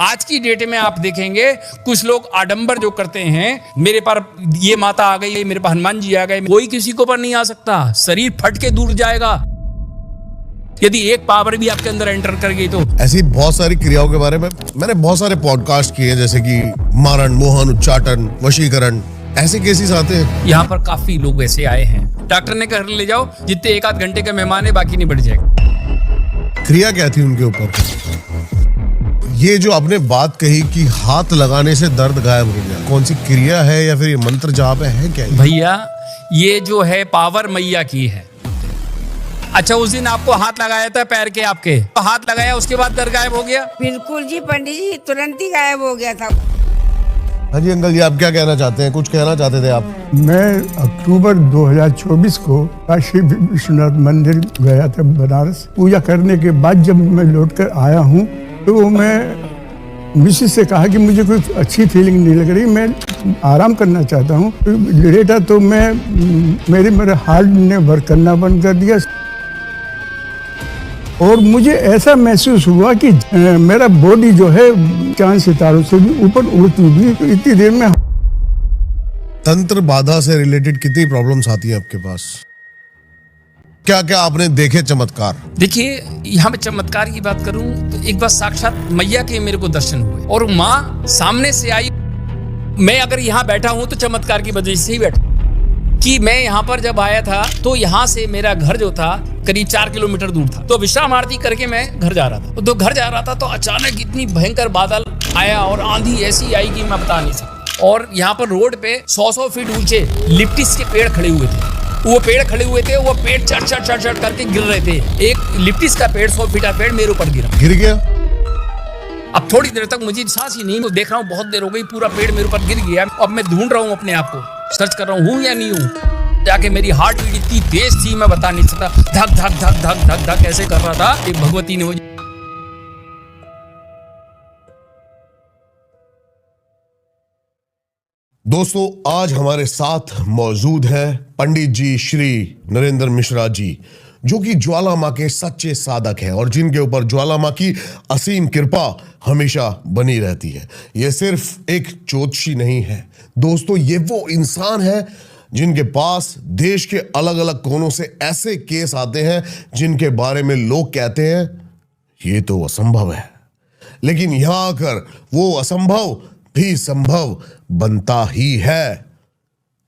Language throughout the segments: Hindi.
आज की डेट में आप देखेंगे कुछ लोग आडंबर जो करते हैं, मेरे पास ये माता आ गई, मेरे पास हनुमान जी आ गए, कोई किसी को पर नहीं आ सकता, शरीर फट के दूर जाएगा यदि एक पावर भी आपके अंदर एंटर कर गई तो। ऐसी बहुत सारी क्रियाओं के बारे में मैंने बहुत सारे पॉडकास्ट किए, जैसे कि मारण, मोहन, उच्चाटन, वशीकरण, ऐसे केसेस आते हैं। यहाँ पर काफी लोग ऐसे आए हैं, डॉक्टर ने घर ले जाओ, जितने एक आध घंटे का मेहमान है बाकी नहीं बढ़ जाएगा। क्रिया क्या थी उनके ऊपर? ये जो आपने बात कही कि हाथ लगाने से दर्द गायब हो गया, कौन सी क्रिया है या फिर ये मंत्र जाप है क्या? भैया ये जो है पावर मैया की है। अच्छा, उस दिन आपको हाथ लगाया था पैर के, आपके तो हाथ लगाया उसके बाद दर्द गायब हो गया? बिल्कुल जी पंडित जी, तुरंत ही गायब हो गया था। हाँ जी अंकल जी, आप क्या कहना चाहते हैं? कुछ कहना चाहते थे आप? मैं अक्टूबर 2024 को काशी विश्वनाथ मंदिर गया था बनारस। पूजा करने के बाद जब मैं लौटकर आया हूँ तो मैं मिसेस से कहा कि मुझे कोई अच्छी फीलिंग नहीं लग रही, मैं आराम करना चाहता हूँ। तो लेटा तो मेरे हार्ट ने वर्क करना बंद कर दिया और मुझे ऐसा महसूस हुआ कि मेरा बॉडी जो है चांद सितारों से भी ऊपर उड़ती हुई। तो इतनी देर में तंत्र बाधा से रिलेटेड कितनी प्रॉब्लम्स आती है आपके पास? क्या क्या आपने देखे चमत्कार? देखिए, यहाँ मैं चमत्कार की बात करूं तो एक बार साक्षात मैया के मेरे को दर्शन हुए और माँ सामने से आई। मैं अगर यहाँ बैठा हूं तो चमत्कार की वजह से ही बैठा कि मैं यहाँ पर जब आया था तो यहाँ से मेरा घर जो था करीब 4 किलोमीटर दूर था। तो विश्राम आरती करके मैं घर जा रहा था। तो घर जा रहा था तो अचानक इतनी भयंकर बादल आया और आंधी ऐसी आई कि मैं बता नहीं सकता। और यहाँ पर रोड पे 100 फीट ऊंचे लिप्टिस के पेड़ खड़े हुए थे। वो पेड़ चढ़ करके गिर रहे थे। एक लिप्टिस का पेड़ 100 फीट का पेड़ मेरे ऊपर गिर गया। अब थोड़ी देर तक मुझे सांस ही नहीं, तो देख रहा हूँ बहुत देर हो गई, पूरा पेड़ मेरे ऊपर गिर गया। अब मैं ढूंढ रहा हूँ अपने आप को, सर्च कर रहा हूँ या नहीं हूँ। जाके मेरी हार्ट बीट इतनी तेज थी मैं बता नहीं सकता, धक धक धक धक धक धक ऐसे कर रहा था कि भगवती ने मुझे। दोस्तों, आज हमारे साथ मौजूद हैं पंडित जी श्री नरेंद्र मिश्रा जी, जो कि ज्वाला माँ के सच्चे साधक हैं और जिनके ऊपर ज्वाला माँ की असीम कृपा हमेशा बनी रहती है। ये सिर्फ एक ज्योतिषी नहीं है दोस्तों, ये वो इंसान है जिनके पास देश के अलग अलग कोनों से ऐसे केस आते हैं जिनके बारे में लोग कहते हैं ये तो असंभव है, लेकिन यहां आकर वो असंभव भी संभव बनता ही है।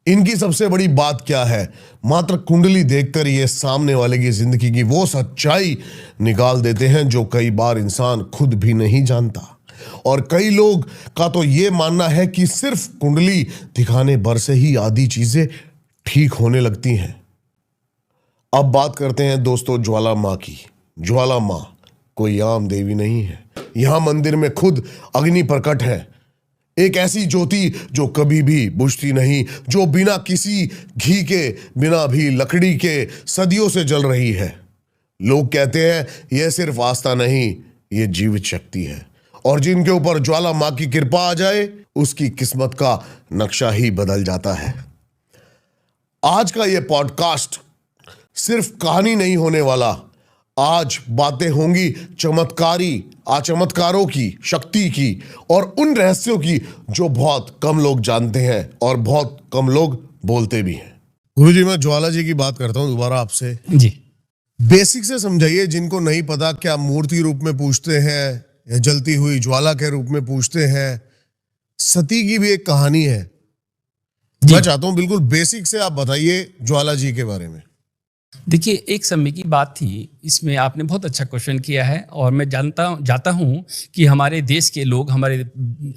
इनकी सबसे बड़ी बात क्या है? मात्र कुंडली देखकर ये सामने वाले की जिंदगी की वो सच्चाई निकाल देते हैं जो कई बार इंसान खुद भी नहीं जानता। और कई लोग का तो ये मानना है कि सिर्फ कुंडली दिखाने भर से ही आधी चीजें ठीक होने लगती हैं। अब बात करते हैं दोस्तों ज्वाला माँ की। ज्वाला माँ कोई आम देवी नहीं है। यहां मंदिर में खुद अग्नि प्रकट है, एक ऐसी ज्योति जो कभी भी बुझती नहीं, जो बिना किसी घी के, बिना भी लकड़ी के सदियों से जल रही है। लोग कहते हैं यह सिर्फ आस्था नहीं, यह जीवित शक्ति है और जिनके ऊपर ज्वाला माँ की कृपा आ जाए उसकी किस्मत का नक्शा ही बदल जाता है। आज का यह पॉडकास्ट सिर्फ कहानी नहीं होने वाला। आज बातें होंगी चमत्कारों की, शक्ति की और उन रहस्यों की जो बहुत कम लोग जानते हैं और बहुत कम लोग बोलते भी हैं। गुरुजी, मैं ज्वाला जी की बात करता हूं दोबारा आपसे जी। बेसिक से समझाइए, जिनको नहीं पता, क्या मूर्ति रूप में पूछते हैं या जलती हुई ज्वाला के रूप में पूछते हैं? सती की भी एक कहानी है। मैं चाहता हूं बिल्कुल बेसिक से आप बताइए ज्वाला जी के बारे में। देखिए, एक समय की बात थी, इसमें आपने बहुत अच्छा क्वेश्चन किया है और मैं जाता हूँ कि हमारे देश के लोग, हमारे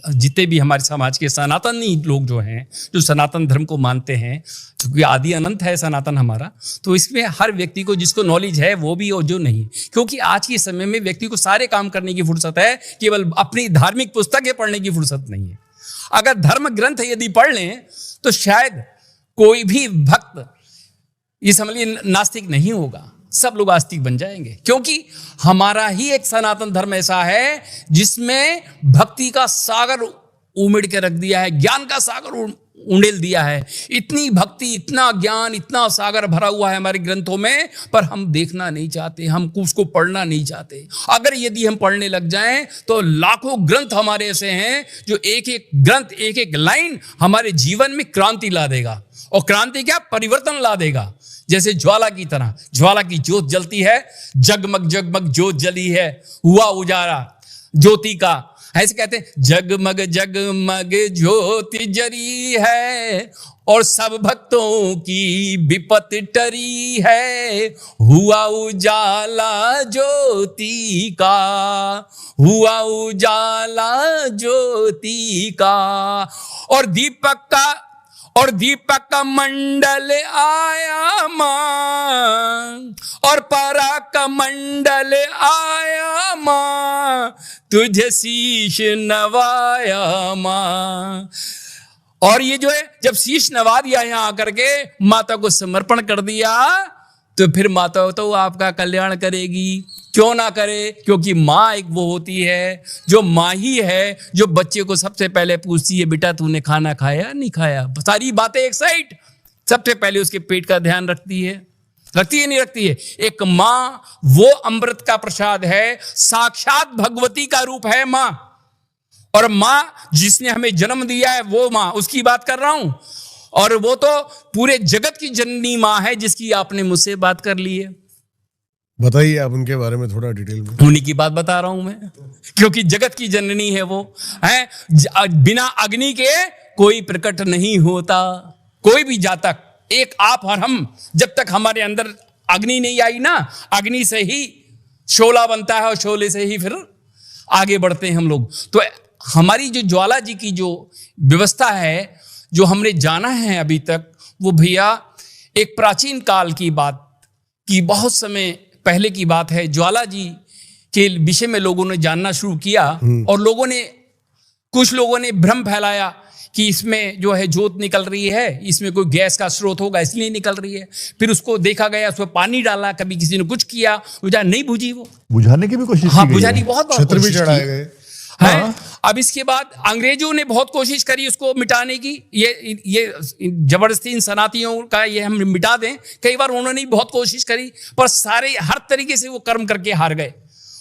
जितने भी हमारे समाज के सनातनी लोग जो हैं, जो सनातन धर्म को मानते हैं, क्योंकि आदि अनंत है सनातन हमारा, तो इसमें हर व्यक्ति को, जिसको नॉलेज है वो भी और जो नहीं, क्योंकि आज के समय में व्यक्ति को सारे काम करने की फुर्सत है, केवल अपनी धार्मिक पुस्तकें पढ़ने की फुर्सत नहीं है। अगर धर्म ग्रंथ यदि पढ़ लें तो शायद कोई भी भक्त ये समझ लीजिए नास्तिक नहीं होगा, सब लोग आस्तिक बन जाएंगे, क्योंकि हमारा ही एक सनातन धर्म ऐसा है जिसमें भक्ति का सागर उमड़ के रख दिया है, ज्ञान का सागर उंडेल दिया है। इतनी भक्ति, इतना ज्ञान, इतना सागर भरा हुआ है हमारे ग्रंथों में, पर हम देखना नहीं चाहते, हम उसको पढ़ना नहीं चाहते। अगर यदि हम पढ़ने लग जाएं तो लाखों ग्रंथ हमारे ऐसे हैं जो एक एक ग्रंथ, एक एक लाइन हमारे जीवन में क्रांति ला देगा। और क्रांति क्या? परिवर्तन ला देगा। जैसे ज्वाला की तरह, ज्वाला की ज्योत जलती है, जगमग जगमग ज्योत जली है, हुआ उजाला ज्योति का। ऐसे कहते हैं, जगमग जगमग ज्योति जरी है और सब भक्तों की विपत्ति टरी है। हुआ उजाला ज्योति का, हुआ उजाला ज्योति का। और दीपक का मंडल आया मां, और पराग मंडल आया मां, तुझे शीश नवाया मां। और ये जो है, जब शीश नवा दिया यहाँ आकर के, माता को समर्पण कर दिया, तो फिर माता तो आपका कल्याण करेगी। क्यों ना करे? क्योंकि माँ एक वो होती है जो माँ ही है जो बच्चे को सबसे पहले पूछती है, बेटा तूने खाना खाया नहीं खाया। सारी बातें एक साइड, सबसे पहले उसके पेट का ध्यान रखती है। रखती है नहीं रखती है? एक माँ वो अमृत का प्रसाद है, साक्षात भगवती का रूप है माँ। और माँ जिसने हमें जन्म दिया है वो माँ, उसकी बात कर रहा हूं। और वो तो पूरे जगत की जननी माँ है जिसकी आपने मुझसे बात कर ली है। बताइए आप उनके बारे में थोड़ा डिटेल में। उन्हीं की बात बता रहा हूं मैं, क्योंकि जगत की जननी है वो है। बिना अग्नि के कोई प्रकट नहीं होता। कोई भी जातक, एक आप और हम, जब तक हमारे अंदर अग्नि नहीं आई ना, अग्नि से ही शोला बनता है और शोले से ही फिर आगे बढ़ते हैं हम लोग। तो हमारी जो ज्वाला जी की जो व्यवस्था है, जो हमने जाना है अभी तक, वो भैया एक प्राचीन काल की बात की, बहुत समय पहले की बात है। ज्वाला जी के विषय में लोगों ने जानना शुरू किया और कुछ लोगों ने भ्रम फैलाया कि इसमें जो है ज्योत निकल रही है, इसमें कोई गैस का स्रोत होगा इसलिए निकल रही है। फिर उसको देखा गया, उसमें पानी डाला, कभी किसी ने कुछ किया, नहीं बुझी वो। बुझाने की भी कोशिश हाँ, की गई बुझाने है। बहुत छत्र भी चढ़ाए गए है। अब इसके बाद अंग्रेजों ने बहुत कोशिश करी उसको मिटाने की। ये जबरदस्ती इन सनातियों का ये हम मिटा दें, कई बार उन्होंने बहुत कोशिश करी, पर सारे हर तरीके से वो कर्म करके हार गए।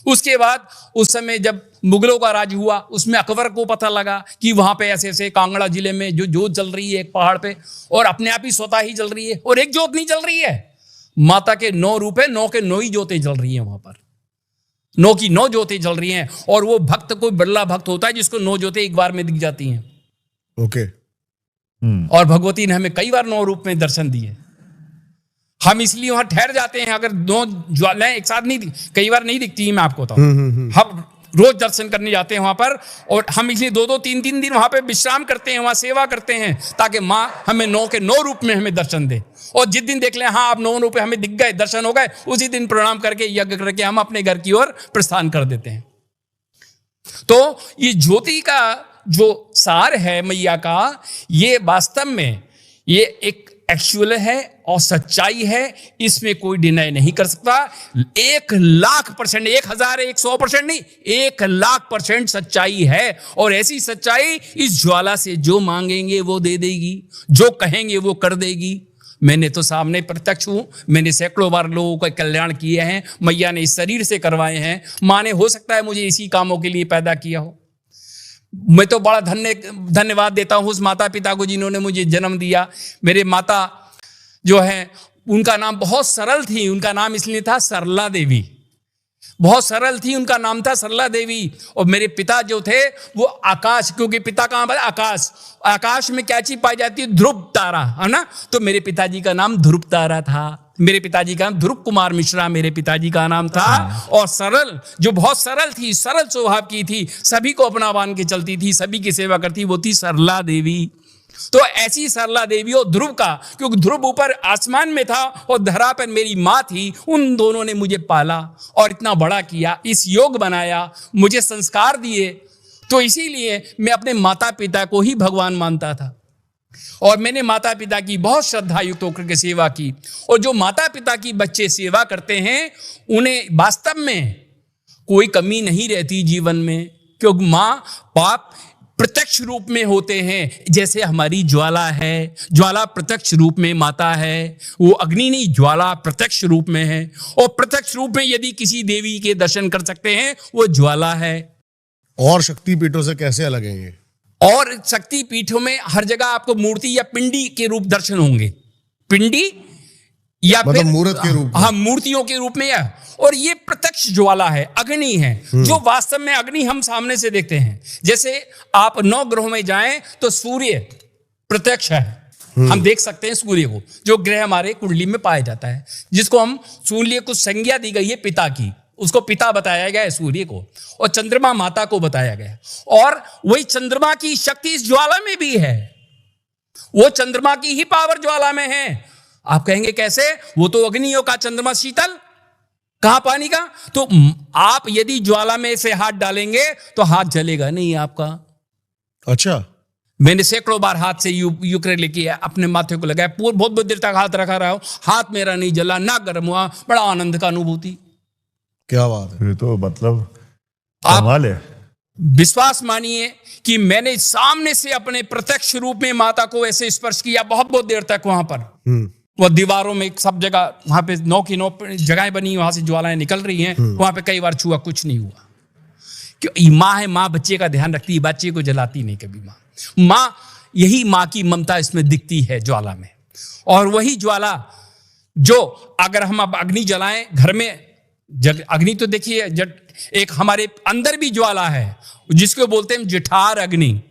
उसके बाद उस समय जब मुगलों का राज हुआ, उसमें अकबर को पता लगा कि वहां पे ऐसे ऐसे कांगड़ा जिले में जो जोत जल रही है एक पहाड़ पे, और अपने आप ही स्वतः ही जल रही है, और एक जोत नहीं जल रही है, माता के 9 रूप है, 9 के 9 ही जोतें जल रही हैं वहां पर। 9 की 9 ज्योतें जल रही हैं। और वो भक्त कोई बल्ला भक्त होता है जिसको 9 ज्योतें एक बार में दिख जाती हैं। ओके। और भगवती ने हमें कई बार 9 रूप में दर्शन दिए। हम इसलिए वहां ठहर जाते हैं। अगर 9 ज्वालाएं एक साथ नहीं, कई बार नहीं दिखती, मैं आपको बताऊं। हम रोज दर्शन करने जाते हैं वहां पर, और हम इसलिए 2-2, 3-3 दिन वहां पे विश्राम करते हैं, वहां सेवा करते हैं, ताकि माँ हमें 9 के 9 रूप में हमें दर्शन दे। और जिस दिन देख लें हाँ आप 9 रूप हमें दिख गए, दर्शन हो गए, उसी दिन प्रणाम करके, यज्ञ करके हम अपने घर की ओर प्रस्थान कर देते हैं। तो ये ज्योति का जो सार है मैया का, ये वास्तव में ये एक एक्चुअल है और सच्चाई है, इसमें कोई डिनाई नहीं कर सकता। 1,00,000%, 1,000, 100% नहीं, 1,00,000% सच्चाई है। और ऐसी सच्चाई इस ज्वाला से जो मांगेंगे वो दे देगी, जो कहेंगे वो कर देगी। मैंने तो सामने प्रत्यक्ष हूं, मैंने सैकड़ों बार लोगों का कल्याण किए हैं, मैया ने इस शरीर से करवाए हैं। माँ ने हो सकता है मुझे इसी कामों के लिए पैदा किया हो। मैं तो बड़ा धन्यवाद देता हूं उस माता पिता को जिन्होंने मुझे जन्म दिया। मेरे माता जो है उनका नाम बहुत सरल थी, उनका नाम इसलिए था सरला देवी, बहुत सरल थी, उनका नाम था सरला देवी। और मेरे पिता जो थे वो आकाश, क्योंकि पिता कहाँ पर? आकाश। आकाश में क्या चीज पाई जाती है? ध्रुव तारा, है ना। तो मेरे पिताजी का नाम ध्रुव तारा था। मेरे पिताजी का नाम ध्रुव कुमार मिश्रा मेरे पिताजी का नाम था। और सरल, जो बहुत सरल थी, सरल स्वभाव की थी, सभी को अपना मान के चलती थी, सभी की सेवा करती, वो थी सरला देवी। तो ऐसी सरला देवी और ध्रुव का, क्योंकि ध्रुव ऊपर आसमान में था और धरा पर मेरी माँ थी, उन दोनों ने मुझे पाला और इतना बड़ा किया, इस योग बनाया, मुझे संस्कार दिए। तो इसीलिए मैं अपने माता पिता को ही भगवान मानता था और मैंने माता पिता की बहुत श्रद्धा युक्त होकर के सेवा की। और जो माता पिता की बच्चे सेवा करते हैं उन्हें वास्तव में कोई कमी नहीं रहती जीवन में, क्योंकि माँ बाप प्रत्यक्ष रूप में होते हैं। जैसे हमारी ज्वाला है, ज्वाला प्रत्यक्ष रूप में माता है, वो अग्नि नहीं, ज्वाला प्रत्यक्ष रूप में है। और प्रत्यक्ष रूप में यदि किसी देवी के दर्शन कर सकते हैं, वो ज्वाला है। और शक्तिपीठों से कैसे अलग है ये? और शक्ति पीठों में हर जगह आपको मूर्ति या पिंडी के रूप दर्शन होंगे, पिंडी या मतलब फिर मूर्त के रूप में। हाँ, मूर्तियों के रूप में। और ये प्रत्यक्ष ज्वाला है, अग्नि है, जो वास्तव में अग्नि हम सामने से देखते हैं। जैसे आप 9 ग्रहों में जाएं तो सूर्य प्रत्यक्ष है, हम देख सकते हैं सूर्य को, जो ग्रह हमारे कुंडली में पाया जाता है, जिसको हम सूर्य को संज्ञा दी गई है पिता की, उसको पिता बताया गया है सूर्य को, और चंद्रमा माता को बताया गया है। और वही चंद्रमा की शक्ति इस ज्वाला में भी है, वो चंद्रमा की ही पावर ज्वाला में है। आप कहेंगे कैसे? वो तो अग्नियों का चंद्रमा शीतल, कहां पानी का? तो आप यदि ज्वाला में से हाथ डालेंगे तो हाथ जलेगा नहीं आपका। अच्छा, मैंने सैकड़ों बार हाथ से यूक्रेन लेके अपने माथे को लगाया, बहुत बहुत देर तक हाथ रखा रहा हूं, हाथ मेरा नहीं जला, ना गर्म हुआ, बड़ा आनंद का अनुभूति। क्या बात है। ये तो मतलब आप कमाल है। विश्वास मानिए कि मैंने सामने से अपने प्रत्यक्ष रूप में माता को ऐसे स्पर्श किया बहुत बहुत देर तक। वहां पर वो दीवारों में सब जगह, वहां पे 9 की 9 जगहें बनी, वहां से ज्वालाएं निकल रही हैं, वहां पे कई बार छुआ, कुछ नहीं हुआ। क्यों? माँ है, माँ बच्चे का ध्यान रखती है, बच्चे को जलाती नहीं कभी। माँ यही माँ की ममता इसमें दिखती है ज्वाला में। और वही ज्वाला जो अगर हम अब अग्नि जलाएं घर में, अग्नि तो देखिए एक हमारे अंदर भी ज्वाला है, जिसको बोलते हैं जिठार अग्नि।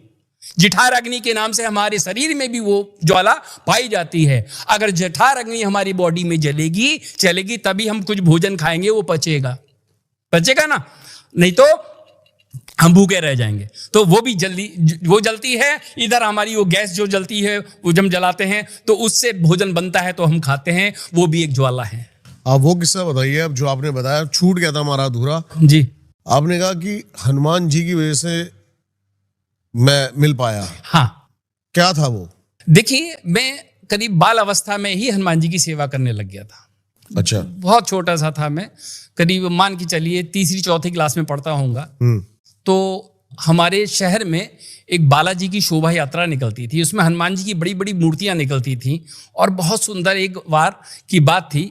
जिठार अग्नि के नाम से हमारे शरीर में भी वो ज्वाला पाई जाती है। अगर जिठार अग्नि हमारी बॉडी में जलेगी चलेगी, तभी हम कुछ भोजन खाएंगे, वो पचेगा ना, नहीं तो हम भूखे रह जाएंगे। तो वो भी वो जलती है। इधर हमारी वो गैस जो जलती है, वो जब जलाते हैं तो उससे भोजन बनता है, तो हम खाते हैं, वो भी एक ज्वाला है। आप वो किस्सा बताइए अब जो आपने बताया, छूट गया था हमारा अधूरा। जी, आपने कहा कि हनुमान जी की वजह से मैं मिल पाया। हाँ, क्या था वो? देखिए, मैं करीब बाल अवस्था में ही हनुमान जी की सेवा करने लग गया था। अच्छा। बहुत छोटा सा था मैं, करीब मान के चलिए 3री-4थी क्लास में पढ़ता होऊंगा। तो हमारे शहर में एक बालाजी की शोभा यात्रा निकलती थी, उसमें हनुमान जी की बड़ी बड़ी मूर्तियां निकलती थी, और बहुत सुंदर एक बार की बात थी।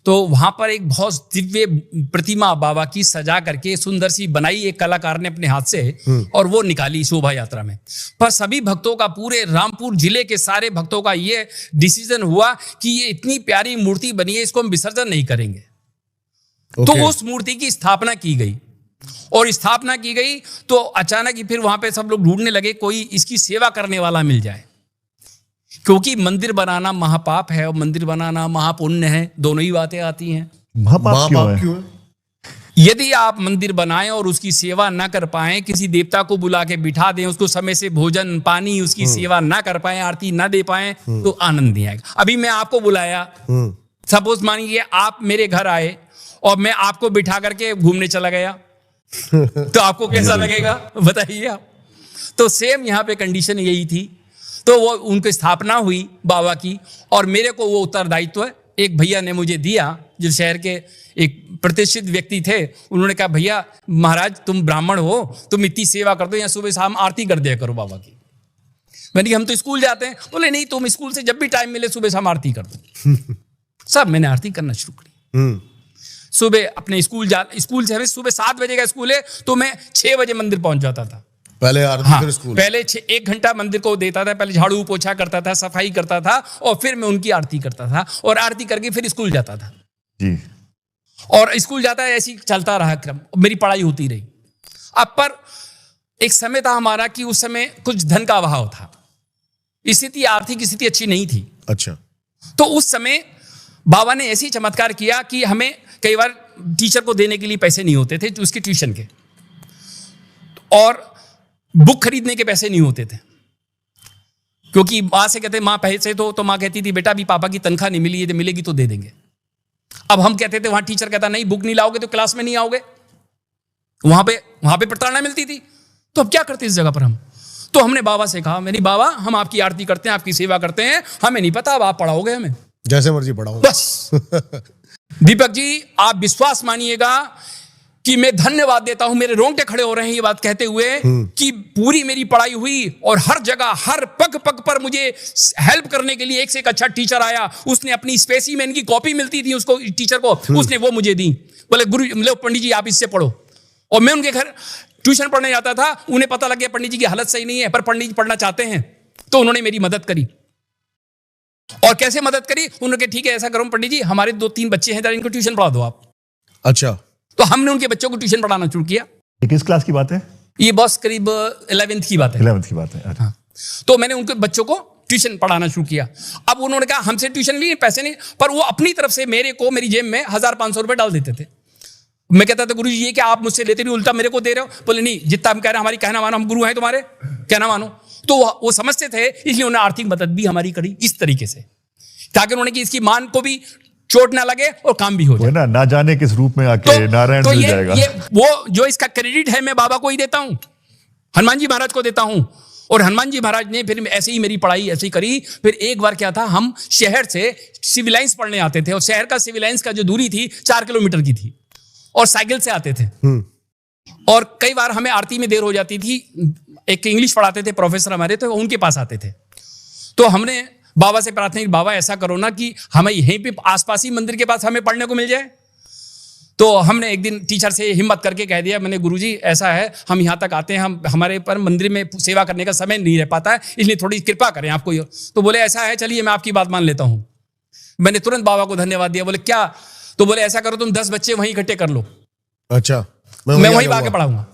तो वहां पर एक बहुत दिव्य प्रतिमा बाबा की सजा करके सुंदर सी बनाई एक कलाकार ने अपने हाथ से, और वो निकाली शोभा यात्रा में। पर सभी भक्तों का, पूरे रामपुर जिले के सारे भक्तों का ये डिसीजन हुआ कि ये इतनी प्यारी मूर्ति बनी है, इसको हम विसर्जन नहीं करेंगे। तो उस मूर्ति की स्थापना की गई, और स्थापना की गई तो अचानक ही फिर वहां पे सब लोग ढूंढने लगे कोई इसकी सेवा करने वाला मिल जाए, क्योंकि मंदिर बनाना महापाप है और मंदिर बनाना महापुण्य है, दोनों ही बातें आती हैं। महापाप क्यों है? यदि आप मंदिर बनाएं और उसकी सेवा ना कर पाएं, किसी देवता को बुला के बिठा दें, उसको समय से भोजन पानी उसकी सेवा ना कर पाएं, आरती ना दे पाएं, तो आनंद नहीं आएगा। अभी मैं आपको बुलाया, सपोज मानिए आप मेरे घर आए और मैं आपको बिठा करके घूमने चला गया, तो आपको कैसा लगेगा बताइए आप? तो सेम यहाँ पे कंडीशन यही थी। तो वो उनकी स्थापना हुई बाबा की, और मेरे को वो उत्तरदायित्व एक भैया ने मुझे दिया, जो शहर के एक प्रतिष्ठित व्यक्ति थे। उन्होंने कहा, भैया महाराज तुम ब्राह्मण हो, तुम इतनी सेवा कर दो, या सुबह शाम आरती कर दिया करो बाबा की। मैंने कहा हम तो स्कूल जाते हैं। बोले नहीं, तुम स्कूल से जब भी टाइम मिले सुबह शाम आरती कर दो। सब मैंने आरती करना शुरू करी। सुबह अपने स्कूल से हमें सुबह 7 बजे का स्कूल है, तो मैं 6 बजे मंदिर पहुंच जाता था। पहले आरती, हाँ, फिर स्कूल। पहले 1 घंटा मंदिर को देता था, पहले झाड़ू पोछा करता था, सफाई करता था, और फिर मैं उनकी आरती करता था, और आरती करके फिर स्कूल जाता था जी। और स्कूल जाता है, ऐसे ही चलता रहा क्रम, मेरी पढ़ाई होती रही। अब पर एक समय था हमारा कि उस समय कुछ धन का अभाव था, स्थिति आर्थिक स्थिति अच्छी नहीं थी। अच्छा। तो उस समय बाबा ने ऐसी चमत्कार किया कि हमें कई बार टीचर को देने के लिए पैसे नहीं होते थे, उसके ट्यूशन के, और बुक खरीदने के पैसे नहीं होते थे, क्योंकि माँ से कहते माँ पैसे तो माँ कहती थी बेटा अभी पापा की तनख्वाह नहीं मिली है, मिलेगी तो दे देंगे। अब हम कहते थे, वहां टीचर कहता नहीं बुक नहीं लाओगे तो क्लास में नहीं आओगे, वहां पे प्रताड़ना मिलती थी। तो अब क्या करते इस जगह पर हम? तो हमने बाबा से कहा, मेरी बाबा हम आपकी आरती करते हैं, आपकी सेवा करते हैं, हमें नहीं पता, अब आप पढ़ाओगे हमें, जैसे मर्जी पढ़ाओ बस। दीपक जी आप विश्वास मानिएगा कि मैं धन्यवाद देता हूं, मेरे रोंगटे खड़े हो रहे हैं ये बात कहते हुए कि पूरी मेरी पढ़ाई हुई और हर जगह हर पग पग पर मुझे हेल्प करने के लिए एक से एक अच्छा टीचर आया। उसने अपनी स्पेसिमेन की कॉपी मिलती थी उसको, टीचर को, उसने वो मुझे दी। बोले गुरु, लो पंडित जी आप इससे पढ़ो। और मैं उनके घर ट्यूशन पढ़ने जाता था, उन्हें पता लग गया पंडित जी की हालत सही नहीं है पर पंडित जी पढ़ना चाहते हैं, तो उन्होंने मेरी मदद करी। और कैसे मदद करी? उन्होंने कहा ठीक है ऐसा करो पंडित जी, हमारे 2-3 बच्चे हैं, जरा इनको ट्यूशन पढ़ा दो आप। अच्छा। तो हमने उनके बच्चों को ट्यूशन पढ़ाना शुरू किया। ये किस क्लास की बात है? ये बस करीब 11th की बात है। 11th की बात है। अच्छा। हाँ। तो मैंने उनके बच्चों को ट्यूशन पढ़ाना शुरू किया। अब उन्होंने कहा हमसे ट्यूशन लिए पैसे नहीं, पर वो अपनी तरफ से मेरे को मेरी जेब में 1500 रुपए डाल देते थे। मैं कहता था गुरु जी ये क्या आप मुझसे लेते नहीं, उल्टा मेरे को दे रहे हो? बोले नहीं, जितना हम कह रहे हैं हमारी कहना मानो, हम गुरु हैं तुम्हारे, कहना मानो। तो वो समझते थे, इसलिए उन्होंने आर्थिक मदद भी हमारी करी इस तरीके से, ताकि उन्होंने कि इसकी मान को भी चोट ना लगे और काम भी हो जाए। ना जाने किस रूप में आके नारायण तो मिल जाएगा। ये वो जो इसका क्रेडिट है मैं बाबा को ही देता हूं, हनुमान जी महाराज को देता हूं। और हनुमान जी महाराज ने फिर ऐसे ही मेरी पढ़ाई ऐसे ही करी। फिर एक बार क्या था, हम शहर से सिविल लाइंस पढ़ने आते थे और शहर का सिविल लाइंस का जो दूरी थी 4 किलोमीटर की थी और साइकिल से आते थे। और कई बार हमें आरती में देर हो जाती थी। एक इंग्लिश पढ़ाते थे प्रोफेसर हमारे, तो उनके पास आते थे। तो हमने बाबा से प्रार्थना की, बाबा ऐसा करो ना कि हमें यहीं पे आसपास ही मंदिर के पास हमें पढ़ने को मिल जाए। तो हमने एक दिन टीचर से हिम्मत करके कह दिया, मैंने गुरुजी ऐसा है, हम यहाँ तक आते हैं, हम हमारे पर मंदिर में सेवा करने का समय नहीं रह पाता है, इसलिए थोड़ी कृपा करें आपको। तो बोले ऐसा है, चलिए मैं आपकी बात मान लेता हूँ। मैंने तुरंत बाबा को धन्यवाद दिया। बोले क्या? तो बोले ऐसा करो तुम 10 बच्चे वहीं इकट्ठे कर लो। अच्छा। मैं वहीं आके पढ़ाऊंगा।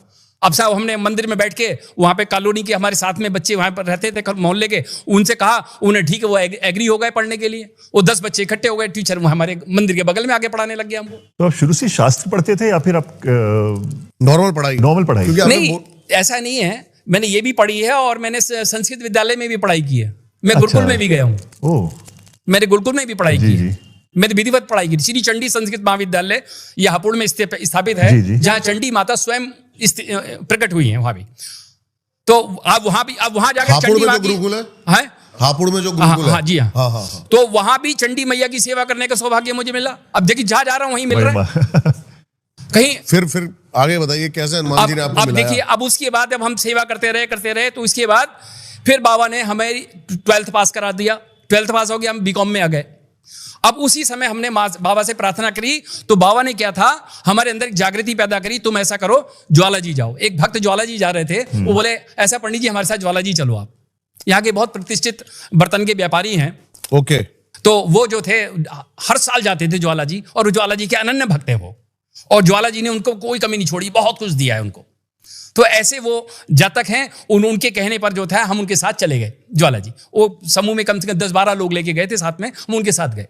अब साहब हमने मंदिर में बैठ के वहां पे कॉलोनी के हमारे साथ में बच्चे वहां पर रहते थे मोहल्ले के, उनसे कहा, उन्हें ठीक है, वो एग्री हो गए पढ़ने के लिए। वो 10 बच्चे इकट्ठे हो गए, टीचर हमारे मंदिर के बगल में आके पढ़ाने लग गया हमको। तो आप शुरू से शास्त्र पढ़ते थे या फिर आप नॉर्मल पढ़ाई? नॉर्मल पढ़ाई। नहीं, ऐसा नहीं है, मैंने ये भी पढ़ी है और मैंने संस्कृत विद्यालय में भी पढ़ाई की है। मैं गुरुकुल में भी गया हूँ। मैंने गुरुकुल में भी पढ़ाई की है। मैंने विधिवत पढ़ाई की। श्री चंडी संस्कृत महाविद्यालय यह हापुड़ में स्थापित है, जहां चंडी माता स्वयं प्रकट हुई है वहां भी। तो आप वहां जाकर चंडी माता गुरुकुल है, हापुड़ में जो गुरुकुल है। जी हाँ। तो वहां भी चंडी मैया की सेवा करने का सौभाग्य मुझे मिला। अब देखिए जहां जा रहा हूं वहीं मिल रहा है कहीं। फिर आगे बताइए कैसे हनुमान जी ने आपको मिलाया? अब देखिए, अब उसके बाद अब हम सेवा करते रहे। तो इसके बाद फिर बाबा ने हमें 12th पास करा दिया। 12th पास हो गया, हम बीकॉम में आ गए। अब उसी समय हमने बाबा से प्रार्थना करी, तो बाबा ने क्या था, हमारे अंदर एक जागृति पैदा करी। तुम ऐसा करो, ज्वाला जी जाओ। एक भक्त ज्वाला जी जा रहे थे, वो बोले ऐसा पंडित जी हमारे साथ ज्वाला जी चलो आप। यहाँ के बहुत प्रतिष्ठित बर्तन के व्यापारी हैं। ओके। तो वो जो थे हर साल जाते थे ज्वाला जी, और ज्वाला जी के अनन्य भक्त है वो। और ज्वाला जी ने उनको कोई कमी नहीं छोड़ी, बहुत कुछ दिया है उनको। तो ऐसे वो जातक हैं, उनके कहने पर जो था हम उनके साथ चले गए। ज्वाला जी वो समूह में कम से कम 10-12 लोग लेके गए थे साथ में, हम उनके साथ गए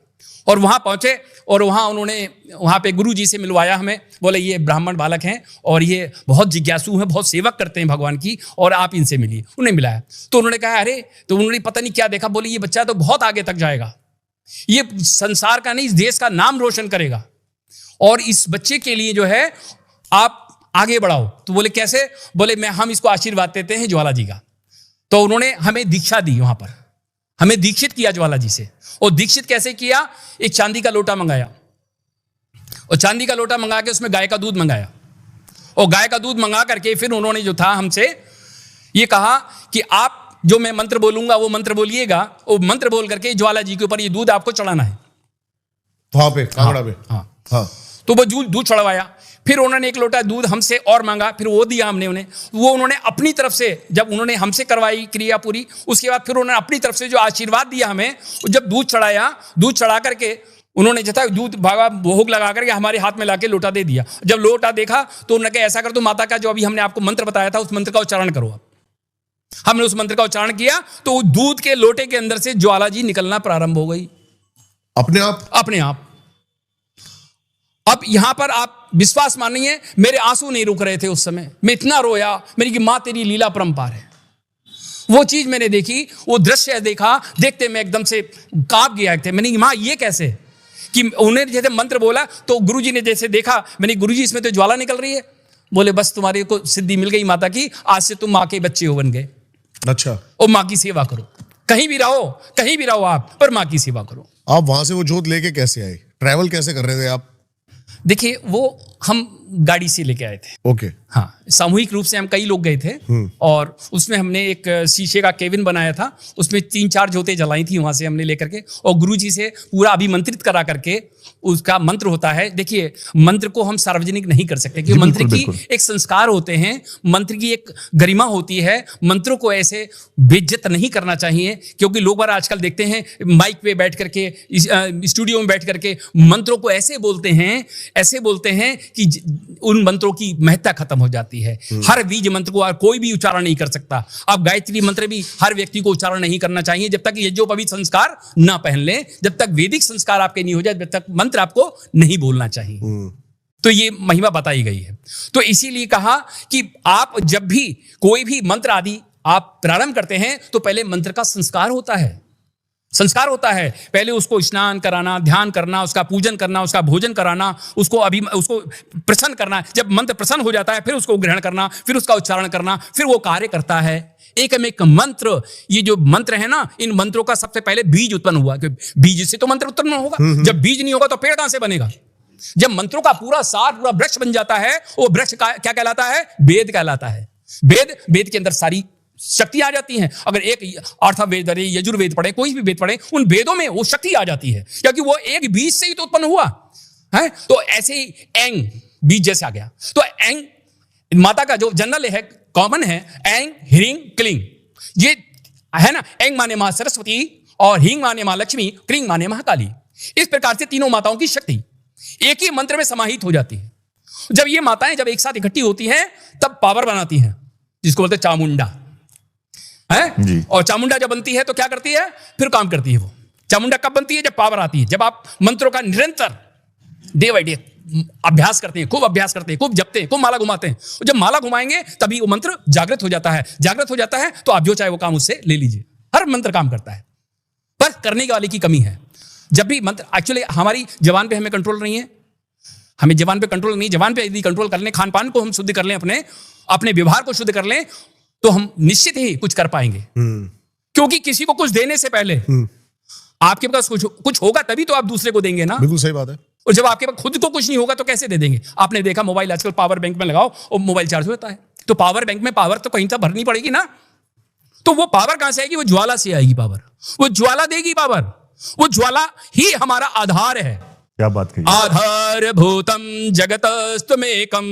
और वहां पहुंचे। और वहां पे गुरु जी से मिलवाया हमें। बोले ये ब्राह्मण बालक हैं और ये बहुत जिज्ञासु हैं, बहुत सेवक करते हैं भगवान की, और आप इनसे मिलिए। उन्हें मिलाया तो उन्होंने कहा अरे, तो उन्होंने पता नहीं क्या देखा। बोले ये बच्चा तो बहुत आगे तक जाएगा, ये संसार का नहीं इस देश का नाम रोशन करेगा, और इस बच्चे के लिए जो है आप आगे बढ़ाओ। तो बोले कैसे? बोले हम इसको आशीर्वाद देते हैं ज्वाला जी का। तो उन्होंने हमें दीक्षा दी, वहां पर हमें दीक्षित किया ज्वाला जी से। और दीक्षित कैसे किया? एक चांदी का लोटा मंगाया, और चांदी का लोटा मंगा के उसमें गाय का दूध मंगाया, और गाय का दूध मंगा करके फिर उन्होंने जो था हमसे ये कहा कि आप जो मैं मंत्र बोलूंगा वो मंत्र बोलिएगा, वो मंत्र बोल करके ज्वाला जी के ऊपर ये दूध आपको चढ़ाना है वहां पे कांगड़ा पे। हाँ। तो वो दूध चढ़वाया। फिर उन्होंने एक लोटा दूध हमसे और मांगा, फिर वो दिया हमने उन्हें। वो उन्होंने अपनी तरफ से, जब उन्होंने हमसे करवाई क्रिया पूरी, उसके बाद फिर उन्होंने अपनी तरफ से जो आशीर्वाद दिया हमें, जब दूध चढ़ाया, दूध चढ़ा करके उन्होंने जैसा दूध भागा भोग लगा करके हमारे हाथ में लाके लोटा दे दिया। जब लोटा देखा तो उन्होंने कहा ऐसा कर, तो माता का जो अभी हमने आपको मंत्र बताया था उस मंत्र का उच्चारण करो। अब हमने उस मंत्र का उच्चारण किया तो दूध के लोटे के अंदर से ज्वाला जी निकलना प्रारंभ हो गई अपने आप। अब यहां पर आप विश्वास मानिए, मेरे आंसू नहीं रुक रहे थे उस समय। मैं इतना रोया, मेरी कि मां तेरी लीला परंपार है। वो चीज मैंने देखी, वो दृश्य देखा, देखते मैं एकदम से कांप गया थे। मैंने मां ये कैसे, कि उन्हें जैसे मंत्र बोला तो गुरुजी ने जैसे देखा, मैंने गुरुजी इसमें तो ज्वाला निकल रही है। बोले बस तुम्हारे को सिद्धि मिल गई माता की, आज से तुम मां के बच्चे हो बन गए। अच्छा। और मां की सेवा करो, कहीं भी रहो आप, पर मां की सेवा करो। आप वहां से वो जोत लेके कैसे आए? ट्रैवल कैसे कर रहे थे आप? देखिए, वो हम गाड़ी से लेके आए थे। ओके। हाँ, सामूहिक रूप से हम कई लोग गए थे और उसमें हमने एक शीशे का केबिन बनाया था, उसमें 3-4 ज्योतें जलाई थी वहां से हमने लेकर के, और गुरुजी से पूरा अभिमंत्रित करा करके उसका मंत्र होता है। देखिए, मंत्र को हम सार्वजनिक नहीं कर सकते क्योंकि मंत्र की एक संस्कार होते हैं, मंत्र की एक गरिमा होती है। मंत्रों को ऐसे बेइज्जत नहीं करना चाहिए, क्योंकि लोग बार आजकल देखते हैं माइक पे बैठ करके, स्टूडियो में बैठ करके मंत्रों को ऐसे बोलते हैं कि उन मंत्रों की महत्ता खत्म हो जाती है। हर बीज मंत्र को कोई भी उच्चारण नहीं कर सकता। अब गायत्री मंत्र भी हर व्यक्ति को उच्चारण नहीं करना चाहिए जब तक यज्ञोपवीत संस्कार ना पहन ले, जब तक वैदिक संस्कार आपके नहीं हो जाए, जब तक मंत्र आपको नहीं बोलना चाहिए। तो ये महिमा बताई गई है। तो इसीलिए कहा कि आप जब भी कोई भी मंत्र आदि आप प्रारंभ करते हैं तो पहले मंत्र का संस्कार होता है। पहले उसको स्नान कराना, ध्यान करना, उसका पूजन करना, उसका भोजन कराना, उसको प्रसन्न करना। जब मंत्र प्रसन्न हो जाता है फिर उसको ग्रहण करना, फिर उसका उच्चारण करना, फिर वो कार्य करता है। एक मंत्र, ये जो मंत्र है ना, इन मंत्रों का सबसे पहले बीज उत्पन्न हुआ। बीज से तो मंत्र उत्पन्न होगा, जब बीज नहीं होगा तो पेड़ कहां से बनेगा? जब मंत्रों का पूरा सार, पूरा वृक्ष बन जाता है, वो वृक्ष क्या कहलाता है? वेद कहलाता है। वेद के अंदर सारी शक्ति आ जाती है। अगर एक अर्थवेद, यजुर्वेद पढ़े, कोई भी वेद पढ़े, उन वेदों में वो शक्ति आ जाती है, क्योंकि वो एक बीज से ही तो उत्पन्न हुआ है। तो ऐसे ही एंग बीज जैसे आ गया। तो एंग माता का जो जनरल है, कॉमन है, एंग ह्रींग क्लींग, ये है ना। एंग माने मां सरस्वती और हींग माने मां लक्ष्मी, क्लींग माने महाकाली। इस प्रकार से तीनों माताओं की शक्ति एक ही मंत्र में समाहित हो जाती है। जब ये माताएं जब एक साथ इकट्ठी होती हैं तब पावर बनाती हैं, जिसको बोलते हैं चामुंडा है। और चामुंडा जब बनती है तो क्या करती है? फिर काम करती है। वो चामुंडा कब बनती है? जब पावर आती है, जब आप मंत्रों का निरंतर डे बाई डे अभ्यास करते हैं, खूब अभ्यास करते हैं, खूब जपते हैं, खूब माला घुमाते हैं। जब माला घुमाएंगे तभी वो मंत्र जागृत हो जाता है। तो आप जो चाहे वो काम उससे ले लीजिए। हर मंत्र काम करता है, पर करने वाले की कमी है। जब भी मंत्र, एक्चुअली हमारी जबान पे हमें कंट्रोल नहीं है। जबान पे यदि कंट्रोल कर लें, खान पान को हम शुद्ध कर लें, अपने व्यवहार को शुद्ध कर लें, तो हम निश्चित ही कुछ कर पाएंगे। क्योंकि किसी को कुछ देने से पहले आपके पास कुछ होगा तभी तो आप दूसरे को देंगे ना। बिल्कुल सही बात है। और जब आपके पास खुद को कुछ नहीं होगा तो कैसे दे देंगे? आपने देखा मोबाइल आजकल पावर बैंक में लगाओ और मोबाइल चार्ज होता है, तो पावर बैंक में पावर तो कहीं तो भरनी पड़ेगी ना। तो वो पावर कहां से आएगी? वो ज्वाला से आएगी पावर। वो ज्वाला देगी पावर। वो ज्वाला ही हमारा आधार है। क्या बात कही। आधार भूतम जगतस्तमेकम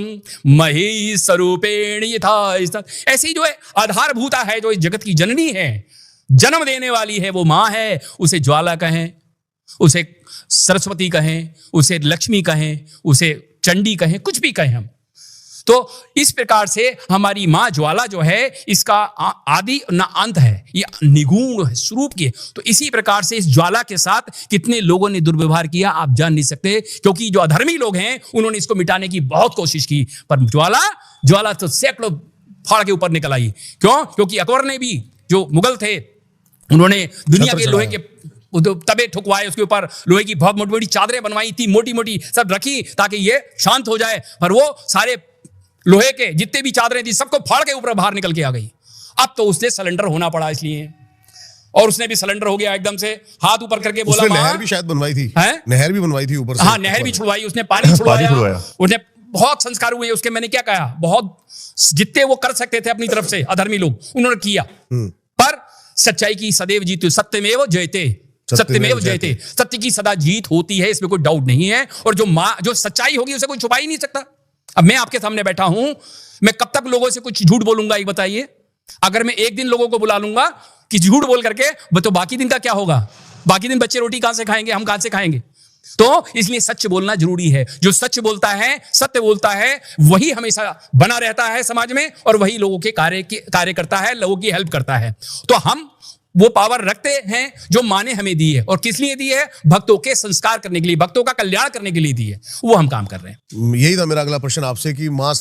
मही स्वरूपेण यथा। ऐसी जो है आधार भूता है, जो इस जगत की जननी है, जन्म देने वाली है, वो मां है। उसे ज्वाला कहें, उसे सरस्वती कहें, उसे लक्ष्मी कहें, उसे चंडी कहें, कुछ भी कहें हम। तो इस प्रकार से हमारी मां ज्वाला जो है, इसका आदि न अंत है, ये निगूढ़ है, स्वरूप की है। तो इसी प्रकार से इस ज्वाला के साथ कितने लोगों ने दुर्व्यवहार किया आप जान नहीं सकते, क्योंकि जो अधर्मी लोग हैं उन्होंने इसको मिटाने की बहुत कोशिश की, पर ज्वाला तो सैकड़ों फाड़ के ऊपर निकल आई। क्यों? क्योंकि अकबर ने भी, जो मुगल थे, उन्होंने दुनिया के लोहे के तबे ठुकवाए, उसके ऊपर लोहे की बहुत मोटी मोटी चादरें बनवाई थी, मोटी मोटी सब रखी ताकि ये शांत हो जाए, पर वो सारे लोहे के जितने भी चादरें थी सबको फाड़ के ऊपर बाहर निकल के आ गई। अब तो उसने सरेंडर होना पड़ा इसलिए, और उसने भी सरेंडर हो गया एकदम से, हाथ ऊपर करके बोला। नहर भी शायद बनवाई थी, नहर भी बनवाई थी ऊपर से। हाँ, नहर भी छुड़वाई उसने, पानी छुड़वाया, उसने बहुत संस्कार हुए उसके। मैंने क्या कहा, बहुत जितने वो कर सकते थे अपनी तरफ से अधर्मी लोग उन्होंने किया, पर सच्चाई की सदैव जीत, सत्यमेव जयते, सत्यमेव जयते। सत्य की सदा जीत होती है, इसमें कोई डाउट नहीं है। और जो सच्चाई होगी उसे कोई छुपा ही नहीं सकता। अब मैं आपके सामने बैठा हूं, मैं कब तक लोगों से कुछ झूठ बोलूंगा ये बताइए? अगर मैं एक दिन लोगों को बुला लूंगा कि झूठ बोल करके, तो बाकी दिन का क्या होगा? बाकी दिन बच्चे रोटी कहां से खाएंगे, हम कहां से खाएंगे? तो इसलिए सच बोलना जरूरी है। जो सच बोलता है, सत्य बोलता है, वही हमेशा बना रहता है समाज में, और वही लोगों के कार्य करता है, लोगों की हेल्प करता है। तो हम वो पावर रखते हैं जो माँ ने हमें दी है, और किस लिए दी है? भक्तों के संस्कार करने के लिए, भक्तों का कल्याण करने के लिए दी है। वो हम काम कर रहे हैं। यही था मेरा अगला प्रश्न आपसे कि माँ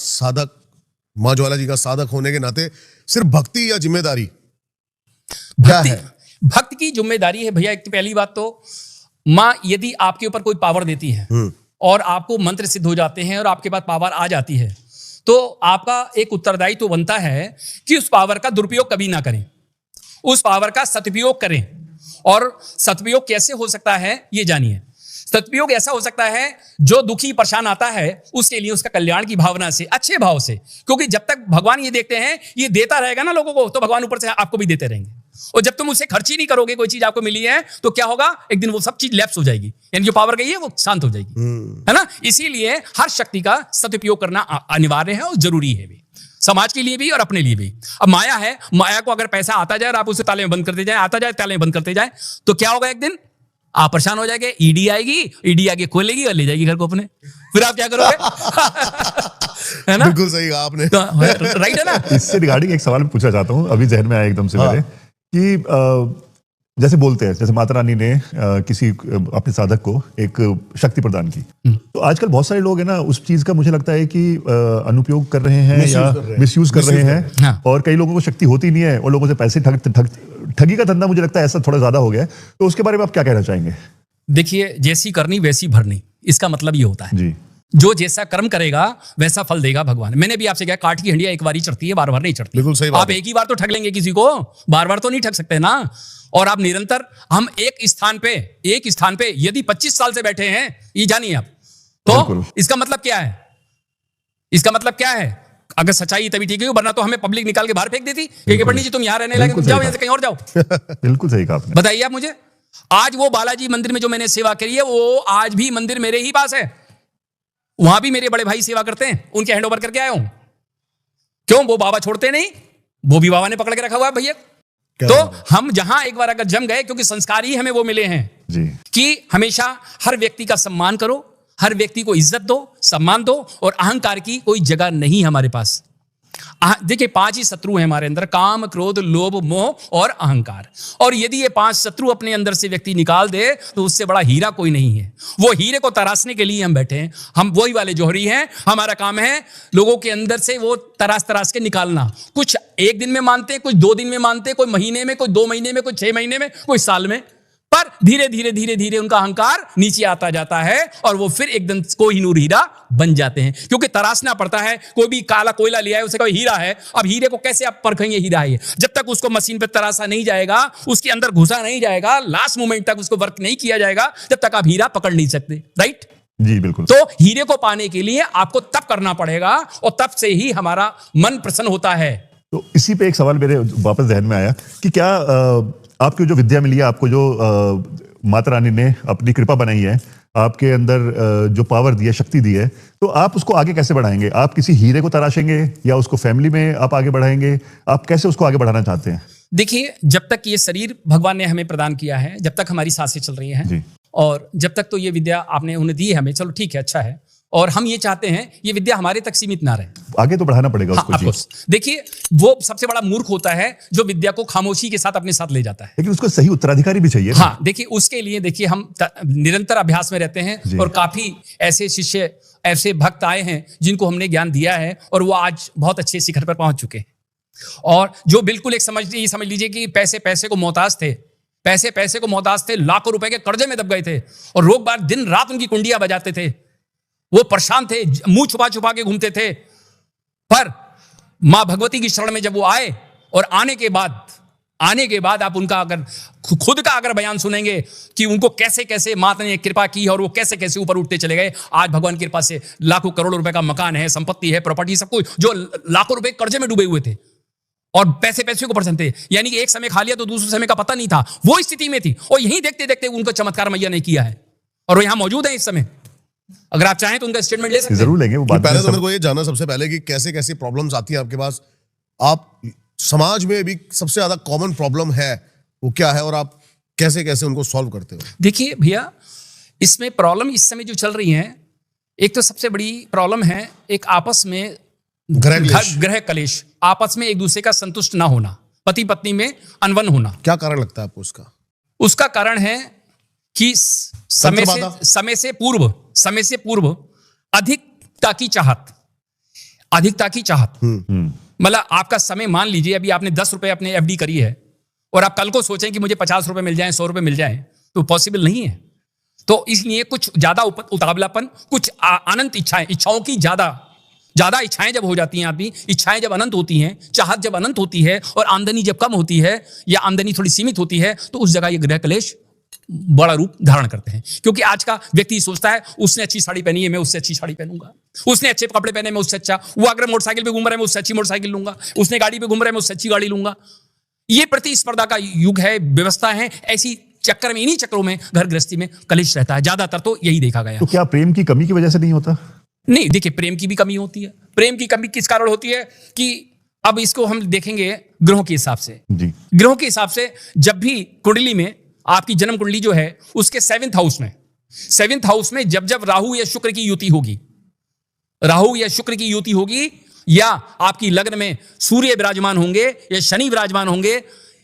ज्वाला जी का साधक होने के नाते सिर्फ भक्ति या जिम्मेदारी क्या है? भक्त की जिम्मेदारी है भैया। एक तो पहली बात तो माँ यदि आपके ऊपर कोई पावर देती है और आपको मंत्र सिद्ध हो जाते हैं और आपके पास पावर आ जाती है, तो आपका एक उत्तरदायित्व तो बनता है कि उस पावर का दुरुपयोग कभी ना करें, उस पावर का सदुपयोग करें। और सदुपयोग कैसे हो सकता है ये जानिए। सदुपयोग ऐसा हो सकता है, जो दुखी परेशान आता है उसके लिए उसका कल्याण की भावना से, अच्छे भाव से, क्योंकि जब तक भगवान ये देखते हैं ये देता रहेगा ना लोगों को, तो भगवान ऊपर से आपको भी देते रहेंगे। और जब तुम उसे खर्च ही नहीं करोगे, कोई चीज आपको मिली है, तो क्या होगा, एक दिन वो सब चीज लैप्स हो जाएगी, यानी जो पावर गई है वो शांत हो जाएगी, है ना। इसीलिए हर शक्ति का सदुपयोग करना अनिवार्य है और जरूरी है भी, समाज के लिए भी और अपने लिए भी। अब माया है, माया को अगर पैसा आता जाए और आप उसे ताले में बंद करते जाए, आता जाए ताले में बंद करते जाए, तो क्या होगा, एक दिन आप परेशान हो जाएंगे, ईडी आएगी, ईडी आके खोलेगी और ले जाएगी घर को अपने, फिर आप क्या करोगे? है ना, बिल्कुल सही कहा आपने। तो राइट है ना। इससे रिगार्डिंग एक सवाल पूछना चाहता हूँ, अभी जहन में आया एकदम से मेरे, कि जैसे बोलते हैं, जैसे माता रानी ने किसी अपने साधक को एक शक्ति प्रदान की, तो आजकल बहुत सारे लोग हैं ना, उस चीज का मुझे लगता है कि अनुपयोग कर रहे हैं या मिसयूज कर रहे हैं। हाँ। और कई लोगों को शक्ति होती नहीं है और लोगों से पैसे ठगी का धंधा, मुझे लगता है ऐसा थोड़ा ज्यादा हो गया है। तो उसके बारे में आप क्या कहना चाहेंगे? देखिए, जैसी करनी वैसी भरनी, इसका मतलब ये होता है जी, जो जैसा कर्म करेगा वैसा फल देगा भगवान। मैंने भी आपसे कहा, काठ की हंडिया एक बार ही चढ़ती है, बार बार नहीं चढ़ती। बिल्कुल सही बात आप है। एक ही बार तो ठग लेंगे किसी को, बार बार तो नहीं ठग सकते ना। और आप निरंतर, हम एक स्थान पे यदि 25 साल से बैठे हैं, ये जानिए आप, बिल्कुल। तो इसका मतलब क्या है? इसका मतलब क्या है? अगर सच्चाई तभी ठीक है, वरना तो हमें पब्लिक निकाल के बाहर फेंक देती कि पंडित जी तुम यहाँ रहने लगे, तुम जाओ यहाँ से कहीं और जाओ। बिल्कुल सही कहा आपने। बताइए आप मुझे, आज वो बालाजी मंदिर में जो मैंने सेवा करी है, वो आज भी मंदिर मेरे ही पास है, वहां भी मेरे बड़े भाई सेवा करते हैं, उनके हैंड ओवर करके आया हूं। क्यों? वो बाबा छोड़ते नहीं, वो भी बाबा ने पकड़ के रखा हुआ है भैया। तो हम जहां एक बार अगर जम गए, क्योंकि संस्कार ही हमें वो मिले हैं जी, कि हमेशा हर व्यक्ति का सम्मान करो, हर व्यक्ति को इज्जत दो, सम्मान दो, और अहंकार की कोई जगह नहीं हमारे पास। देखिए, 5 ही शत्रु हैं हमारे अंदर, काम, क्रोध, लोभ, मोह और अहंकार। और यदि ये 5 शत्रु अपने अंदर से व्यक्ति निकाल दे, तो उससे बड़ा हीरा कोई नहीं है। वो हीरे को तराशने के लिए हम बैठे हैं, हम वही वाले जौहरी हैं। हमारा काम है लोगों के अंदर से वो तराश के निकालना। कुछ एक दिन में मानते हैं, कुछ 2 दिन में मानते हैं, कोई महीने में, कोई 2 महीने में, कोई 6 महीने में, कोई साल में, पर धीरे धीरे उनका अहंकार नीचे आता जाता है और वो फिर एकदम कोहिनूर हीरा बन जाते हैं। क्योंकि तराशना पड़ता है। कोई भी काला कोयला लिया है, उसे कोई हीरा है, अब हीरे को कैसे आप परखेंगे हीरा है? जब तक उसको मशीन पे तराशा नहीं जाएगा, उसके अंदर घुसा नहीं जाएगा, लास्ट मोमेंट तक उसको वर्क नहीं किया जाएगा, जब तक आप हीरा पकड़ नहीं सकते। राइट जी, बिल्कुल। तो हीरे को पाने के लिए आपको तप करना पड़ेगा, और तप से ही हमारा मन प्रसन्न होता है। तो इसी पे एक सवाल मेरे वापस ध्यान में आया कि क्या आपको जो विद्या मिली है, आपको जो माता रानी ने अपनी कृपा बनाई है, आपके अंदर जो पावर दी है, शक्ति दी है, तो आप उसको आगे कैसे बढ़ाएंगे? आप किसी हीरे को तराशेंगे या उसको फैमिली में आप आगे बढ़ाएंगे? आप कैसे उसको आगे बढ़ाना चाहते हैं? देखिए, जब तक ये शरीर भगवान ने हमें प्रदान किया है, जब तक हमारी सांसें चल रही हैं जी, और जब तक तो ये विद्या आपने उन्हें दी है हमें, चलो ठीक है, अच्छा है। और हम ये चाहते हैं ये विद्या हमारे तक सीमित ना रहे, आगे तो बढ़ाना पड़ेगा हाँ, उसको। जी, देखिए, वो सबसे बड़ा मूर्ख होता है जो विद्या को खामोशी के साथ अपने साथ ले जाता है। लेकिन उसको सही उत्तराधिकारी भी चाहिए। हाँ, देखिए, उसके लिए देखिए हम निरंतर अभ्यास में रहते हैं, और काफी ऐसे शिष्य, ऐसे भक्त आए हैं जिनको हमने ज्ञान दिया है, और वो आज बहुत अच्छे शिखर पर पहुंच चुके हैं। और जो बिल्कुल एक समझ लीजिए कि पैसे को मोहताज थे, पैसे को मोहताज थे, लाखों रुपए के कर्जे में दब गए थे, और लोग बार दिन रात उनकी कुंडियां बजाते थे, वो परेशान थे, मुंह छुपा के घूमते थे। पर मां भगवती की शरण में जब वो आए, और आने के बाद आप उनका अगर खुद का अगर बयान सुनेंगे कि उनको कैसे कैसे माता ने कृपा की और वो कैसे कैसे ऊपर उठते चले गए। आज भगवान की कृपा से लाखों करोड़ों रुपए का मकान है, संपत्ति है, प्रॉपर्टी, सब कुछ, जो लाखों रुपए कर्जे में डूबे हुए थे और पैसे को परेशान थे, यानी कि एक समय खा लिया तो दूसरे समय का पता नहीं था, वो स्थिति में थी। और यही देखते देखते उनको चमत्कार मैया ने किया है, और वो यहां मौजूद है इस समय। अगर आप चाहें तो उनका स्टेटमेंट ले सकते हैं। जरूर लेंगे वो बात। पहले तो मेरे को ये जानना सबसे पहले कि कैसे कैसे प्रॉब्लम्स आती हैं आपके पास, आप समाज में भी सबसे ज्यादा कॉमन प्रॉब्लम है वो क्या है, और आप कैसे कैसे उनको सॉल्व करते हो? देखिए भैया, इसमें प्रॉब्लम इस समय जो चल रही है, एक तो सबसे बड़ी प्रॉब्लम है एक आपस में ग्रह कलेश, आपस में एक दूसरे का संतुष्ट ना होना, पति पत्नी में अनबन होना। क्या कारण लगता है आपको उसका? उसका कारण है कि समय से पूर्व अधिकता की चाहत। मतलब आपका समय, मान लीजिए अभी आपने 10 रुपए अपने एफडी करी है, और आप कल को सोचें कि मुझे 50 रुपए मिल जाएं, 100 रुपए मिल जाएं, तो पॉसिबल नहीं है। तो इसलिए कुछ ज्यादा उतावलापन, कुछ अनंत इच्छाओं की ज्यादा इच्छाएं जब हो जाती हैं, आदमी इच्छाएं जब अनंत होती हैं, चाहत जब अनंत होती है, और आमदनी जब कम होती है या आमदनी थोड़ी सीमित होती है, तो उस जगह ये ग्रह कलेश बड़ा रूप धारण करते हैं। क्योंकि आज का व्यक्ति सोचता है उसने अच्छी साड़ी पहनी है, मैं उससे अच्छी साड़ी पहनूंगा, उसने अच्छे कपड़े पहने, मैं उससे अच्छा, वो अगर मोटरसाइकिल पे घूम रहा है मैं उससे अच्छी मोटरसाइकिल लूंगा, उसने गाड़ी पे घूम रहा है मैं उससे अच्छी गाड़ी लूंगा। ये प्रतिस्पर्धा का युग है, व्यवस्था है। ऐसी चक्कर में, इन्हीं चक्रों में घर गृहस्थी में कलेश रहता है, ज्यादातर तो यही देखा गया। तो क्या प्रेम की कमी की वजह से नहीं होता? नहीं, देखिए प्रेम की भी कमी होती है। प्रेम की कमी किस कारण होती है कि अब इसको हम देखेंगे ग्रहों के हिसाब से। जी। ग्रहों के हिसाब से जब भी कुंडली में आपकी जन्म कुंडली जो है उसके 7th हाउस में जब राहु या शुक्र की युति होगी, राहु या शुक्र की युति होगी, या आपकी लग्न में सूर्य विराजमान होंगे या शनि विराजमान होंगे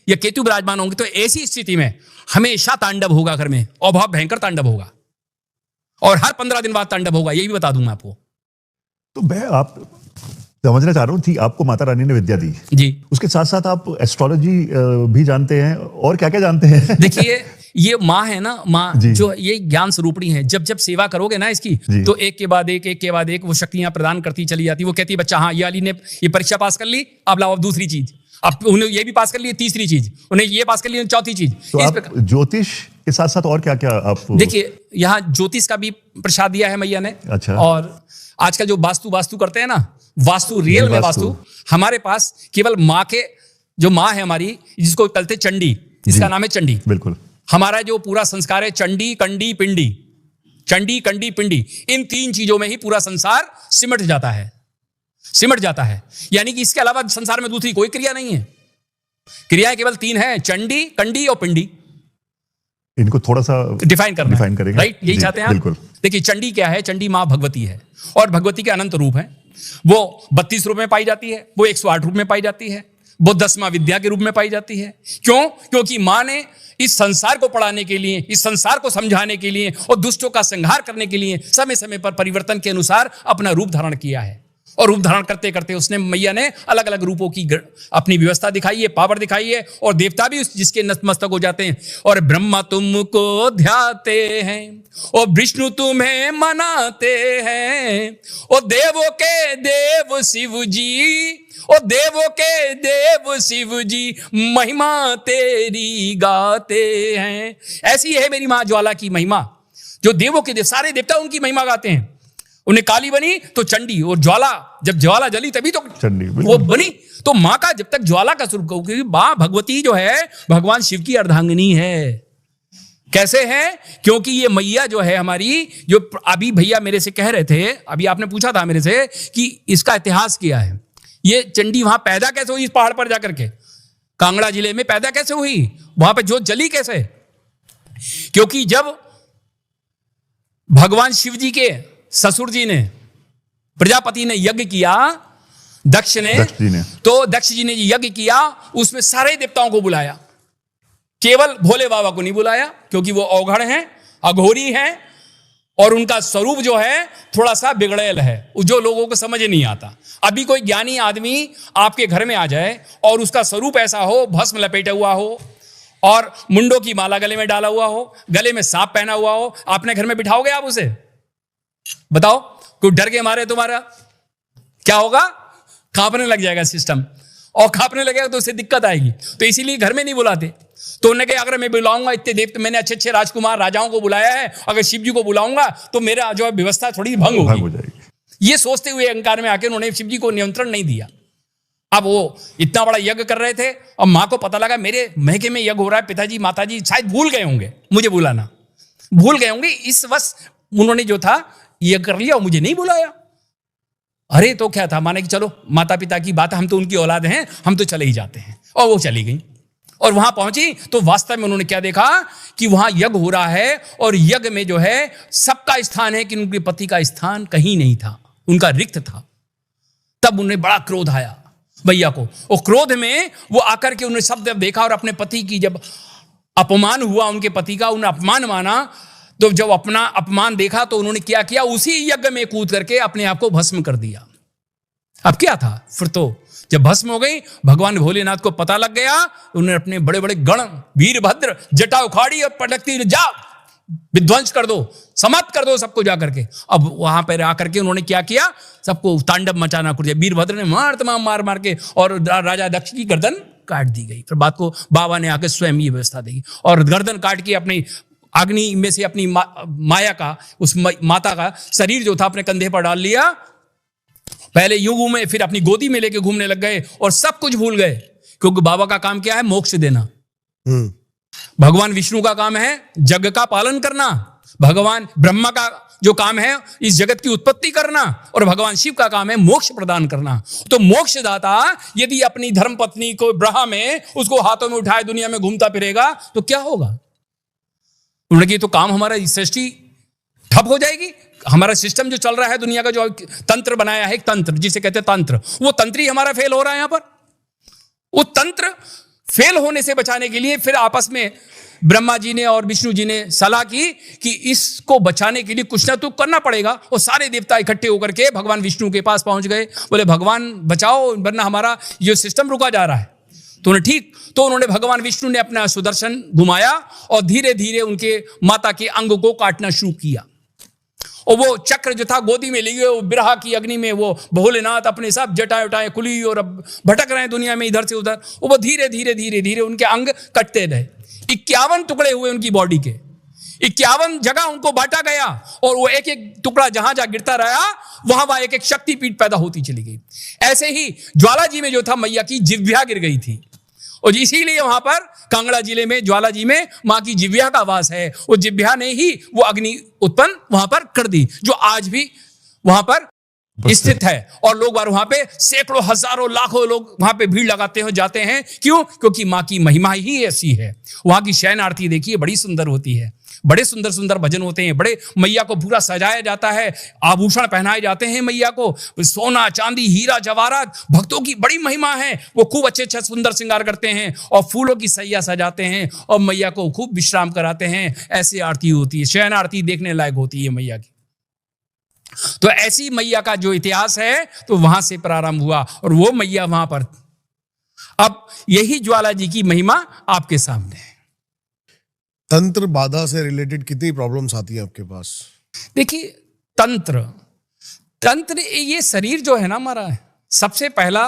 या केतु विराजमान होंगे, तो ऐसी स्थिति में हमेशा तांडव होगा घर में, और बहुत भयंकर तांडव होगा, और हर 15 दिन बाद तांडव होगा। यही भी बता दूं मैं आपको। तो मैं आप समझना चाह रहा हूँ, थी आपको माता रानी ने विद्या दी जी, उसके साथ साथ आप एस्ट्रोलॉजी भी जानते हैं, और क्या क्या जानते हैं? देखिए ये माँ है ना, माँ जी। जो ये ज्ञान स्वरूपणी है। जब सेवा करोगे ना इसकी, जी। तो एक के बाद एक वो शक्तियां प्रदान करती चली जाती। वो कहती है बच्चा, हाँ ये वाली ने ये परीक्षा पास कर ली, अब लाओ अब दूसरी चीज, अब उन्हें ये भी पास कर ली, तीसरी चीज, उन्हें ये पास कर ली, चौथी चीज। तो इस आप प्रकार ज्योतिष के साथ साथ और क्या क्या आप? देखिए यहाँ ज्योतिष का भी प्रसाद दिया है मैया ने। अच्छा। और आजकल जो वास्तु करते हैं ना, वास्तु रियल में वास्तु, हमारे पास केवल माँ के, जो माँ है हमारी, जिसको कहते चंडी, जिसका नाम है चंडी। बिल्कुल। हमारा जो पूरा संस्कार है चंडी कंडी पिंडी, चंडी कंडी पिंडी, इन 3 चीजों में ही पूरा संसार सिमट जाता है। यानी कि इसके अलावा संसार में दूसरी कोई क्रिया नहीं है। क्रियाएं केवल 3 हैं, चंडी, कंडी और पिंडी। इनको थोड़ा सा डिफाइन करेंगे, राइट? यही जी, चाहते हैं आप? बिल्कुल। देखिए चंडी क्या है? चंडी माँ भगवती है, और भगवती के अनंत रूप है। वो 32 रूप में पाई जाती है, वो 108 रूप में पाई जाती है, वो 10वां विद्या के रूप में पाई जाती है। क्यों? क्योंकि माँ ने इस संसार को पढ़ाने के लिए, इस संसार को समझाने के लिए और दुष्टों का संहार करने के लिए समय समय पर परिवर्तन के अनुसार अपना रूप धारण किया है। और रूप धारण करते करते उसने, मैया ने अलग अलग रूपों की अपनी व्यवस्था दिखाई है, पावर दिखाई है, और देवता भी जिसके नतमस्तक हो जाते हैं। और ब्रह्मा तुमको ध्याते हैं, और विष्णु तुम्हें मनाते हैं, और देवों के देव शिव जी, और देवों के देव शिव जी महिमा तेरी गाते हैं। ऐसी है मेरी माँ ज्वाला की महिमा, जो देवों के देव, सारे देवता उनकी महिमा गाते हैं। उन्हें काली बनी तो चंडी, और ज्वाला, जब ज्वाला जली तभी तो चंडी वो बनी। तो माँ का जब तक ज्वाला का स्वरूप कहूं, क्योंकि माँ भगवती जो है भगवान शिव की अर्धांगिनी है। कैसे है? क्योंकि ये मैया जो है हमारी, जो अभी भैया मेरे से कह रहे थे, अभी आपने पूछा था मेरे से कि इसका इतिहास क्या है, ये चंडी वहां पैदा कैसे हुई, इस पहाड़ पर जाकर के कांगड़ा जिले में पैदा कैसे हुई, वहां पे जोत जली कैसे? क्योंकि जब भगवान शिव जी के ससुर जी ने, प्रजापति ने यज्ञ किया, दक्ष ने, तो दक्ष जी ने यज्ञ किया, उसमें सारे देवताओं को बुलाया, केवल भोले बाबा को नहीं बुलाया, क्योंकि वो अवघड़ हैं, अघोरी हैं, और उनका स्वरूप जो है थोड़ा सा बिगड़ेल है, जो लोगों को समझ नहीं आता। अभी कोई ज्ञानी आदमी आपके घर में आ जाए और उसका स्वरूप ऐसा हो, भस्म लपेटा हुआ हो और मुंडों की माला गले में डाला हुआ हो, गले में सांप पहना हुआ हो, आपने घर में बिठाओगे आप उसे? बताओ, कोई डर के मारे तुम्हारा क्या होगा? कांपने लग जाएगा सिस्टम, और कांपने लगेगा तो उससे दिक्कत आएगी। तो इसीलिए घर में नहीं बुलाते। तो उन्होंने कहा अगर मैं बुलाऊंगा इतने देवता, मैंने अच्छे अच्छे राजकुमार राजाओं को बुलाया है, अगर शिव जी को बुलाऊंगा तो मेरा जो है व्यवस्था थोड़ी भंग हो जाएगी। ये सोचते हुए अहंकार में आके उन्होंने शिव जी को नियंत्रण नहीं दिया। अब वो इतना बड़ा यज्ञ कर रहे थे, और माँ को पता लगा मेरे महके में यज्ञ हो रहा है, पिताजी माताजी शायद भूल गए होंगे मुझे बुलाना, भूल गए होंगे, इस वश उन्होंने जो था यज्ञ कर लिया और मुझे नहीं बुलाया। अरे तो क्या था, माने कि चलो माता पिता की बात है, हम तो उनकी औलाद हैं, हम तो चले ही जाते हैं। और वो चली गई, और वहां पहुंची तो वास्तव में उन्होंने क्या देखा कि वहां यज्ञ हो रहा है, और यज्ञ में जो है सबका स्थान है कि उनके पति का स्थान कहीं नहीं था, उनका रिक्त था। तब उन्हें बड़ा क्रोध आया भैया को, और क्रोध में वो आकर के उन्होंने शब्द देखा, और अपने पति की जब अपमान हुआ, उनके पति का उन्हें अपमान माना, तो जब अपना अपमान देखा तो उन्होंने क्या किया, उसी यज्ञ में कूद करके अपने आप को भस्म कर दिया। अब क्या था, फिर तो जब भस्म हो गई, भगवान भोलेनाथ को पता लग गया, उन्होंने अपने बड़े बड़े गण वीरभद्र जटा उखाड़ी और पटकती जा विध्वंस कर दो, समाप्त कर दो सबको जाकर के। अब वहां पर आकर के उन्होंने क्या किया, सबको तांडव मचाना कर दिया। वीरभद्र ने मार तमाम मार मार के और राजा दक्ष की गर्दन काट दी गई। फिर बात को बाबा ने आकर स्वयं ये व्यवस्था दी और गर्दन काट के अपनी अग्नि में से अपनी माया का, उस माता का शरीर जो था अपने कंधे पर डाल लिया। पहले युग में, फिर अपनी गोदी में लेके घूमने लग गए और सब कुछ भूल गए, क्योंकि बाबा का काम क्या है? मोक्ष देना। भगवान विष्णु का काम है जग का पालन करना, भगवान ब्रह्मा का जो काम है इस जगत की उत्पत्ति करना, और भगवान शिव का काम है मोक्ष प्रदान करना। तो मोक्षदाता यदि अपनी धर्म पत्नी को ब्रह्मा में उसको हाथों में उठाए दुनिया में घूमता फिरेगा तो क्या होगा? उन्होंने कहा तो काम हमारा सृष्टि ठप हो जाएगी। हमारा सिस्टम जो चल रहा है, दुनिया का जो तंत्र बनाया है, एक तंत्र जिसे कहते हैं तंत्र, वो तंत्र ही हमारा फेल हो रहा है। यहां पर वो तंत्र फेल होने से बचाने के लिए फिर आपस में ब्रह्मा जी ने और विष्णु जी ने सलाह की कि इसको बचाने के लिए कुछ ना तो करना पड़ेगा। और सारे देवता इकट्ठे होकर के भगवान विष्णु के पास पहुंच गए, बोले भगवान बचाओ वरना हमारा ये सिस्टम रुका जा रहा है। तो उन्हें ठीक, तो उन्होंने भगवान विष्णु ने अपना सुदर्शन घुमाया और धीरे धीरे उनके माता के अंग को काटना शुरू किया। और वो चक्र जो था गोदी में लिए, वो बिरहा की अग्नि में वो भोलेनाथ अपने सब जटाएं उटाएं खुली और अब भटक रहे हैं दुनिया में इधर से उधर। वो धीरे धीरे धीरे धीरे उनके अंग कटते रहे। 51 टुकड़े हुए उनकी बॉडी के, 51 जगह उनको बांटा गया और वो एक एक टुकड़ा जहां जहां गिरता रहा वहां वहां एक एक शक्तिपीठ पैदा होती चली गई। ऐसे ही ज्वाला जी में जो था मैया की जिह्वा गिर गई थी और इसीलिए वहां पर कांगड़ा जिले में ज्वाला जी में मां की जिह्वा का वास है। वो जिह्वा ने ही वो अग्नि उत्पन्न वहां पर कर दी जो आज भी वहां पर स्थित है। और लोग वहां पे सैकड़ों हजारों लाखों लोग वहां पे भीड़ लगाते हैं, जाते हैं। क्यों? क्योंकि मां की महिमा ही ऐसी है। वहां की शयन आरती देखिए बड़ी सुंदर होती है, बड़े सुंदर सुंदर भजन होते हैं, बड़े मैया को पूरा सजाया जाता है, आभूषण पहनाए जाते हैं मैया को, सोना चांदी हीरा जवाहरात, भक्तों की बड़ी महिमा है। वो खूब अच्छे अच्छे सुंदर श्रृंगार करते हैं और फूलों की सैया सजाते हैं और मैया को खूब विश्राम कराते हैं। ऐसी आरती होती है, शयन आरती देखने लायक होती है मैया की। तो ऐसी मैया का जो इतिहास है तो वहां से प्रारंभ हुआ और वो मैया वहां पर। अब यही ज्वाला जी की महिमा आपके सामने है। तंत्र बाधा से रिलेटेड कितनी प्रॉब्लम्स आती हैं आपके पास? देखिए तंत्र ये शरीर जो है ना हमारा, सबसे पहला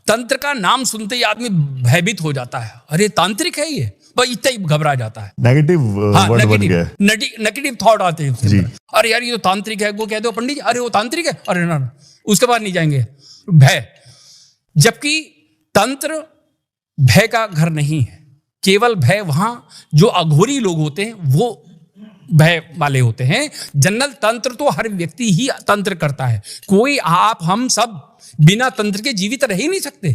तंत्र का नाम सुनते ही आदमी भयभीत हो जाता है। अरे तांत्रिक है ये, बस इतना ही घबरा जाता है। नेगेटिव वर्ड बन गया है। नेगेटिव थॉट आते हैं जी। अरे यार ये तो तांत्रिक है, वो कह दो पंडित जी अरे वो तांत्रिक है, अरे ना उसके बाद नहीं जाएंगे। भय, जबकि तंत्र भय का घर नहीं है। केवल भय वहां जो अघोरी लोग होते हैं वो भय वाले होते हैं। जनरल तंत्र तो हर व्यक्ति ही तंत्र करता है। कोई आप हम सब बिना तंत्र के जीवित रह ही नहीं सकते।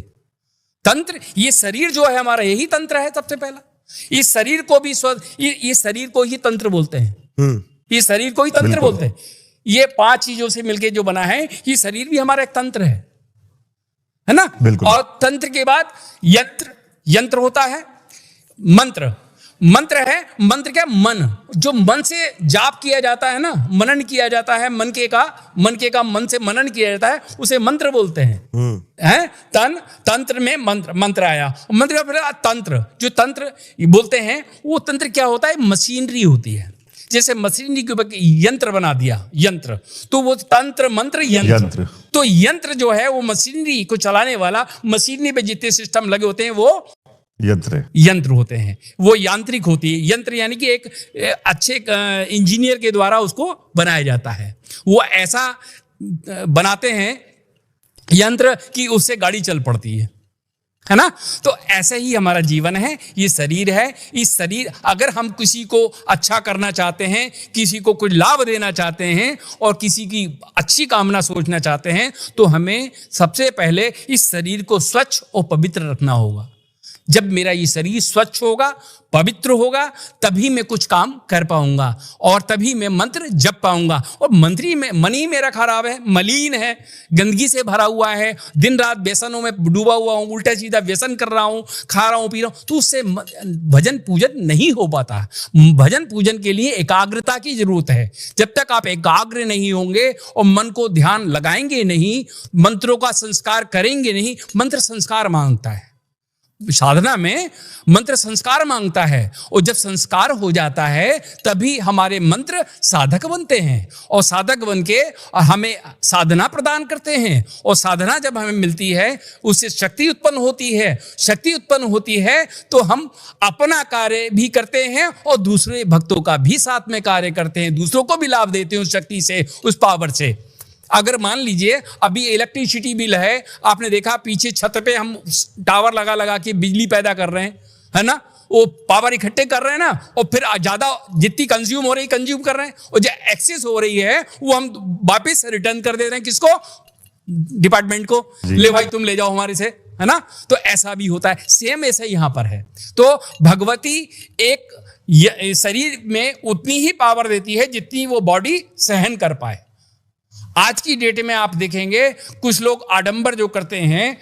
तंत्र, ये शरीर जो है हमारा यही तंत्र है। सबसे पहला इस शरीर को भी ये शरीर को ही तंत्र बोलते हैं। ये शरीर को ही तंत्र बोलते हैं। ये 5 चीजों से मिलके जो बना है, ये शरीर भी हमारा एक तंत्र है ना। और तंत्र के बाद यंत्र होता है, मंत्र है। मंत्र क्या? मन, जो मन से जाप किया जाता है ना, मनन किया जाता है, मन के मन से मनन किया जाता है, उसे मंत्र बोलते हैं। तंत्र में मंत्र आया। मंत्र का फिर तंत्र, जो तंत्र बोलते हैं वो तंत्र क्या होता है? मशीनरी होती है। जैसे मशीनरी के ऊपर यंत्र बना दिया, यंत्र, तो वो तंत्र मंत्र यंत्र। तो यंत्र जो है वो मशीनरी को चलाने वाला, मशीनरी पे जितने सिस्टम लगे होते हैं वो यंत्र होते हैं। वो यांत्रिक होती है। यंत्र यानी कि एक अच्छे इंजीनियर के द्वारा उसको बनाया जाता है। वो ऐसा बनाते हैं यंत्र कि उससे गाड़ी चल पड़ती है ना। तो ऐसे ही हमारा जीवन है, ये शरीर है। इस शरीर, अगर हम किसी को अच्छा करना चाहते हैं, किसी को कुछ लाभ देना चाहते हैं और किसी की अच्छी कामना सोचना चाहते हैं, तो हमें सबसे पहले इस शरीर को स्वच्छ और पवित्र रखना होगा। जब मेरा ये शरीर स्वच्छ होगा, पवित्र होगा, तभी मैं कुछ काम कर पाऊंगा और तभी मैं मंत्र जप पाऊंगा। और मंत्री में मन ही मेरा खराब है, मलिन है, गंदगी से भरा हुआ है, दिन रात व्यसनों में डूबा हुआ हूं, उल्टा सीधा व्यसन कर रहा हूं, खा रहा हूं, पी रहा हूं, तो उससे भजन पूजन नहीं हो पाता। भजन पूजन के लिए एकाग्रता की जरूरत है। जब तक आप एकाग्र नहीं होंगे और मन को ध्यान लगाएंगे नहीं, मंत्रों का संस्कार करेंगे नहीं, मंत्र संस्कार मांगता है। साधना में मंत्र संस्कार मांगता है, और जब संस्कार हो जाता है तभी हमारे मंत्र साधक बनते हैं, और साधक बन के हमें साधना प्रदान करते हैं, और साधना जब हमें मिलती है उससे शक्ति उत्पन्न होती है। शक्ति उत्पन्न होती है तो हम अपना कार्य भी करते हैं और दूसरे भक्तों का भी साथ में कार्य करते हैं, दूसरों को भी लाभ देते हैं उस शक्ति से, उस पावर से। अगर मान लीजिए अभी इलेक्ट्रिसिटी बिल है, आपने देखा पीछे छत पे हम टावर लगा लगा के बिजली पैदा कर रहे हैं, है ना, वो पावर इकट्ठे कर रहे हैं ना, और फिर ज्यादा जितनी कंज्यूम हो रही कंज्यूम कर रहे हैं, और जो एक्सेस हो रही है वो हम वापस रिटर्न कर दे रहे हैं, किसको? डिपार्टमेंट को। ले भाई तुम ले जाओ हमारे से, है ना। तो ऐसा भी होता है, सेम ऐसा यहां पर है। तो भगवती एक शरीर में उतनी ही पावर देती है जितनी वो बॉडी सहन कर पाए। आज की डेट में आप देखेंगे कुछ लोग आडंबर जो करते हैं,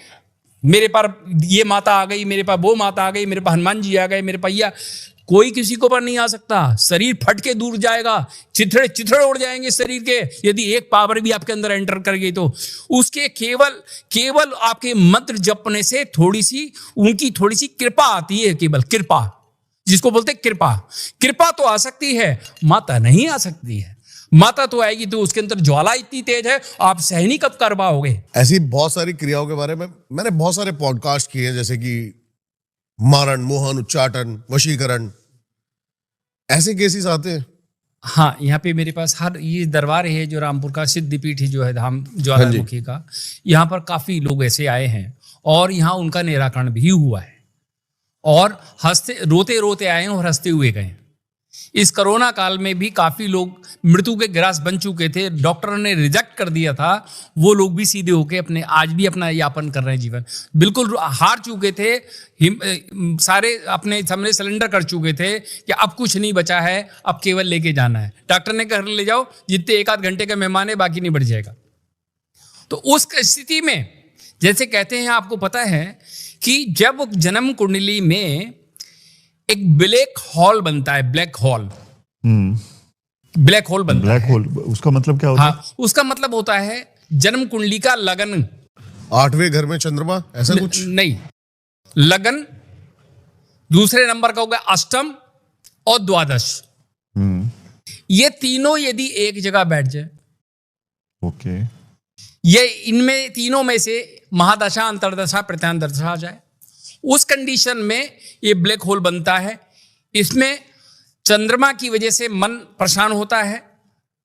मेरे पास ये माता आ गई, मेरे पास वो माता आ गई, मेरे पास हनुमान जी आ गए, मेरे पास कोई किसी को पर नहीं आ सकता। शरीर फट के दूर जाएगा, चिथड़े चिथड़े उड़ जाएंगे शरीर के, यदि एक पावर भी आपके अंदर एंटर कर गई तो। उसके केवल आपके मंत्र जपने से उनकी थोड़ी सी कृपा आती है, केवल कृपा, जिसको बोलते कृपा। कृपा तो आ सकती है, माता नहीं आ सकती है। माता तो आएगी तो उसके अंदर ज्वाला इतनी तेज है, आप सहनी कब कर पाओगे। ऐसी बहुत सारी क्रियाओं के बारे में मैंने बहुत सारे पॉडकास्ट किए हैं, जैसे कि मारण, मोहन, उच्चाटन, वशीकरण, ऐसे केसेस आते हैं। हाँ, यहाँ पे मेरे पास ये दरबार है जो रामपुर का सिद्धपीठ जो है धाम ज्वालामुखी का, यहाँ पर काफी लोग ऐसे आए हैं और यहाँ उनका निराकरण भी हुआ है, और रोते रोते आए हैं और हंसते हुए गए। इस कोरोना काल में भी काफी लोग मृत्यु के ग्रास बन चुके थे, डॉक्टर ने रिजेक्ट कर दिया था, वो लोग भी सीधे होके आज भी अपना यापन कर रहे हैं जीवन। बिल्कुल हार चुके थे, सारे अपने सामने सरेंडर कर चुके थे कि अब कुछ नहीं बचा है, अब केवल लेके जाना है। डॉक्टर ने घर ले जाओ, जितने 1-8 घंटे का मेहमान है, बाकी नहीं बढ़ जाएगा। तो उस स्थिति में जैसे कहते हैं, आपको पता है कि जब जन्म कुंडली में एक ब्लैक होल बनता है, ब्लैक होल बनता ब्लैक है। होल, उसका मतलब क्या होता है? हाँ, उसका मतलब होता है जन्म कुंडली का लगन। 8वें घर में चंद्रमा, ऐसा कुछ नहीं, लगन दूसरे नंबर का होगा अष्टम और द्वादश। ये तीनों यदि एक जगह बैठ जाए, ओके, ये इनमें तीनों में से महादशा, अंतरदशा, प्रत्यांतरदशा आ जाए, उस कंडीशन में ये ब्लैक होल बनता है। इसमें चंद्रमा की वजह से मन परेशान होता है,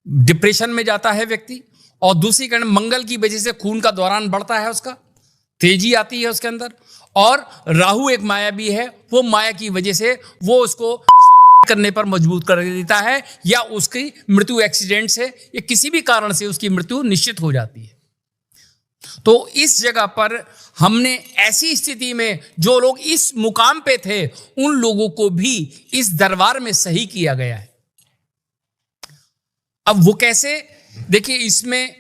डिप्रेशन में जाता है व्यक्ति, और दूसरी कारण मंगल की वजह से खून का दौरान बढ़ता है, उसका तेजी आती है उसके अंदर। और राहु एक माया भी है, वो माया की वजह से वो उसको करने पर मजबूर कर देता है, या उसकी मृत्यु एक्सीडेंट से या किसी भी कारण से उसकी मृत्यु निश्चित हो जाती है। तो इस जगह पर हमने ऐसी स्थिति में जो लोग इस मुकाम पे थे उन लोगों को भी इस दरबार में सही किया गया है। अब वो कैसे, देखिए इसमें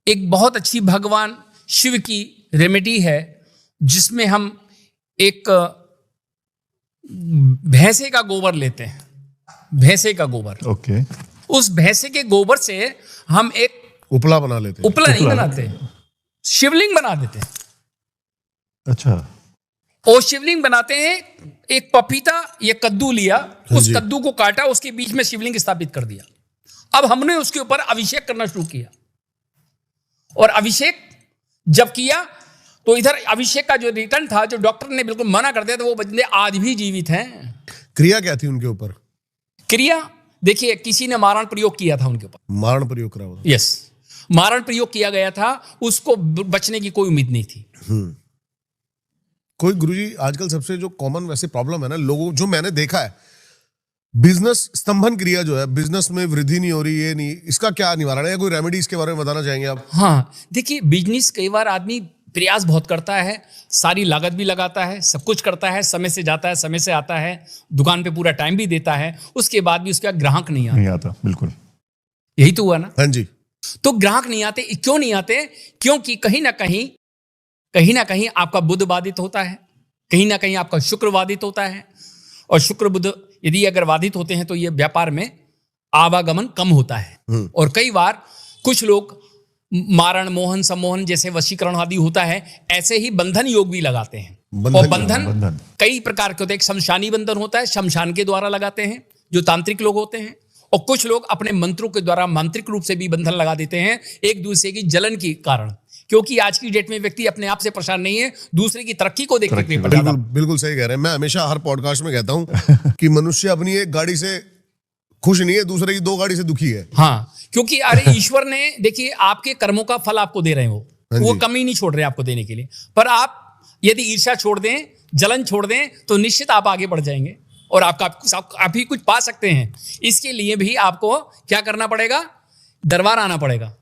एक बहुत अच्छी भगवान शिव की रेमेडी है, जिसमें हम एक भैंसे का गोबर लेते हैं, भैंसे का गोबर। ओके, उस भैंसे के गोबर से हम एक उपला बना लेते हैं। उपला नहीं बनाते, शिवलिंग बना देते हैं। अच्छा, और शिवलिंग बनाते हैं, एक पपीता या कद्दू लिया, उस कद्दू को काटा, उसके बीच में शिवलिंग स्थापित कर दिया। अब हमने उसके ऊपर अभिषेक करना शुरू किया, और अभिषेक जब किया तो इधर अभिषेक का जो रिटर्न था, जो डॉक्टर ने बिल्कुल मना कर दिया था, वो बंदे आज भी जीवित हैं। क्रिया क्या थी उनके ऊपर? क्रिया देखिए, किसी ने मारण प्रयोग किया था उनके ऊपर, मारण प्रयोग करा हुआ। यस, मारण प्रयोग किया गया था, उसको बचने की कोई उम्मीद नहीं थी। कोई गुरुजी आजकल सबसे जो कॉमन वैसे प्रॉब्लम है ना, लोगों जो मैंने देखा है, बिजनेस स्तंभन क्रिया जो है, बिजनेस में वृद्धि नहीं हो रही, ये नहीं, इसका क्या निवारण है, या कोई रेमेडी इसके बारे में बताना चाहेंगे आप? हाँ, देखिए बिजनेस कई बार आदमी प्रयास बहुत करता है, सारी लागत भी लगाता है, सब कुछ करता है, समय से जाता है, समय से आता है, दुकान पे पूरा टाइम भी देता है, उसके बाद भी उसका ग्राहक नहीं आता। बिल्कुल यही तो हुआ ना। हाँ जी। तो ग्राहक नहीं आते, क्यों नहीं आते? क्योंकि कहीं ना कहीं आपका बुध बाधित होता है, कहीं ना कहीं आपका शुक्र बाधित होता है, और शुक्र बुध यदि अगर बाधित होते हैं तो ये व्यापार में आवागमन कम होता है। और कई बार कुछ लोग मारण, मोहन, सम्मोहन जैसे वशीकरण आदि होता है, ऐसे ही बंधन योग भी लगाते हैं। और बंधन कई प्रकार के होते हैं। एक शमशानी बंधन होता है, शमशान के द्वारा लगाते हैं जो तांत्रिक लोग होते हैं, और कुछ लोग अपने मंत्रों के द्वारा मांत्रिक रूप से भी बंधन लगा देते हैं एक दूसरे की जलन के कारण, क्योंकि आज की डेट में व्यक्ति अपने आप से परेशान नहीं है, दूसरे की तरक्की को देखने के लिए परेशान है। बिल्कुल सही कह रहे हैं। मैं हमेशा हर पॉडकास्ट में कहता हूं कि मनुष्य अपनी एक गाड़ी से खुश नहीं है, दूसरे की 2 गाड़ी से दुखी है। हाँ, क्योंकि अरे ईश्वर ने देखिए आपके कर्मों का फल आपको दे रहे हैं, वो कमी नहीं छोड़ रहे आपको देने के लिए। पर आप यदि ईर्ष्या छोड़ दें, जलन छोड़ दें, तो निश्चित आप आगे बढ़ जाएंगे और आप ही कुछ पा सकते हैं। इसके लिए भी आपको क्या करना पड़ेगा, दरबार आना पड़ेगा।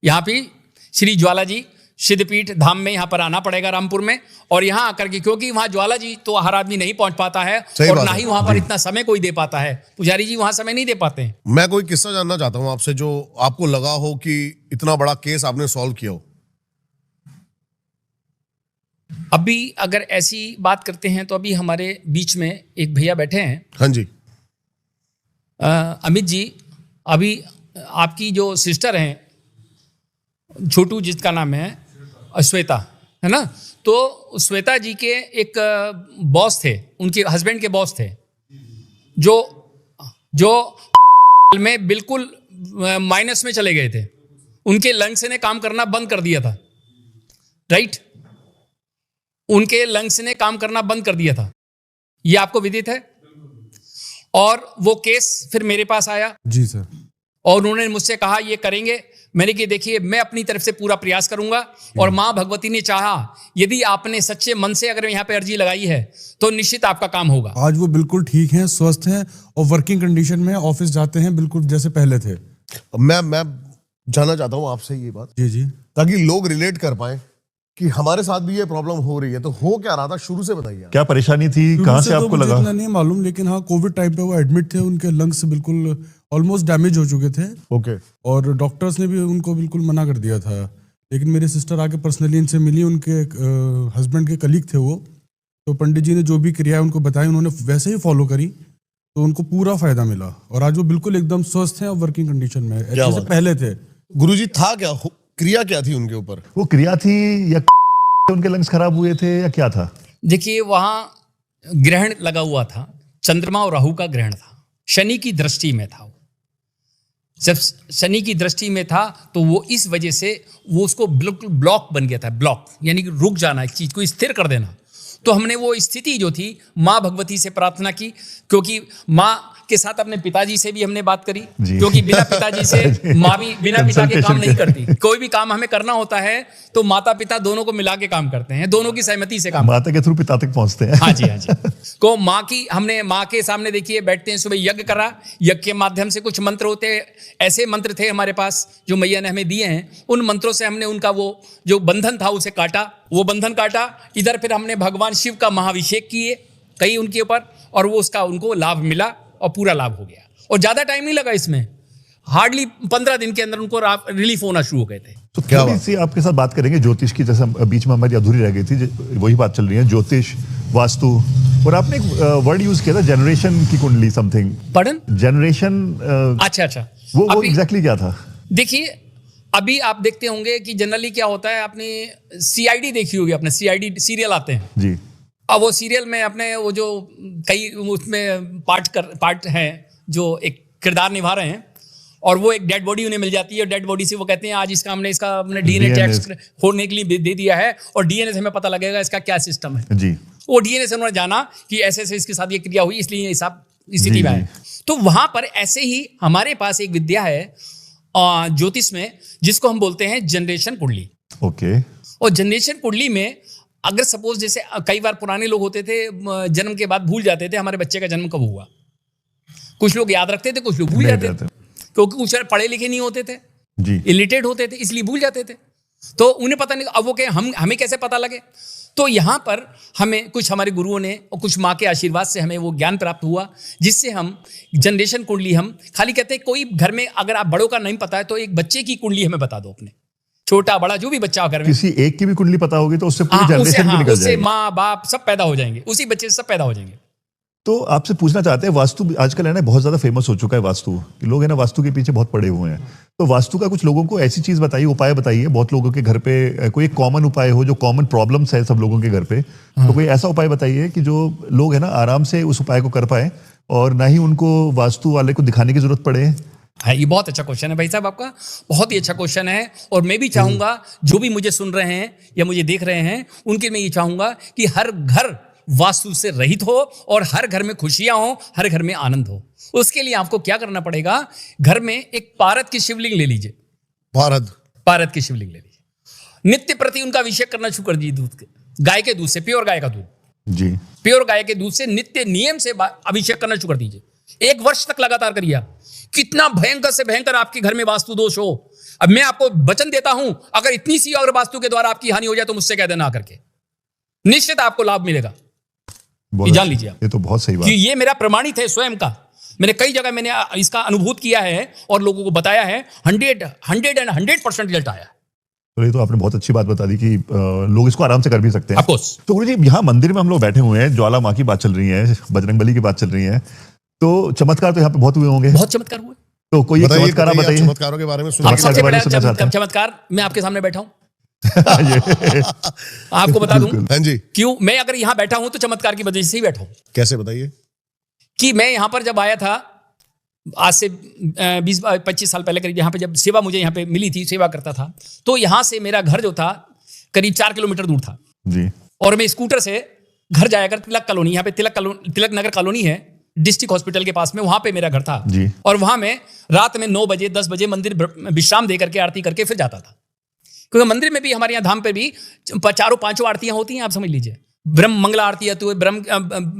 यहाँ पे श्री ज्वाला जी सिद्धपीठ धाम में यहाँ पर आना पड़ेगा रामपुर में, और यहाँ आकर के, क्योंकि वहाँ ज्वाला जी तो हर आदमी नहीं पहुंच पाता है और ना ही वहाँ पर इतना समय कोई दे पाता है। पुजारी जी वहाँ समय नहीं दे पाते हैं। मैं कोई किस्सा जानना चाहता हूँ आपसे जो आपको लगा हो कि इतना बड़ा केस आपने सॉल्व किया हो। अभी अगर ऐसी बात करते हैं तो अभी हमारे बीच में एक भैया बैठे हैं। हाँ जी। अमित जी, अभी आपकी जो सिस्टर हैं छोटू जिसका नाम है श्वेता, है ना, तो श्वेता जी के एक बॉस थे, उनके हस्बैंड के बॉस थे जो में बिल्कुल माइनस में चले गए थे। उनके लंग्स ने काम करना बंद कर दिया था, राइट, उनके लंग्स ने काम करना बंद कर दिया था, ये आपको विदित है। और वो केस फिर मेरे पास आया जी सर, और उन्होंने मुझसे कहा ये करेंगे। मैंने कि देखिए मैं अपनी तरफ से पूरा प्रयास करूंगा, और मां भगवती ने चाहा, यदि आपने सच्चे मन से अगर यहाँ पे अर्जी लगाई है तो निश्चित आपका काम होगा। आज वो बिल्कुल ठीक हैं, स्वस्थ हैं और वर्किंग कंडीशन में ऑफिस जाते हैं बिल्कुल जैसे पहले थे। मैं जानना चाहता हूँ आपसे ये बात, जी जी, ताकि लोग रिलेट कर पाए कि हमारे साथ भी ये प्रॉब्लम हो रही है। तो हो क्या रहा था शुरू से बताइए। क्या परेशानी थी, कहाँ से आपको लगा? इतना नहीं मालूम, लेकिन हाँ कोविड टाइम पे वो एडमिट थे, उनके लंग्स बिल्कुल ऑलमोस्ट डैमेज हो चुके थे। ओके। और डॉक्टर्स ने भी उनको बिल्कुल मना कर दिया था, लेकिन मेरी सिस्टर आके पर्सनली इनसे मिली, उनके हस्बैंड के कलीग थे वो, तो पंडित जी ने जो भी क्रिया उनको बताई उन्होंने वैसे ही फॉलो करी, तो उनको पूरा फायदा मिला और आज वो बिल्कुल एकदम स्वस्थ हैं और वर्किंग कंडीशन में जैसे पहले थे। गुरुजी था क्या, क्रिया क्या थी उनके ऊपर? वो क्रिया थी या उनके लंग्स खराब हुए थे या क्या था? देखिए वहां ग्रहण लगा हुआ था, चंद्रमा और राहु का ग्रहण था, शनि की दृष्टि में था। जब शनि की दृष्टि में था तो वो इस वजह से वो उसको बिल्कुल ब्लॉक बन गया था। ब्लॉक यानी कि रुक जाना, एक चीज को स्थिर कर देना। तो हमने वो स्थिति जो थी माँ भगवती से प्रार्थना की, क्योंकि माँ के साथ अपने पिताजी से भी हमने बात करी, क्योंकि बिना पिताजी से माँ भी बिना पिता के काम नहीं करती। कोई भी काम हमें करना होता है तो माता पिता दोनों को मिला के काम करते हैं, दोनों की सहमति से काम, माता के थ्रू पिता तक पहुंचते हैं। हाँ जी, हाँ जी। तो हमने माँ के सामने देखिए बैठते हैं, सुबह यज्ञ करा, यज्ञ के माध्यम से कुछ मंत्र होते हैं, ऐसे मंत्र थे हमारे पास जो मैया ने हमें दिए हैं। उन मंत्रों से हमने उनका वो जो बंधन था उसे काटा, वो बंधन काटा। इधर फिर हमने भगवान शिव का महाभिषेक किए कई उनके ऊपर, और वो उसका उनको लाभ मिला और पूरा लाभ हो गया। और ज्यादा टाइम नहीं लगा इसमें, हार्डली 15 दिन के अंदर उनको रिलीफ होना शुरू हो गए थे। तो थोड़ी सी आपके साथ बात करेंगे ज्योतिष की, जैसे बीच में हमारी अधूरी रह गई थी, वही बात चल रही है, ज्योतिष, वास्तु, और आपने एक वर्ड यूज किया था जनरेशन की कुंडली, समथिंग। पढ़न जनरेशन, अच्छा, वो एग्जैक्टली क्या था? देखिए अभी आप देखते होंगे कि जनरली क्या होता है, आपने सीआईडी देखी होगी, अपने सीआईडी सीरियल आते हैं जी। अब वो सीरियल में अपने वो जो कई उसमें पार्ट हैं जो एक किरदार निभा रहे हैं, और वो एक डेड बॉडी उन्हें मिल जाती है, और डेड बॉडी से वो कहते हैं आज इसका हमने डीएनए टेस्ट होने के लिए दे दिया है, और डीएनए से हमें पता लगेगा इसका क्या सिस्टम है जी। वो डीएनए से उन्होंने जाना कि ऐसे ऐसे इसके साथ ये क्रिया हुई, इसलिए सब स्थिति में है। तो वहां पर ऐसे ही हमारे पास एक विद्या है ज्योतिष में, जिसको हम बोलते हैं जनरेशन कुंडली। ओके। और जनरेशन कुंडली में अगर सपोज जैसे कई बार पुराने लोग होते थे, जन्म के बाद भूल जाते थे हमारे बच्चे का जन्म कब हुआ। कुछ लोग याद रखते थे, कुछ लोग भूल जाते थे, क्योंकि कुछ पढ़े लिखे नहीं होते थे जी, इलिटरेट होते थे, इसलिए भूल जाते थे। तो उन्हें पता नहीं, अब वो क्या हमें कैसे पता लगे। तो यहाँ पर हमें कुछ हमारे गुरुओं ने और कुछ माँ के आशीर्वाद से हमें वो ज्ञान प्राप्त हुआ, जिससे हम जनरेशन कुंडली, हम खाली कहते हैं कोई घर में अगर आप बड़ों का नहीं पता है तो एक बच्चे की कुंडली हमें बता दो, अपने छोटा बड़ा जो भी बच्चा घर में, किसी एक की भी कुंडली पता होगी तो उससे पूरी जनरेशन भी निकल जाएगी। माँ बाप सब पैदा हो जाएंगे, उसी बच्चे से सब पैदा हो जाएंगे। तो आपसे पूछना चाहते हैं, वास्तु आजकल है ना बहुत ज्यादा फेमस हो चुका है वास्तु, कि लोग है ना वास्तु के पीछे बहुत पड़े हुए हैं। तो वास्तु का कुछ लोगों को ऐसी चीज बताइए, उपाय बताइए, बहुत लोगों के घर पे कोई एक कॉमन उपाय हो जो कॉमन प्रॉब्लम्स है सब लोगों के घर पे, तो कोई ऐसा उपाय बताइए कि जो लोग है ना आराम से उस उपाय को कर पाए और ना ही उनको वास्तु वाले को दिखाने की जरूरत पड़े। हाँ, ये बहुत अच्छा क्वेश्चन है भाई साहब आपका, बहुत ही अच्छा क्वेश्चन है। और मैं भी चाहूंगा जो भी मुझे सुन रहे हैं या मुझे देख रहे हैं उनके मैं ये चाहूंगा कि हर घर वास्तु से रहित हो और हर घर में खुशियां हो, हर घर में आनंद हो। उसके लिए आपको क्या करना पड़ेगा, घर में एक पारद की शिवलिंग ले लीजिए। पारद की शिवलिंग ले लीजिए, नित्य प्रति उनका अभिषेक करना शुरू कर दीजिए दूध के, गाय के दूध से, प्योर गाय का दूध जी, प्योर गाय के दूध से नित्य नियम से अभिषेक करना शुरू कर दीजिए। 1 वर्ष तक लगातार करिए आप। कितना भयंकर से भयंकर आपके घर में वास्तु दोष हो, अब मैं आपको वचन देता हूं, अगर इतनी सी अगर वास्तु के द्वारा आपकी हानि हो जाए तो मुझसे कह देना आकर के, निश्चित आपको लाभ मिलेगा। ये जान लीजिए आप, ये तो बहुत सही बात कि ये मेरा प्रमाणित है स्वयं का। मैंने कई जगह मैंने इसका अनुभूत किया है और लोगों को बताया है। 100% रिजल्ट आया। तो ये तो आपने बहुत अच्छी बात बता दी कि लोग इसको आराम से कर भी सकते हैं। Of course। तो गुरु जी, यहाँ मंदिर में हम लोग बैठे हुए हैं, ज्वाला माँ की बात चल रही है, बजरंगबली की बात चल रही है, तो चमत्कार तो यहाँ पे बहुत हुए होंगे। बहुत चमत्कार हुए। तो कोई एक चमत्कार आप बताइए। चमत्कारों के बारे में आप सुनिए। सबसे बड़ा सुनना चाहते हैं। चमत्कार मैं आपके सामने बैठा हूं। ये आपको बता दूं हाँ जी, क्यों मैं अगर यहां बैठा हूं तो चमत्कार की वजह से ही बैठा हूं। कैसे बताइए। कि मैं यहां पर जब आया था आज से 20-25 साल पहले करीब, यहाँ पे जब सेवा मुझे यहाँ पे मिली थी, सेवा करता था, तो यहाँ से मेरा घर जो था करीब 4 किलोमीटर दूर था जी, और मैं स्कूटर से घर जाया कर तिलक कॉलोनी, यहाँ पे तिलक नगर कॉलोनी है डिस्ट्रिक्ट हॉस्पिटल के पास में, वहां पे मेरा घर था जी। और वहां में रात में 9 बजे 10 बजे मंदिर विश्राम दे करके आरती करके फिर जाता था। क्योंकि मंदिर में भी हमारे यहाँ धाम पे भी 4-5 आरतियां होती हैं, आप समझ लीजिए। ब्रह्म मंगला आरती होती है,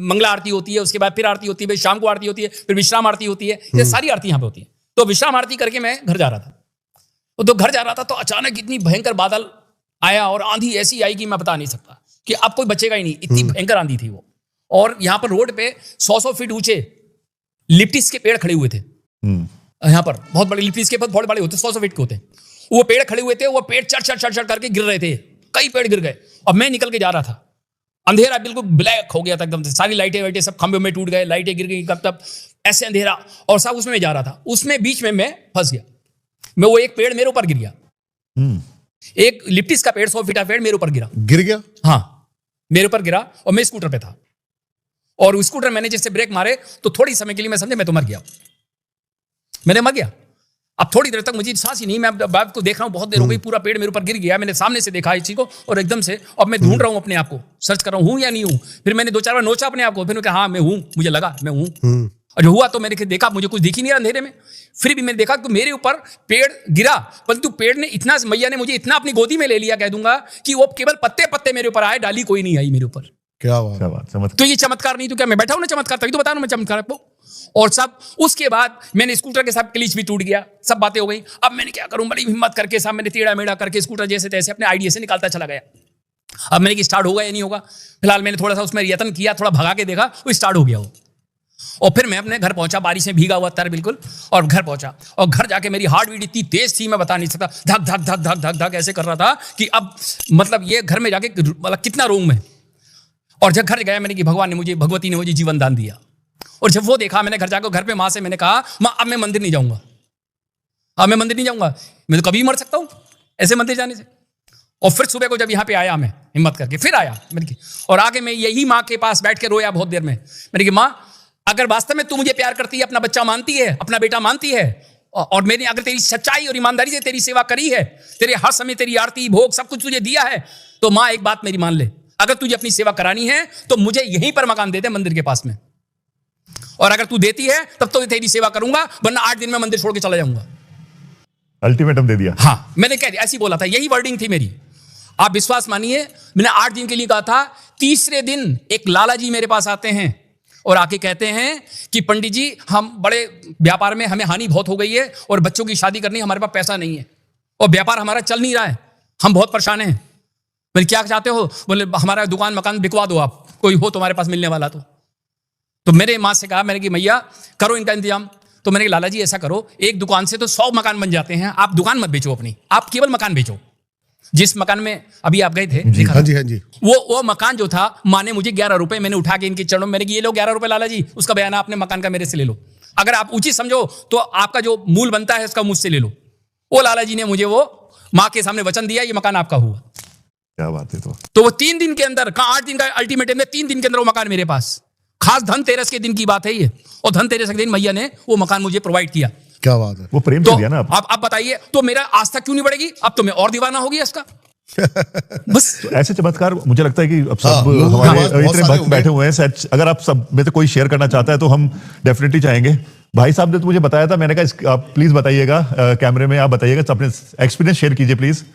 मंगला आरती होती है, उसके बाद फिर आरती होती है, फिर शाम को आरती होती है, फिर विश्राम आरती होती है, ये सारी आरती यहाँ पे होती है। तो विश्राम आरती करके मैं घर जा रहा था। तो घर जा रहा था तो अचानक इतनी भयंकर बादल आया और आंधी ऐसी आई कि मैं बता नहीं सकता कि अब कोई बचेगा ही नहीं, इतनी भयंकर आंधी थी वो। और यहाँ पर रोड पे 100 फीट ऊंचे लिप्टिस के पेड़ खड़े हुए थे। यहाँ पर बहुत बड़े लिप्टिस के बहुत बड़े होते, 100 फीट के होते। वो पेड़ खड़े हुए थे, वो पेड़ चढ़ करके गिर रहे थे, कई पेड़ गिर गए। और मैं निकल के जा रहा था, अंधेरा बिल्कुल ब्लैक हो गया था एकदम से, सारी लाइटें वाइटें सब खंभे में टूट गए, लाइटें गिर गई, कब तब ऐसे अंधेरा। और सब उसमें जा रहा था, उसमें बीच में मैं फंस गया। मैं वो एक पेड़ मेरे ऊपर गिर गया, एक लिप्टिस का पेड़ 100 फीट का पेड़ मेरे ऊपर गिर गया। हाँ, मेरे ऊपर गिरा और मैं स्कूटर पे था। और स्कूटर मैंने जैसे ब्रेक मारे तो थोड़ी समय के लिए मैं समझे मैं तो मर गया, मैंने मर गया। अब थोड़ी देर तक मुझे सांस ही नहीं, मैं बात को देख रहा हूं, बहुत देर हो गई, पूरा पेड़ मेरे ऊपर गिर गया। मैंने सामने से देखा इस चीज को और एकदम से अब मैं ढूंढ रहा हूं अपने आप को, सर्च कर रहा हूं या नहीं हूं। फिर मैंने 2-4 बार नोचा अपने आप को, फिर कहा हाँ मैं हूं, मुझे लगा मैं हूं। और जो हुआ तो मैंने देखा मुझे कुछ दिख ही नहीं रहा अंधेरे में। फिर भी मैंने देखा कि मेरे ऊपर पेड़ गिरा, परंतु पेड़ ने इतना, मैया ने मुझे इतना अपनी गोदी में ले लिया, कह दूंगा कि वो केवल पत्ते मेरे ऊपर आए, डाली कोई नहीं आई मेरे ऊपर। क्या बात। तो ये चमत्कार नहीं तो क्या, मैं बैठा हूं ना चमत्कार, तभी तो बता रहा हूं मैं चमत्कार आपको। और सब उसके बाद मैंने स्कूटर के साथ क्लीच भी टूट गया, सब बातें हो गई। अब मैंने क्या करूं, बड़ी हिम्मत करके साहब मैंने टेढ़ा मेढ़ा करके स्कूटर जैसे तैसे अपने आइडिया से निकालता चला गया। अब मैंने कि स्टार्ट होगा या नहीं होगा। फिलहाल मैंने थोड़ा सा उसमें यत्न किया, थोड़ा भगा के देखा, वो स्टार्ट हो गया वो। और फिर मैं अपने घर पहुंचा, बारिश में भीगा हुआ था बिल्कुल, और घर पहुंचा। और घर जाके मेरी हार्ट बीट इतनी तेज थी मैं बता नहीं सकता, धक धक धक धक धक धक ऐसे कर रहा था कि अब मतलब ये घर में जाके मतलब कितना रोऊं मैं। और जब घर गया मैंने कि भगवती ने मुझे जीवन दान दिया। और जब वो देखा, मैंने घर जाकर घर पे माँ से मैंने कहा, माँ अब मैं मंदिर नहीं जाऊंगा, अब मैं मंदिर नहीं जाऊंगा, मैं तो कभी मर सकता हूं ऐसे मंदिर जाने से। और फिर सुबह को जब यहाँ पे आया, मैं हिम्मत करके फिर आया मैंने, और आगे मैं यही माँ के पास बैठ के रोया बहुत देर में। मैंने कि माँ अगर वास्तव में तू मुझे प्यार करती है, अपना बच्चा मानती है, अपना बेटा मानती है, और मैंने अगर तेरी सच्चाई और ईमानदारी से तेरी सेवा करी है, तेरे हर समय तेरी आरती भोग सब कुछ तुझे दिया है, तो माँ एक बात मेरी मान ले, अगर तुझे अपनी सेवा करानी है तो मुझे यहीं पर मकान दे दे मंदिर के पास में। और अगर तू देती है तब तो तेरी सेवा करूंगा, वरना 8 दिन में मंदिर छोड़ के चला जाऊंगा। अल्टीमेटम दे दिया। हाँ, मैंने कह दिया, ऐसी बोला था, यही वर्डिंग थी मेरी। आप विश्वास मानिए, मैंने 8 दिन के लिए कहा था। तीसरे दिन एक लाला जी मेरे पास आते हैं और आके कहते हैं कि पंडित जी हम बड़े व्यापार में हमें हानि बहुत हो गई है और बच्चों की शादी करनी, हमारे पास पैसा नहीं है और व्यापार हमारा चल नहीं रहा है, हम बहुत परेशान हैं। मैंने क्या चाहते हो? बोले हमारा दुकान मकान बिकवा दो आप, कोई हो तुम्हारे पास मिलने वाला तो मेरे माँ से कहा मैंने कि मैया करो इनका इंतजाम। तो मैंने कहा लाला जी ऐसा करो, एक दुकान से तो 100 मकान बन जाते हैं, आप दुकान मत बेचो अपनी, आप केवल मकान बेचो। जिस मकान में अभी आप गए थे, देखा हाँ था? जी, हाँ जी। वो मकान जो था, माँ ने मुझे 11 रुपए, मैंने उठा के इनके चरणों में, मैंने कि ये लो 11 रुपए लाला जी, उसका बयाना अपने मकान का मेरे से ले लो। अगर आप उचित समझो तो आपका जो मूल बनता है उसका मुझसे ले लो। वो लाला जी ने मुझे वो माँ के सामने वचन दिया, ये मकान आपका हुआ। क्या बात है। तो वो 3 दिन के अंदर, कहा 8 दिन का अल्टीमेटम में, 3 दिन के अंदर वो मकान मेरे पास। खास धनतेरस के दिन की बात है ये, और धनतेरस के दिन मैया ने वो मकान मुझे प्रोवाइड किया। क्या बात है। वो प्रेम तो से दिया ना आप। आप बताइए, तो मेरा आस्था क्यों नहीं बढ़ेगी? अब तो मैं और दीवाना हो गया इसका। बस तो ऐसे चमत्कार मुझे लगता है कि अब हाँ, सब लोगों के हमारे पास बहुत इतने सारे भक्त होंगे। बैठे हुए हैं, सच अगर आप सब में से कोई शेयर करना चाहता है तो हम डेफिनेटली चाहेंगे। भाई साहब ने तो मुझे बताया था, मैंने कहा आप प्लीज बताइएगा, कैमरे में आप बताइएगा, तो अपने एक्सपीरियंस शेयर कीजिए प्लीज।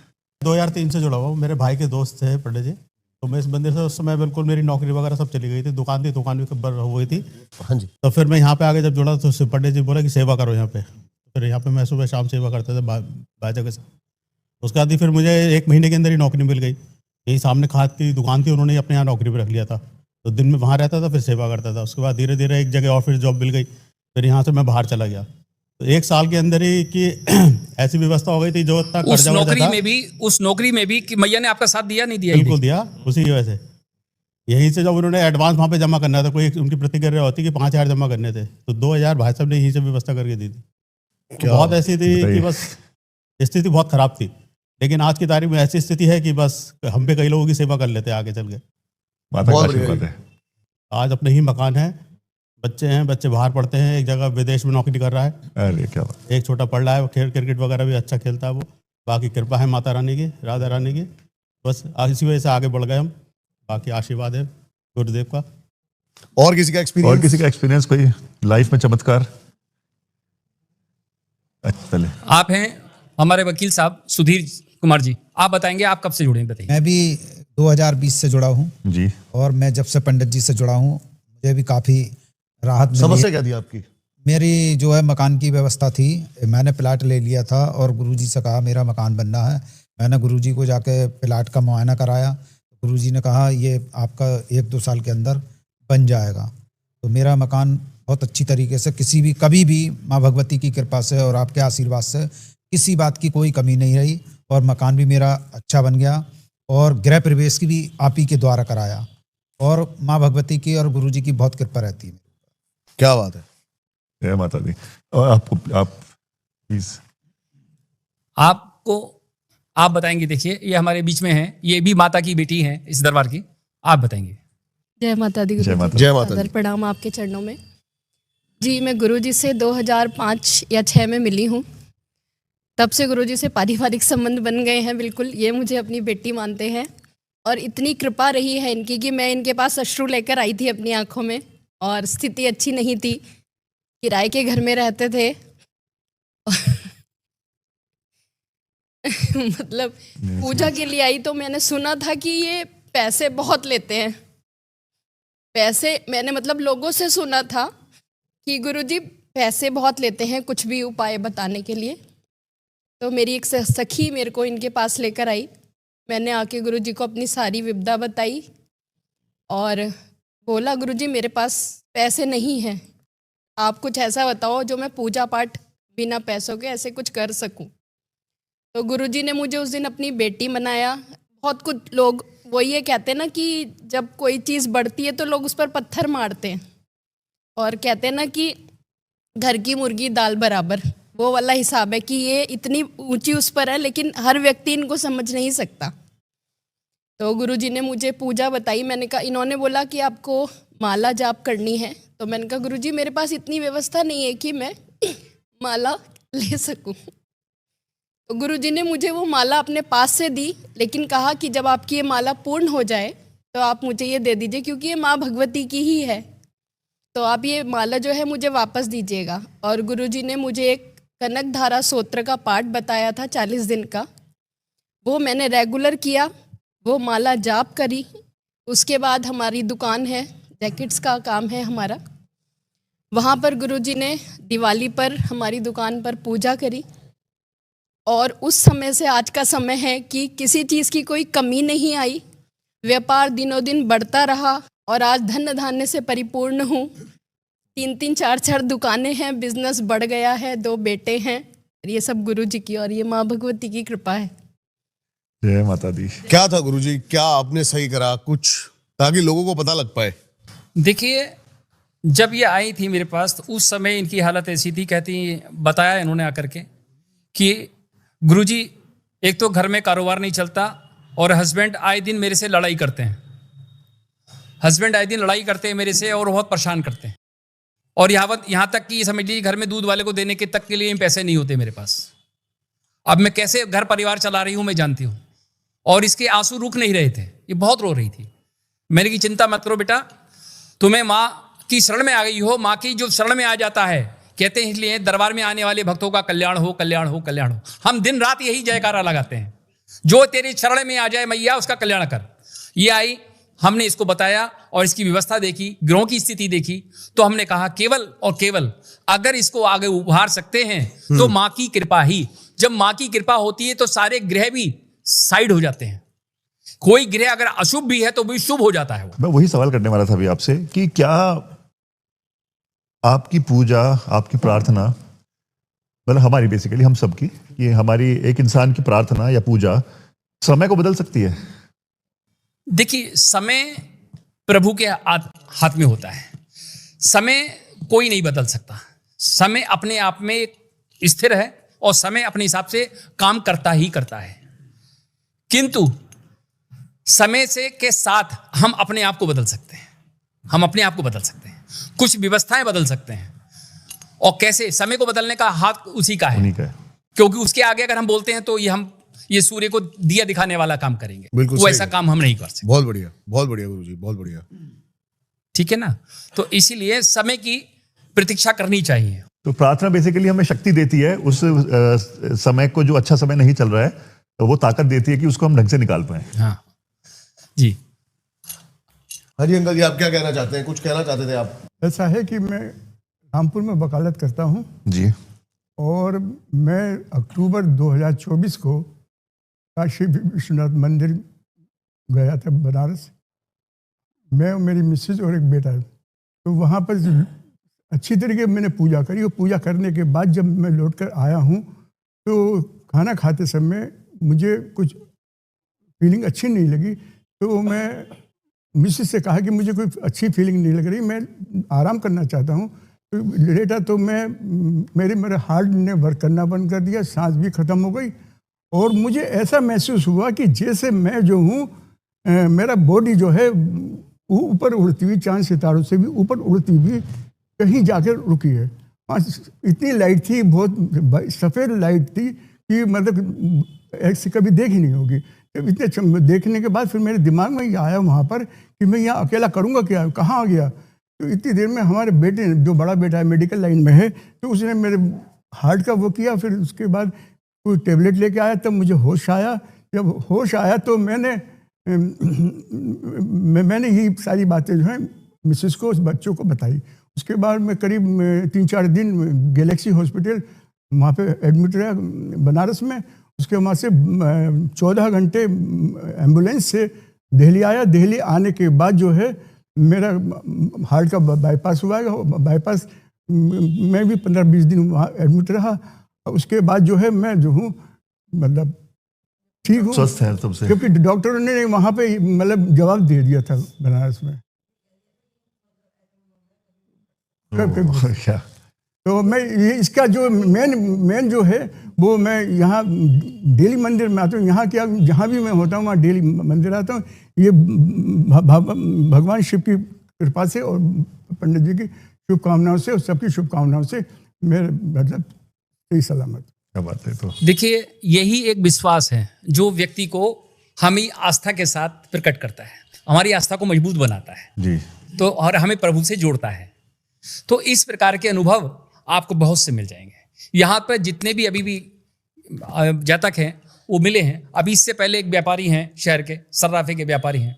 2003 से जुड़ा हुआ हूँ। मेरे भाई के दोस्त थे पंडित जी, तो मैं इस मंदिर से उस समय बिल्कुल मेरी नौकरी वगैरह सब चली गई थी, दुकान भी खबर हो गई थी। हाँ जी। तो फिर मैं यहाँ पे आगे जब जुड़ा तो पंडित जी बोला कि सेवा करो यहाँ पे। फिर यहाँ पे मैं सुबह शाम सेवा करता था बाजा के साथ। उसके बाद ही फिर मुझे 1 महीने के अंदर ही नौकरी मिल गई। यही सामने खाद की दुकान थी, उन्होंने अपने यहाँ नौकरी पर रख लिया था। तो दिन में वहाँ रहता था, फिर सेवा करता था। उसके बाद धीरे धीरे एक जगह और फिर जॉब मिल गई, फिर यहाँ से मैं बाहर चला गया। तो 1 साल के अंदर ही कि ऐसी व्यवस्था हो गई थी, जो इतना उस कर्जा वर्जा नौकरी में भी कि मैया ने आपका साथ दिया नहीं दिया? बिल्कुल दिया, उसी की वजह से। यहीं से जब उन्होंने एडवांस वहाँ पे जमा करना था, कोई उनकी प्रतिक्रिया होती कि 5,000 जमा करने थे, तो 2,000 भाई साहब ने यहीं से व्यवस्था करके दी थी। तो बहुत ऐसी थी बताइए। कि बस स्थिति बहुत खराब थी। लेकिन आज की तारीख में ऐसी स्थिति है कि बस हम पे कई लोगों की सेवा कर लेते हैं आगे चल के। माता का बहुत आशीर्वाद है। आज अपने ही मकान है, बच्चे हैं, बच्चे बाहर पढ़ते हैं, एक जगह विदेश में नौकरी कर रहा है, अरे क्या बात। एक छोटा पढ़ रहा है, वो क्रिकेट वगैरह भी अच्छा खेलता है वो। बाकी कृपा है माता रानी की, राधा रानी की, बस इसी वजह से आगे बढ़ गए हम। बाकी आशीर्वाद है गुरुदेव का। और किसी का और एक्सपीरियंस? किसी का एक्सपीरियंस कोई लाइफ में चमत्कार? अच्छा चले। आप हैं हमारे वकील साहब सुधीर कुमार जी, आप बताएंगे आप कब से जुड़े हैं, बताइए। मैं भी 2020 से जुड़ा हूँ, जी। और मैं जब से पंडित जी से जुड़ा हूँ मुझे भी काफ़ी राहत मिली समस्या है। क्या थी आपकी? मेरी जो है मकान की व्यवस्था थी, मैंने प्लाट ले लिया था और गुरुजी से कहा मेरा मकान बनना है। मैंने गुरुजी को जाके प्लाट का मुआयना कराया, गुरुजी ने कहा ये आपका 1-2 साल के अंदर बन जाएगा। तो मेरा मकान बहुत अच्छी तरीके से कभी भी माँ भगवती की कृपा से और आपके आशीर्वाद से किसी बात की कोई कमी नहीं रही, और मकान भी मेरा अच्छा बन गया, और गृह प्रवेश की भी आप ही के द्वारा कराया, और माँ भगवती की और गुरुजी की बहुत कृपा रहती है। क्या बात है। जय माता दी। और आप प्लीज। आप बताएंगे। देखिए ये हमारे बीच में है, ये भी माता की बेटी है इस दरबार की, आप बताएंगे। जय माता दी। जय माता। जय माता आदर दी। प्रणाम आपके चरणों में जी। मैं गुरुजी से 2005 या 6 में मिली हूँ। तब से गुरुजी से पारिवारिक संबंध बन गए हैं बिल्कुल। ये मुझे अपनी बेटी मानते हैं, और इतनी कृपा रही है इनकी कि मैं इनके पास अश्रु लेकर आई थी अपनी आंखों में, और स्थिति अच्छी नहीं थी, किराए के घर में रहते थे। मतलब पूजा के लिए आई तो मैंने सुना था कि ये पैसे बहुत लेते हैं। पैसे मैंने मतलब लोगों से सुना था कि गुरुजी पैसे बहुत लेते हैं कुछ भी उपाय बताने के लिए। तो मेरी एक सखी मेरे को इनके पास लेकर आई। मैंने आके गुरुजी को अपनी सारी विपदा बताई और बोला गुरुजी मेरे पास पैसे नहीं हैं, आप कुछ ऐसा बताओ जो मैं पूजा पाठ बिना पैसों के ऐसे कुछ कर सकूं। तो गुरुजी ने मुझे उस दिन अपनी बेटी बनाया। बहुत कुछ लोग वो ये कहते हैं ना कि जब कोई चीज़ बढ़ती है तो लोग उस पर पत्थर मारते हैं, और कहते हैं ना कि घर की मुर्गी दाल बराबर, वो वाला हिसाब है कि ये इतनी ऊंची उस पर है लेकिन हर व्यक्ति इनको समझ नहीं सकता। तो गुरुजी ने मुझे पूजा बताई। मैंने कहा, इन्होंने बोला कि आपको माला जाप करनी है। तो मैंने कहा गुरुजी मेरे पास इतनी व्यवस्था नहीं है कि मैं माला ले सकूं। तो गुरुजी ने मुझे वो माला अपने पास से दी, लेकिन कहा कि जब आपकी ये माला पूर्ण हो जाए तो आप मुझे ये दे दीजिए, क्योंकि ये माँ भगवती की ही है, तो आप ये माला जो है मुझे वापस दीजिएगा। और गुरुजी ने मुझे एक कनक धारा स्तोत्र का पाठ बताया था 40 दिन का, वो मैंने रेगुलर किया, वो माला जाप करी। उसके बाद हमारी दुकान है, जैकेट्स का काम है हमारा, वहाँ पर गुरुजी ने दिवाली पर हमारी दुकान पर पूजा करी। और उस समय से आज का समय है कि किसी चीज़ की कोई कमी नहीं आई, व्यापार दिनों दिन बढ़ता रहा, और आज धन धान्य से परिपूर्ण हूँ। 3-3, 4-4 दुकानें हैं, बिजनेस बढ़ गया है, 2 बेटे हैं। ये सब गुरुजी की और ये माँ भगवती की कृपा है। जय माता दी। क्या था गुरुजी, क्या आपने सही करा कुछ, ताकि लोगों को पता लग पाए? देखिए, जब ये आई थी मेरे पास तो उस समय इनकी हालत ऐसी थी, बताया इन्होंने आकर के कि गुरुजी एक तो घर में कारोबार नहीं चलता और हस्बैंड आए दिन मेरे से लड़ाई करते हैं। हस्बैंड आए दिन लड़ाई करते हैं मेरे से और बहुत परेशान करते हैं। और यहाँ तक कि समझ लीजिए घर में दूध वाले को देने के तक के लिए पैसे नहीं होते मेरे पास। अब मैं कैसे घर परिवार चला रही हूँ मैं जानती हूँ। और इसके आंसू रुक नहीं रहे थे, ये बहुत रो रही थी। मैंने की चिंता मत करो बेटा, तुम्हें माँ की शरण में आ गई हो। माँ की जो शरण में आ जाता है, कहते हैं इसलिए दरबार में आने वाले भक्तों का कल्याण हो, कल्याण हो, कल्याण हो। हम दिन रात यही जयकारा लगाते हैं, जो तेरी शरण में आ जाए मैया उसका कल्याण कर। ये आई, हमने इसको बताया और इसकी व्यवस्था देखी, ग्रहों की स्थिति देखी, तो हमने कहा केवल और केवल अगर इसको आगे उभार सकते हैं तो माँ की कृपा ही। जब माँ की कृपा होती है तो सारे ग्रह भी साइड हो जाते हैं। कोई ग्रह अगर अशुभ भी है तो भी शुभ हो जाता है। मैं वही सवाल करने वाला था अभी आपसे कि क्या आपकी पूजा, आपकी प्रार्थना, मतलब हमारी बेसिकली हम सबकी, कि हमारी एक इंसान की प्रार्थना या पूजा समय को बदल सकती है? देखिए, समय प्रभु के हाथ में होता है। समय कोई नहीं बदल सकता। समय अपने आप में स्थिर है और समय अपने हिसाब से काम करता ही करता है। किंतु समय से के साथ हम अपने आप को बदल सकते हैं। हम अपने आप को बदल सकते हैं, कुछ व्यवस्थाएं बदल सकते हैं। और कैसे? समय को बदलने का हाथ उसी का है, क्योंकि उसके आगे अगर हम बोलते हैं तो ये सूर्य को दिया दिखाने वाला काम करेंगे। बिल्कुल वो ऐसा काम हम नहीं कर सकते। बहुत बढ़िया, बहुत बढ़िया गुरुजी, बहुत बढ़िया। ठीक है ना? तो इसीलिए समय की प्रतीक्षा करनी चाहिए। तो प्रार्थना बेसिकली हमें शक्ति देती है, उस समय को जो अच्छा समय नहीं चल रहा है तो वो ताकत देती है कि उसको हम ढंग से निकाल पाए। हाँ जी। हाँ जी अंकल जी, आप क्या कहना चाहते हैं? कुछ कहना चाहते थे आप? ऐसा है कि मैं रामपुर में वकालत करता हूँ जी, और मैं अक्टूबर 2024 को काशी विश्वनाथ मंदिर गया था बनारस। मैं और मेरी मिसेज और एक बेटा, तो वहाँ पर अच्छी तरीके मैंने पूजा करी। और पूजा करने के बाद जब मैं लौट कर आया हूँ तो खाना खाते समय मुझे कुछ फीलिंग अच्छी नहीं लगी। तो मैं मिसेज से कहा कि मुझे कोई अच्छी फीलिंग नहीं लग रही, मैं आराम करना चाहता हूँ। तो लेटा तो मेरे हार्ट ने वर्क करना बंद कर दिया, सांस भी ख़त्म हो गई। और मुझे ऐसा महसूस हुआ कि जैसे मैं जो हूँ, मेरा बॉडी जो है ऊपर उड़ती हुई, चांद सितारों से भी ऊपर उड़ती हुई कहीं जाकर रुकी है। इतनी लाइट थी, बहुत सफ़ेद लाइट थी कि मतलब ऐसी कभी देखी नहीं होगी। इतने देखने के बाद फिर मेरे दिमाग में ये आया वहाँ पर कि मैं यहाँ अकेला करूँगा क्या, कहाँ आ गया। तो इतनी देर में हमारे बेटे, जो बड़ा बेटा है मेडिकल लाइन में है, तो उसने मेरे हार्ट का वो किया। फिर उसके बाद कोई टेबलेट लेके आया, तब मुझे होश आया। जब होश आया तो मैंने ये सारी बातें जो हैं मिसेस को, उस बच्चों को बताई। उसके बाद मैं करीब 3-4 दिन गैलेक्सी हॉस्पिटल वहाँ पे एडमिट रहा बनारस में। उसके वहाँ से 14 घंटे एम्बुलेंस से दिल्ली आया। दिल्ली आने के बाद जो है मेरा हार्ट का बाईपास हुआ है। बाईपास मैं भी 15-20 दिन वहाँ एडमिट रहा। उसके बाद जो है मैं जो हूँ मतलब ठीक हूँ, स्वस्थ है तुमसे, क्योंकि डॉक्टरों ने वहाँ पे मतलब जवाब दे दिया था बनारस में। क्या? तो मैं ये इसका जो मेन जो है वो, मैं यहाँ डेली मंदिर में आता हूँ। यहाँ क्या, जहाँ भी मैं होता हूँ वहाँ डेली मंदिर आता हूँ। ये भगवान शिव की कृपा से और पंडित जी की शुभकामनाओं से और सबकी शुभकामनाओं से मेरे मतलब सही सलामत। क्या बात है। तो देखिए, यही एक विश्वास है जो व्यक्ति को हमें आस्था के साथ प्रकट करता है, हमारी आस्था को मजबूत बनाता है जी। तो और हमें प्रभु से जोड़ता है। तो इस प्रकार के अनुभव आपको बहुत से मिल जाएंगे। यहाँ पर जितने भी अभी भी जातक हैं वो मिले हैं। अभी इससे पहले एक व्यापारी हैं शहर के, सर्राफे के व्यापारी हैं,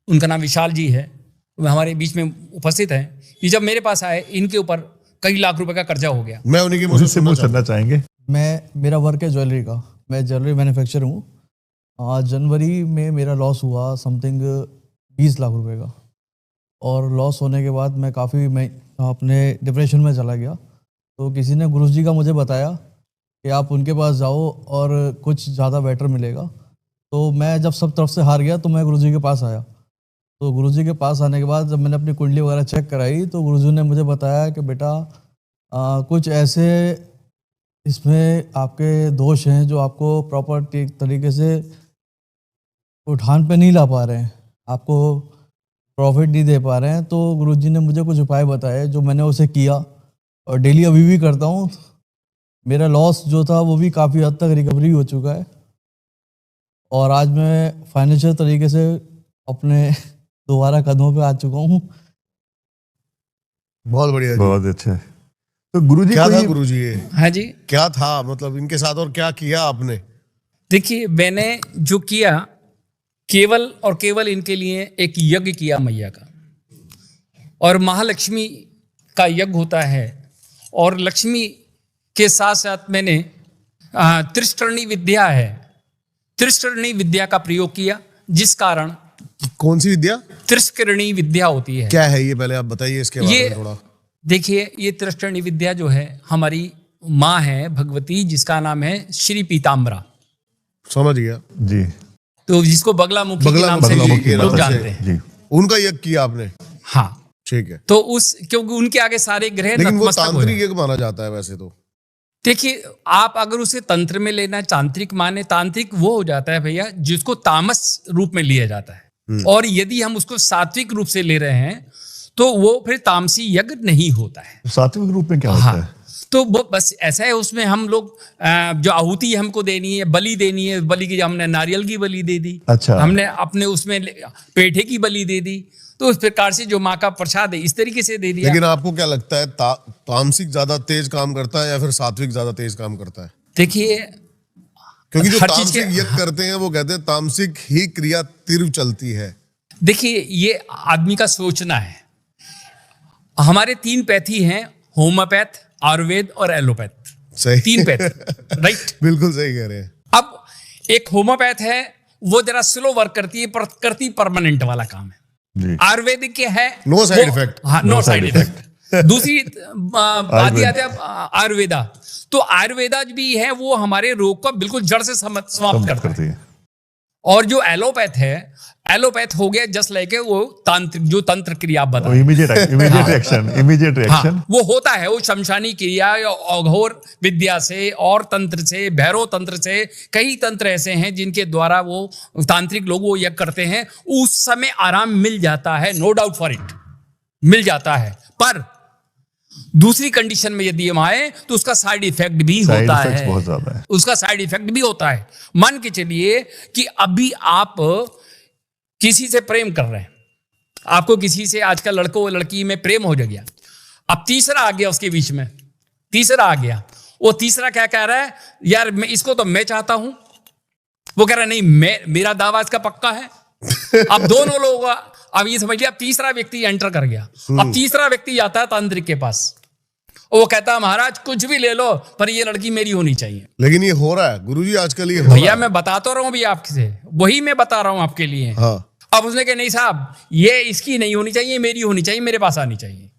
उनका नाम विशाल जी है, वो हमारे बीच में उपस्थित हैं। ये जब मेरे पास आए, इनके ऊपर कई लाख रुपए का कर्जा हो गया। मैं उन्हीं की मुझसे मुझे सुनना चाहेंगे। मेरा वर्क है ज्वेलरी का, मैं ज्वेलरी मैन्युफैक्चर हूँ। जनवरी में मेरा लॉस हुआ समथिंग 20 लाख रुपए का। और लॉस होने के बाद मैं अपने डिप्रेशन में चला गया। तो किसी ने गुरुजी का मुझे बताया कि आप उनके पास जाओ और कुछ ज़्यादा बेटर मिलेगा। तो मैं जब सब तरफ से हार गया तो मैं गुरुजी के पास आया। तो गुरुजी के पास आने के बाद जब मैंने अपनी कुंडली वगैरह चेक कराई तो गुरुजी ने मुझे बताया कि बेटा कुछ ऐसे इसमें आपके दोष हैं जो आपको प्रॉपर तरीके से उठान पे नहीं ला पा रहे हैं, आपको प्रॉफिट नहीं दे पा रहे हैं। तो गुरुजी ने मुझे कुछ उपाय बताए जो मैंने उसे किया और डेली अभी भी करता हूँ। मेरा लॉस जो था वो भी काफ़ी हद तक रिकवरी हो चुका है और आज मैं फाइनेंशियल तरीके से अपने दोबारा कदमों पे आ चुका हूँ। बहुत बढ़िया जी। बहुत अच्छा। तो गुरुजी क्या था कोई गुरुजी ये? हाँ जी, क्या था मतलब इनके साथ और क्या किया आपने? देखिए मैंने जो किया केवल और केवल इनके लिए एक यज्ञ किया मैया का, और महालक्ष्मी का यज्ञ होता है और लक्ष्मी के साथ साथ मैंने त्रिस्तरणी विद्या है, त्रिस्तरणी विद्या का प्रयोग किया, जिस कारण कौन सी विद्या? त्रिस्तरणी विद्या होती है। क्या है ये, पहले आप बताइए इसके बारे ये में थोड़ा। देखिए, ये त्रिस्तरणी विद्या जो है हमारी माँ है भगवती, जिसका नाम है श्री पीताम्बरा। समझ गया जी। तो जिसको बगलामुखी के नाम से बगलामुखी लोग नाम से। जानते हैं। जी। उनका यज्ञ किया आपने? हाँ ठीक है। तो उस क्योंकि उनके आगे सारे ग्रह लेकिन वो नतमस्तक हो तांत्रिक जाए। यज्ञ माना जाता है वैसे तो। देखिए, आप अगर उसे तंत्र में लेना, तांत्रिक माने, तांत्रिक वो हो जाता है भैया जिसको तामस रूप में लिया जाता है, और यदि हम उसको सात्विक रूप से ले रहे हैं तो वो फिर तामसी यज्ञ नहीं होता है। सात्विक रूप में क्या होता है? तो वो बस ऐसा है, उसमें हम लोग जो आहुति हमको देनी है, बलि देनी है, बलि की हमने नारियल की बलि दे दी, अच्छा। हमने अपने उसमें पेठे की बलि दे दी, तो उस प्रकार से जो माँ का प्रसाद है इस तरीके से दे दिया। लेकिन आपको क्या लगता है तामसिक ज्यादा तेज काम करता है या फिर सात्विक ज्यादा तेज काम करता है? देखिए, क्योंकि जो हर चीज तामसिक के- यज्ञ करते हैं वो कहते हैं तामसिक ही क्रिया तीव्र चलती है। देखिए, ये आदमी का सोचना है। हमारे 3 पैथी हैं, होम्योपैथ, आयुर्वेद और एलोपैथ। सही। 3 पैथी, राइट। बिल्कुल सही कह रहे हैं। अब एक होम्योपैथ है, वो जरा स्लो वर्क करती है, पर करती परमानेंट वाला काम है। जी। आयुर्वेदिक के है No side वो- effect. हाँ, no No side side effect. दूसरी बात ये आती है आयुर्वेदा। तो आयुर्वेदा भी है, वो हमारे रोग को बिल्कुल जड़ से समाप्त करता है। करती है। और जो एलोपैथ है, एलोपैथ हो गया जस्ट लाइक वो तांत्रिक, जो तंत्र क्रिया बता इमीडिएट रिएक्शन। हाँ, वो होता है, वो शमशानी क्रिया या अघोर विद्या से और तंत्र से, भैरव तंत्र से, कई तंत्र ऐसे हैं जिनके द्वारा वो तांत्रिक लोग वो यज्ञ करते हैं। उस समय आराम मिल जाता है, नो डाउट फॉर इट, मिल जाता है। पर दूसरी कंडीशन में यदि हम आए तो उसका साइड इफेक्ट भी होता है, बहुत ज्यादा है। उसका साइड इफेक्ट भी होता है। मान के चलिए कि अभी आप किसी से प्रेम कर रहे हैं, आपको किसी से आजकल लड़कों लड़की में प्रेम हो गया, अब तीसरा आ गया उसके बीच में, तीसरा आ गया। वो तीसरा क्या कह रहा है, यार मैं इसको तो मैं चाहता हूं, वो कह रहा है नहीं, मेरा दावा इसका पक्का है। अब दोनों लोग, अब ये समझ लिया, अब तीसरा व्यक्ति एंटर कर गया। अब तीसरा व्यक्ति जाता है तांत्रिक के पास, वो कहता है महाराज कुछ भी ले लो पर ये लड़की मेरी होनी चाहिए। लेकिन ये हो रहा है गुरुजी आजकल, ये हो रहा भैया है। मैं बताता रहा हूं भी आपसे, वही मैं बता रहा हूं आपके लिए। हाँ। अब उसने कहा नहीं साहब, ये इसकी नहीं होनी चाहिए, मेरी होनी चाहिए, मेरे पास आनी चाहिए।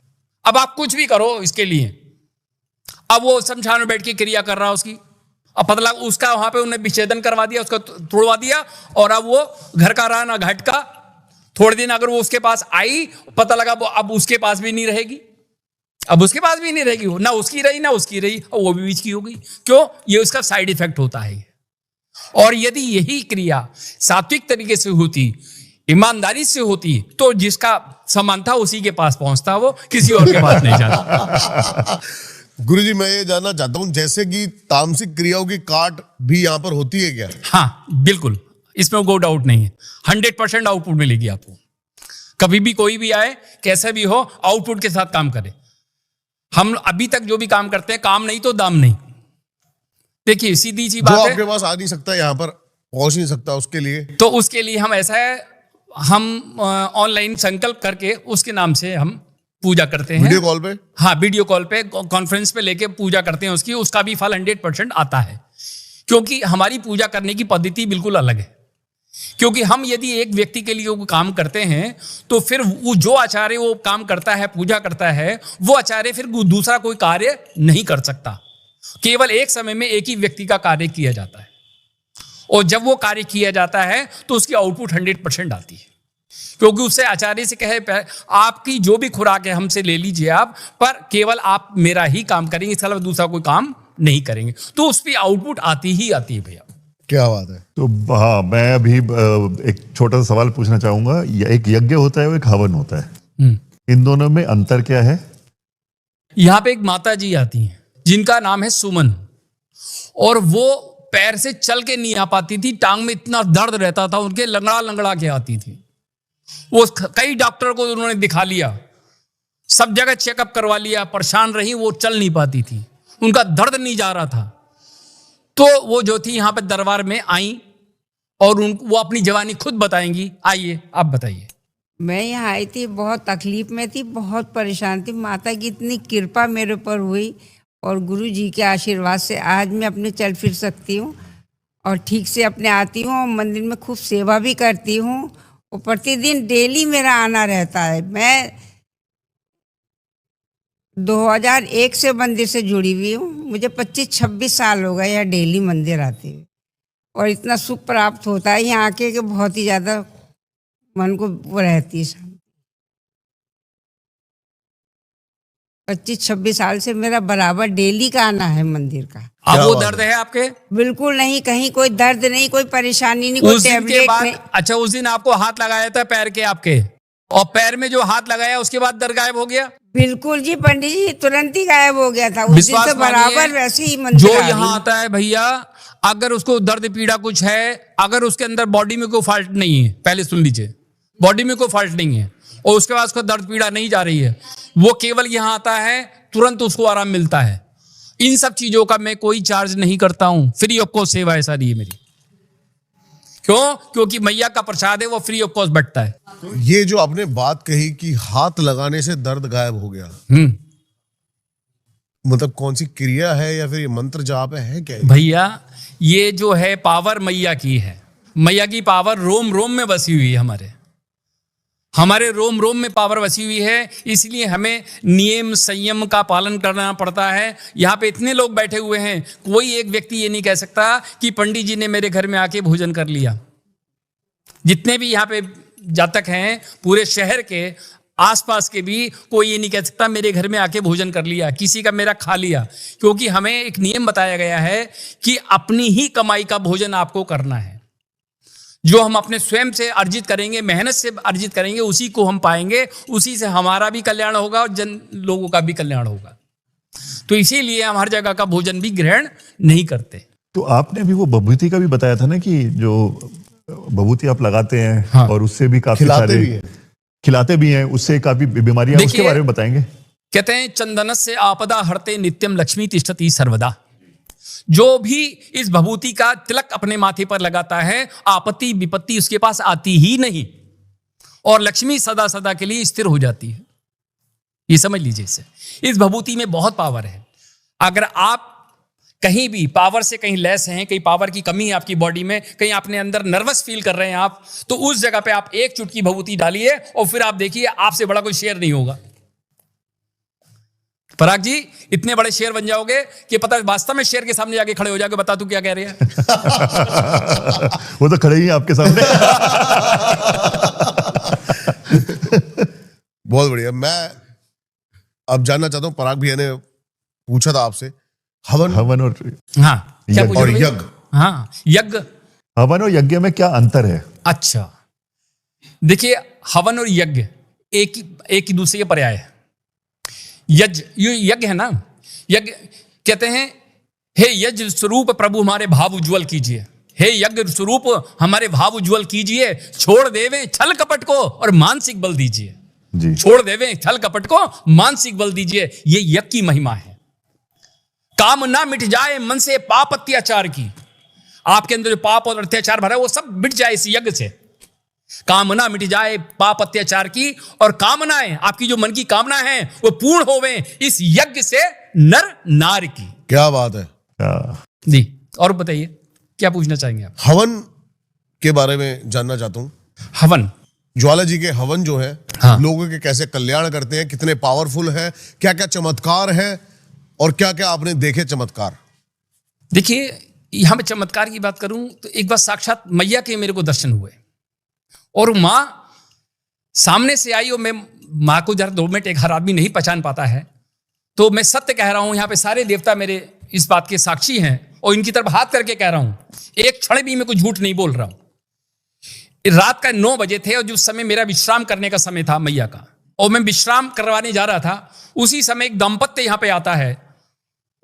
अब आप कुछ भी करो इसके लिए। अब वो शमशान में बैठ के क्रिया कर रहा है उसकी, अब पता लगा उसका वहां पे उन्हें विच्छेदन करवा दिया, उसका तोड़वा दिया, और अब वो घर का रहा ना घाट का। थोड़े दिन अगर वो उसके पास आई, पता लगा वो अब उसके पास भी नहीं रहेगी, अब उसके पास भी नहीं रहेगी, ना उसकी रही ना उसकी रही, और वो भी बीच की हो गई। क्यों? ये उसका साइड इफेक्ट होता है। और यदि यही क्रिया सात्विक तरीके से होती, ईमानदारी से होती, तो जिसका समान था उसी के पास पहुंचता, वो किसी और के पास नहीं जाता। गुरुजी मैं ये जानना चाहता हूं, जैसे कि तामसिक क्रियाओं की काट भी यहाँ पर होती है क्या? हाँ बिल्कुल, इसमें कोई डाउट नहीं है। 100% आउटपुट मिलेगी आपको। कभी भी कोई भी आए, कैसे भी हो, आउटपुट के साथ काम करे। हम अभी तक जो भी काम करते हैं, काम नहीं तो दाम नहीं। देखिए सीधी सी जो बात है, आपके पास आ नहीं सकता, यहाँ पर पहुंच नहीं सकता, उसके लिए तो उसके लिए हम ऐसा है, हम ऑनलाइन संकल्प करके उसके नाम से हम पूजा करते हैं। वीडियो कॉल पे? हाँ, वीडियो कॉल पे, कॉन्फ्रेंस पे लेके पूजा करते हैं उसकी, उसका भी फल 100% आता है। क्योंकि हमारी पूजा करने की पद्धति बिल्कुल अलग है। क्योंकि हम यदि एक व्यक्ति के लिए वो काम करते हैं, तो फिर वो जो आचार्य वो काम करता है, पूजा करता है, वो आचार्य फिर दूसरा कोई कार्य नहीं कर सकता। केवल एक समय में एक ही व्यक्ति का कार्य किया जाता है। और जब वो कार्य किया जाता है तो उसकी आउटपुट 100% आती है, क्योंकि उससे आचार्य से कहे आपकी जो भी खुराक है हमसे ले लीजिए आप, पर केवल आप मेरा ही काम करेंगे, इसके अलावा दूसरा कोई काम नहीं करेंगे, तो उस पर आउटपुट आती ही आती है भैया। क्या बात है। तो हाँ, मैं अभी एक छोटा सा सवाल पूछना चाहूंगा। एक यज्ञ होता है और एक हवन होता है, इन दोनों में अंतर क्या है? यहाँ पे एक माता जी आती हैं जिनका नाम है सुमन, और वो पैर से चल के नहीं आ पाती थी, टांग में इतना दर्द रहता था उनके, लंगड़ा लंगड़ा के आती थी। वो कई डॉक्टर को उन्होंने दिखा लिया, सब जगह चेकअप करवा लिया, परेशान रही, वो चल नहीं पाती थी, उनका दर्द नहीं जा रहा था। तो वो जो थी यहाँ पे दरबार में आई और वो अपनी जवानी खुद बताएंगी। आइए आप बताइए। मैं यहाँ आई थी, बहुत तकलीफ में थी, बहुत परेशान थी। माता की इतनी कृपा मेरे ऊपर हुई और गुरु जी के आशीर्वाद से आज मैं अपने चल फिर सकती हूँ और ठीक से अपने आती हूँ और मंदिर में खूब सेवा भी करती हूँ और प्रतिदिन डेली मेरा आना रहता है। मैं 2001 से मंदिर से जुड़ी हुई हूँ, मुझे 25-26 साल हो गए यहाँ डेली मंदिर आते हुए, और इतना सुख प्राप्त होता है यहाँ आके कि बहुत ही ज़्यादा मन को वो रहती है शांति। 25-26 साल से मेरा बराबर डेली का आना है मंदिर का। अब वो दर्द है आपके? बिल्कुल नहीं, कहीं कोई दर्द नहीं, कोई परेशानी नहीं, कोई उस दिन के टैबलेट बाद नहीं। अच्छा, उस दिन आपको हाथ लगाया था पैर के आपके, और पैर में जो हाथ लगाया उसके बाद दर्द गायब हो गया? बिल्कुल जी पंडित जी, तुरंत ही गायब हो गया था। उस दिन विश्वास से बराबर मानिए, वैसे ही मंदिर जो आ रही यहाँ हूँ। आता है भैया, अगर उसको दर्द पीड़ा कुछ है, अगर उसके अंदर बॉडी में कोई फॉल्ट नहीं है, पहले सुन लीजिए, बॉडी में कोई फॉल्ट नहीं है और उसके बाद उसको दर्द पीड़ा नहीं जा रही है, वो केवल यहाँ आता है, तुरंत उसको आराम मिलता है। इन सब चीजों का मैं कोई चार्ज नहीं करता हूं, फ्री ऑफ कॉस्ट सेवा है सारी है मेरी। क्यों? क्योंकि मैया का प्रसाद है, वो फ्री ऑफ कॉस्ट बंटता है। ये जो आपने बात कही कि हाथ लगाने से दर्द गायब हो गया, मतलब कौन सी क्रिया है या फिर ये मंत्र जाप है क्या? भैया ये जो है पावर मैया की है, मैया की पावर रोम रोम में बसी हुई है, हमारे रोम रोम में पावर बसी हुई है, इसलिए हमें नियम संयम का पालन करना पड़ता है। यहाँ पे इतने लोग बैठे हुए हैं, कोई एक व्यक्ति ये नहीं कह सकता कि पंडित जी ने मेरे घर में आके भोजन कर लिया। जितने भी यहाँ पे जातक हैं पूरे शहर के आसपास के भी, कोई ये नहीं कह सकता मेरे घर में आके भोजन कर लिया, किसी का मेरा खा लिया, क्योंकि हमें एक नियम बताया गया है कि अपनी ही कमाई का भोजन आपको करना है। जो हम अपने स्वयं से अर्जित करेंगे, मेहनत से अर्जित करेंगे, उसी को हम पाएंगे, उसी से हमारा भी कल्याण होगा और जन लोगों का भी कल्याण होगा। तो इसीलिए हम हर जगह का भोजन भी ग्रहण नहीं करते। तो आपने अभी वो विभूति का भी बताया था ना, कि जो विभूति आप लगाते हैं, हाँ, और उससे भी काफी खिलाते भी हैं, उससे काफी बीमारियां, उसके बारे में बताएंगे। कहते हैं चंदनस्य आपदा हरते नित्यम लक्ष्मी तिष्ठति सर्वदा। जो भी इस भभूति का तिलक अपने माथे पर लगाता है, आपत्ति विपत्ति उसके पास आती ही नहीं, और लक्ष्मी सदा सदा के लिए स्थिर हो जाती है। ये समझ लीजिए इसे। इस भभूति में बहुत पावर है। अगर आप कहीं भी पावर से कहीं लेस हैं, कहीं पावर की कमी है आपकी बॉडी में, कहीं अपने अंदर नर्वस फील कर रहे हैं आप, तो उस जगह पे आप एक चुटकी भभूति डालिए और फिर आप देखिए आपसे बड़ा कोई शेर नहीं होगा। पराग जी, इतने बड़े शेर बन जाओगे कि पता वास्तव में शेर के सामने जाके खड़े हो जाओगे। बता तू क्या कह रही है? वो तो खड़े ही आपके सामने। बहुत बढ़िया। मैं अब जानना चाहता हूं, पराग भैया ने पूछा था आपसे हवन और हाँ, क्या पूछ और रहे हो? यज्ञ। हाँ, यज्ञ। हवन और यज्ञ में क्या अंतर है? अच्छा, देखिए हवन और यज्ञ एक ही दूसरे के पर्याय है। यज्ञ है ना, यज्ञ कहते हैं हे यज्ञ स्वरूप प्रभु हमारे भाव उज्ज्वल कीजिए, हे यज्ञ स्वरूप हमारे भाव उज्ज्वल कीजिए, छोड़ देवे छल कपट को और मानसिक बल दीजिए जी। छोड़ देवे छल कपट को, मानसिक बल दीजिए। ये यज्ञ की महिमा है। काम ना मिट जाए मन से पाप अत्याचार की, आपके अंदर जो पाप और अत्याचार भरा है वो सब मिट जाए इस यज्ञ से। कामना मिट जाए पाप अत्याचार की, और कामनाएं, आपकी जो मन की कामना है वो पूर्ण होवे इस यज्ञ से नर नार की। क्या बात है जी। और बताइए क्या पूछना चाहेंगे आप? हवन के बारे में जानना चाहता हूं। हवन, ज्वाला जी के हवन जो है, हाँ, लोगों के कैसे कल्याण करते हैं, कितने पावरफुल है, क्या क्या चमत्कार है और क्या क्या आपने देखे चमत्कार? देखिए यहाँ पे चमत्कार की बात करूं तो एक बार साक्षात मैया के मेरे को दर्शन हुए और माँ सामने से आई और मैं माँ को जरा 2 मिनट एक हर आदमी नहीं पहचान पाता है, तो मैं सत्य कह रहा हूं, यहाँ पे सारे देवता मेरे इस बात के साक्षी हैं और इनकी तरफ हाथ करके कह रहा हूं, एक क्षण भी मैं कुछ झूठ नहीं बोल रहा हूं। रात का 9 बजे थे और जो समय मेरा विश्राम करने का समय था मैया का, और मैं विश्राम करवाने जा रहा था, उसी समय एक दाम्पत्य यहाँ पे आता है।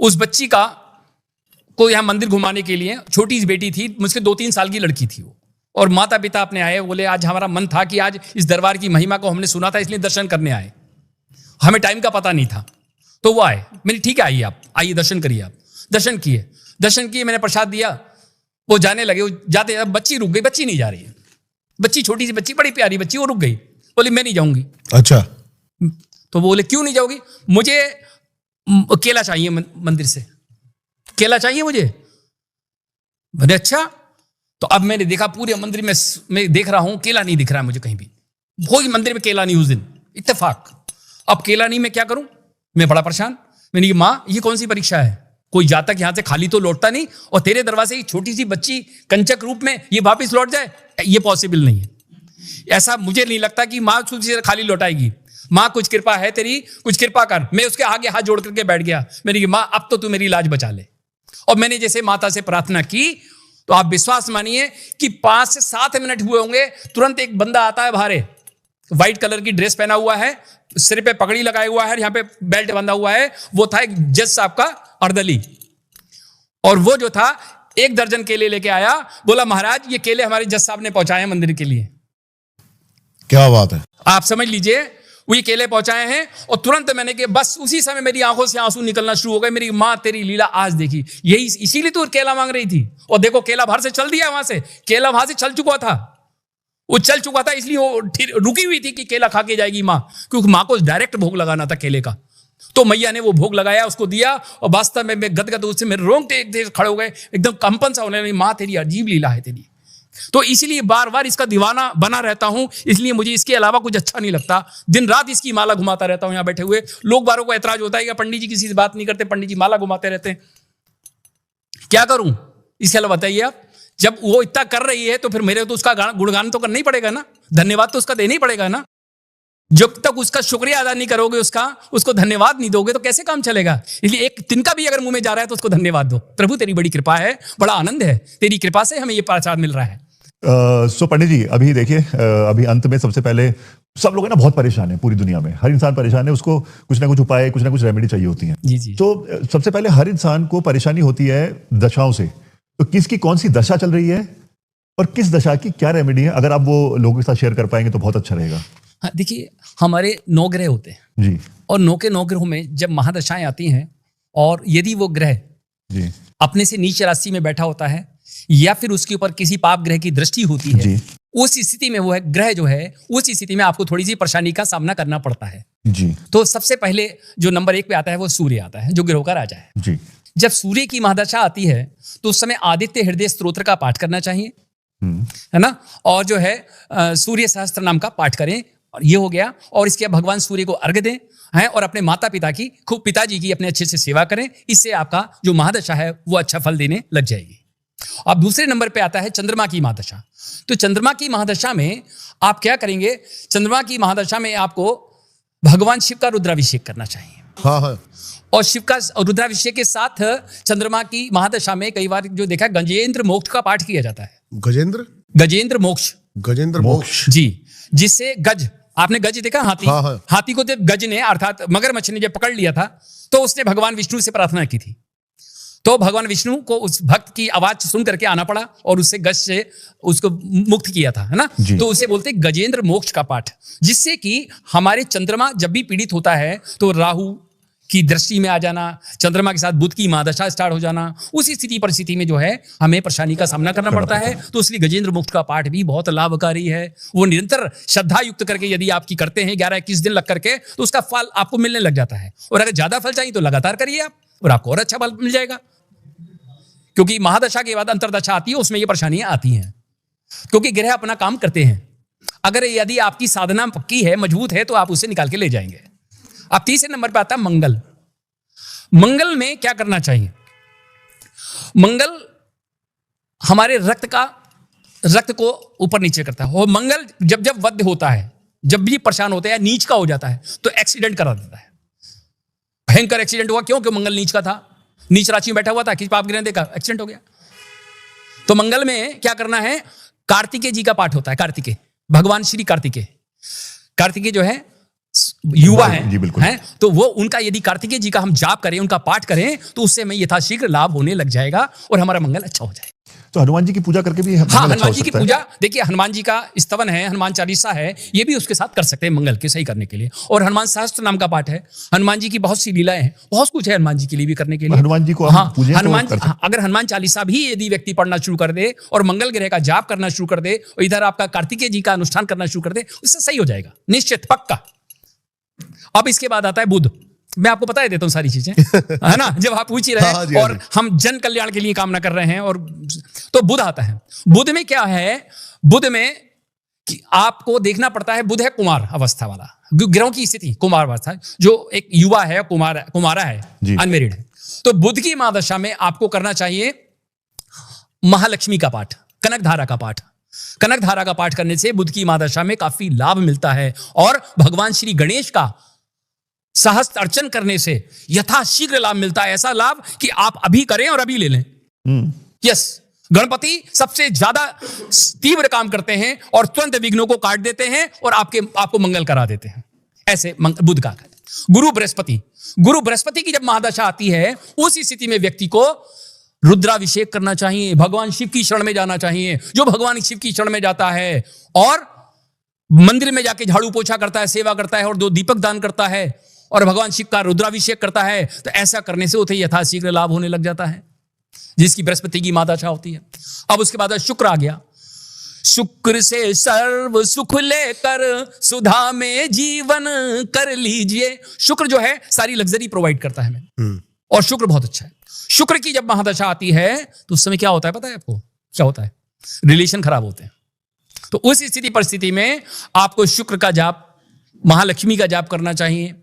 उस बच्ची को यहाँ मंदिर घुमाने के लिए, छोटी सी बेटी थी, मुझसे 2-3 साल की लड़की थी वो, और माता पिता अपने आए, बोले आज हमारा मन था कि आज इस दरबार की महिमा को हमने सुना था इसलिए दर्शन करने आए, हमें टाइम का पता नहीं था। तो वो आए, मैंने ठीक है आइए, आप आइए दर्शन करिए। आप दर्शन किए, मैंने प्रसाद दिया, वो जाने लगे। वो जाते बच्ची रुक गई, बच्ची नहीं जा रही है, बच्ची छोटी सी बच्ची, बड़ी प्यारी बच्ची, वो रुक गई, बोली मैं नहीं जाऊंगी। अच्छा, तो बोले क्यों नहीं जाओगी? मुझे केला चाहिए, मंदिर से केला चाहिए मुझे। मैंने अच्छा। तो अब मैंने देखा पूरे मंदिर में मैं देख रहा हूं, केला नहीं दिख रहा है मुझे कहीं भी, कोई मंदिर में केला नहीं उस दिन, इत्तेफाक। अब केला नहीं, मैं क्या करूं? मैं बड़ा परेशान। मैंने कहा माँ ये कौन सी परीक्षा है, कोई जातक यहां से खाली तो लौटता नहीं, और तेरे दरवाजे की छोटी सी बच्ची कंचक रूप में ये वापिस लौट जाए, ये पॉसिबल नहीं है। ऐसा मुझे नहीं लगता कि माँ तुझे खाली लौटाएगी। माँ कुछ कृपा है तेरी, कुछ कृपा कर। मैं उसके आगे हाथ जोड़ करके बैठ गया। मैंने कहा माँ अब तो तू मेरी लाज बचा ले। और मैंने जैसे माता से प्रार्थना की तो आप विश्वास मानिए कि 5 से 7 मिनट हुए होंगे, तुरंत एक बंदा आता है बाहर, व्हाइट कलर की ड्रेस पहना हुआ है, सिर पे पगड़ी लगाए हुआ है, यहाँ पे बेल्ट बंधा हुआ है। वो था एक जज साहब का अर्दली, और वो जो था 1 दर्जन केले लेके आया, बोला महाराज ये केले हमारे जज साहब ने पहुंचाए हैं मंदिर के लिए। क्या बात है, आप समझ लीजिए, वो ये केले पहुंचाए हैं। और तुरंत मैंने कि बस उसी समय मेरी आंखों से आंसू निकलना शुरू हो गए। मेरी माँ तेरी लीला आज देखी, यही इसीलिए तू केला मांग रही थी। और देखो केला बाहर से चल दिया, वहां से केला वहां से चल चुका था, वो चल चुका था, इसलिए वो रुकी हुई थी कि केला खा के जाएगी माँ, क्योंकि माँ को डायरेक्ट भोग लगाना था केले का। तो मैया ने वो भोग लगाया, उसको दिया, और वास्तव में मैं गदगद उससे मेरे रोंगटे खड़े हो गए, एकदम कंपन सा होने लगी। माँ तेरी अजीब लीला है तेरी। तो इसीलिए बार बार इसका दीवाना बना रहता हूं, इसलिए मुझे इसके अलावा कुछ अच्छा नहीं लगता। दिन रात इसकी माला घुमाता रहता हूं। यहाँ बैठे हुए लोग बारों को ऐतराज होता है कि पंडित जी किसी से बात नहीं करते, पंडित जी माला घुमाते रहते हैं। क्या करूं इसके अलावा बताइए आप। जब वो इतना कर रही है तो फिर मेरे तो उसका गुणगान तो करना ही पड़ेगा ना, धन्यवाद तो उसका देना ही पड़ेगा ना। जब तक उसका शुक्रिया अदा नहीं करोगे, उसको धन्यवाद नहीं दोगे तो कैसे काम चलेगा। इसलिए एक तिनका भी अगर मुंह में जा रहा है तो उसको धन्यवाद दो। प्रभु तेरी बड़ी कृपा है, बड़ा आनंद है, तेरी कृपा से हमें ये प्रसाद मिल रहा है। सो पंडित जी अभी देखिए, अभी अंत में सबसे पहले सब लोग है ना बहुत परेशान है, पूरी दुनिया में हर इंसान परेशान है, उसको कुछ ना कुछ उपाय, कुछ ना कुछ रेमेडी चाहिए होती है। जी। तो सबसे पहले हर इंसान को परेशानी होती है दशाओं से। तो किसकी कौन सी दशा चल रही है और किस दशा की क्या रेमेडी है, अगर आप वो लोगों के साथ शेयर कर पाएंगे तो बहुत अच्छा रहेगा। हाँ देखिए, हमारे 9 ग्रह होते हैं जी, और 9 के 9 ग्रहों में जब महादशाएं आती हैं, और यदि वो ग्रह जी अपने से नीच राशि में बैठा होता है या फिर उसके ऊपर किसी पाप ग्रह की दृष्टि होती है, उस स्थिति में वो है ग्रह जो है, उस स्थिति में आपको थोड़ी सी परेशानी का सामना करना पड़ता है जी। तो सबसे पहले जो नंबर 1 पे आता है वो सूर्य आता है, जो ग्रहों का राजा है जी। जब सूर्य की महादशा आती है तो उस समय आदित्य हृदय स्तोत्र का पाठ करना चाहिए, है ना। और जो है सूर्य सहस्त्र नाम का पाठ करें, और ये हो गया। और इसके बाद भगवान सूर्य को अर्घ्य दें, हैं, और अपने माता पिता की, खूब पिताजी की अपने अच्छे से सेवा करें। इससे आपका जो महादशा है वो अच्छा फल देने लग जाएगी। अब दूसरे नंबर पे आता है चंद्रमा की महादशा। तो चंद्रमा की महादशा में आप क्या करेंगे, चंद्रमा की महादशा में आपको भगवान शिव का रुद्राभिषेक करना चाहिए। हाँ। और शिव का रुद्राभिषेक के साथ चंद्रमा की महादशा में कई बार जो देखा गजेंद्र मोक्ष का पाठ किया जाता है। गजेंद्र मोक्ष जी, जिससे गज, आपने गज देखा हाथी, हाँ। हाथी को जब गज ने अर्थात मगरमच्छ ने जब पकड़ लिया था तो उसने भगवान विष्णु से प्रार्थना की थी, तो भगवान विष्णु को उस भक्त की आवाज सुन करके आना पड़ा और उससे गज से उसको मुक्त किया था, है ना। तो उसे बोलते गजेंद्र मोक्ष का पाठ, जिससे कि हमारे चंद्रमा जब भी पीड़ित होता है तो राहु की दृष्टि में आ जाना, चंद्रमा के साथ बुध की महादशा स्टार्ट हो जाना, उसी स्थिति परिस्थिति में जो है हमें परेशानी का सामना करना पड़ता है। तो इसलिए गजेंद्र मोक्ष का पाठ भी बहुत लाभकारी है। वो निरंतर श्रद्धा युक्त करके यदि आपकी करते हैं 11-21 दिन लग करके, तो उसका फल आपको मिलने लग जाता है। और अगर ज्यादा फल चाहिए तो लगातार करिए आप, और आपको और अच्छा फल मिल जाएगा। क्योंकि महादशा के बाद अंतरदशा आती है, उसमें ये परेशानियां आती हैं, क्योंकि ग्रह अपना काम करते हैं। अगर यदि आपकी साधना पक्की है, मजबूत है, तो आप उसे निकाल के ले जाएंगे। अब तीसरे नंबर पे आता है मंगल। मंगल में क्या करना चाहिए? मंगल हमारे रक्त को ऊपर नीचे करता है। और मंगल जब जब वध होता है, जब भी परेशान होता है या नीच का हो जाता है, तो एक्सीडेंट करा देता है। भयंकर एक्सीडेंट हुआ, क्यों? कि मंगल नीच का था, नीच राशि में बैठा हुआ था, किसी पाप ग्रह देखा, एक्सीडेंट हो गया। तो मंगल में क्या करना है? कार्तिकेय जी का पाठ होता है। कार्तिकेय, भगवान श्री कार्तिकेय जो है युवा जी, बिल्कुल। हैं, तो वो उनका यदि कार्तिकेय जी का हम जाप करें, उनका पाठ करें, तो उससे हमें यथाशीघ्र लाभ होने लग जाएगा और हमारा मंगल अच्छा हो जाएगा। तो हनुमान जी की पूजा करके भी हाँ, मंगल अच्छा हनुमान हो जी की सकता है। पूजा, देखिए हनुमान जी का स्तवन है, हनुमान चालीसा है, ये भी उसके साथ कर सकते हैं मंगल के सही करने के लिए। और हनुमान सहस्त्र नाम का पाठ है, हनुमान जी की बहुत सी लीलाएं हैं, बहुत कुछ है हनुमान जी के लिए भी करने के लिए। हनुमान जी को हम हाँ, पूजें तो हनुमान कर सकते अगर हनुमान चालीसा भी यदि व्यक्ति पढ़ना शुरू कर दे और मंगल ग्रह का जाप करना शुरू कर दे और इधर आपका कार्तिकेय जी का अनुष्ठान करना शुरू कर दे, उससे सही हो जाएगा, निश्चित, पक्का। अब इसके बाद आता है बुध। मैं आपको बता देता हूं सारी चीजें, है ना, जब आप पूछ ही रहे हाँ जी, हैं हाँ और जी। हम जन कल्याण के लिए कामना कर रहे हैं। और तो बुध आता है। बुध में क्या है? बुध में कि आपको देखना पड़ता है, बुध है कुमार अवस्था वाला, ग्रहों की स्थिति कुमार अवस्था, जो एक युवा है, कुमारा है, जी। अनमेरिड है। तो बुध की महादशा में आपको करना चाहिए महालक्ष्मी का पाठ, कनकधारा का पाठ। कनकधारा का पाठ करने से बुध की महादशा में काफी लाभ मिलता है। और भगवान श्री गणेश का सहस्त्र अर्चन करने से यथाशीघ्र लाभ मिलता है। ऐसा लाभ कि आप अभी करें और अभी ले लें। यस, गणपति सबसे ज्यादा तीव्र काम करते हैं और तुरंत विघ्नों को काट देते हैं और आपको मंगल करा देते हैं। ऐसे बुध का। गुरु बृहस्पति की जब महादशा आती है, उस स्थिति में व्यक्ति को रुद्राभिषेक करना चाहिए, भगवान शिव की शरण में जाना चाहिए। जो भगवान शिव की शरण में जाता है और मंदिर में जाके झाड़ू पोछा करता है, सेवा करता है और 2 दीपक दान करता है और भगवान शिव का रुद्राभिषेक करता है, तो ऐसा करने से उसे यथाशीघ्र लाभ होने लग जाता है, जिसकी बृहस्पति की महादशा होती है। अब उसके बाद शुक्र आ गया। शुक्र से सर्व सुख लेकर सुधा में जीवन कर लीजिए। शुक्र जो है सारी लग्जरी प्रोवाइड करता है हमें, और शुक्र बहुत अच्छा है। शुक्र की जब महादशा आती है तो उस समय क्या होता है पता है आपको? क्या होता है? रिलेशन खराब होते हैं। तो उस स्थिति परिस्थिति में आपको शुक्र का जाप, महालक्ष्मी का जाप करना चाहिए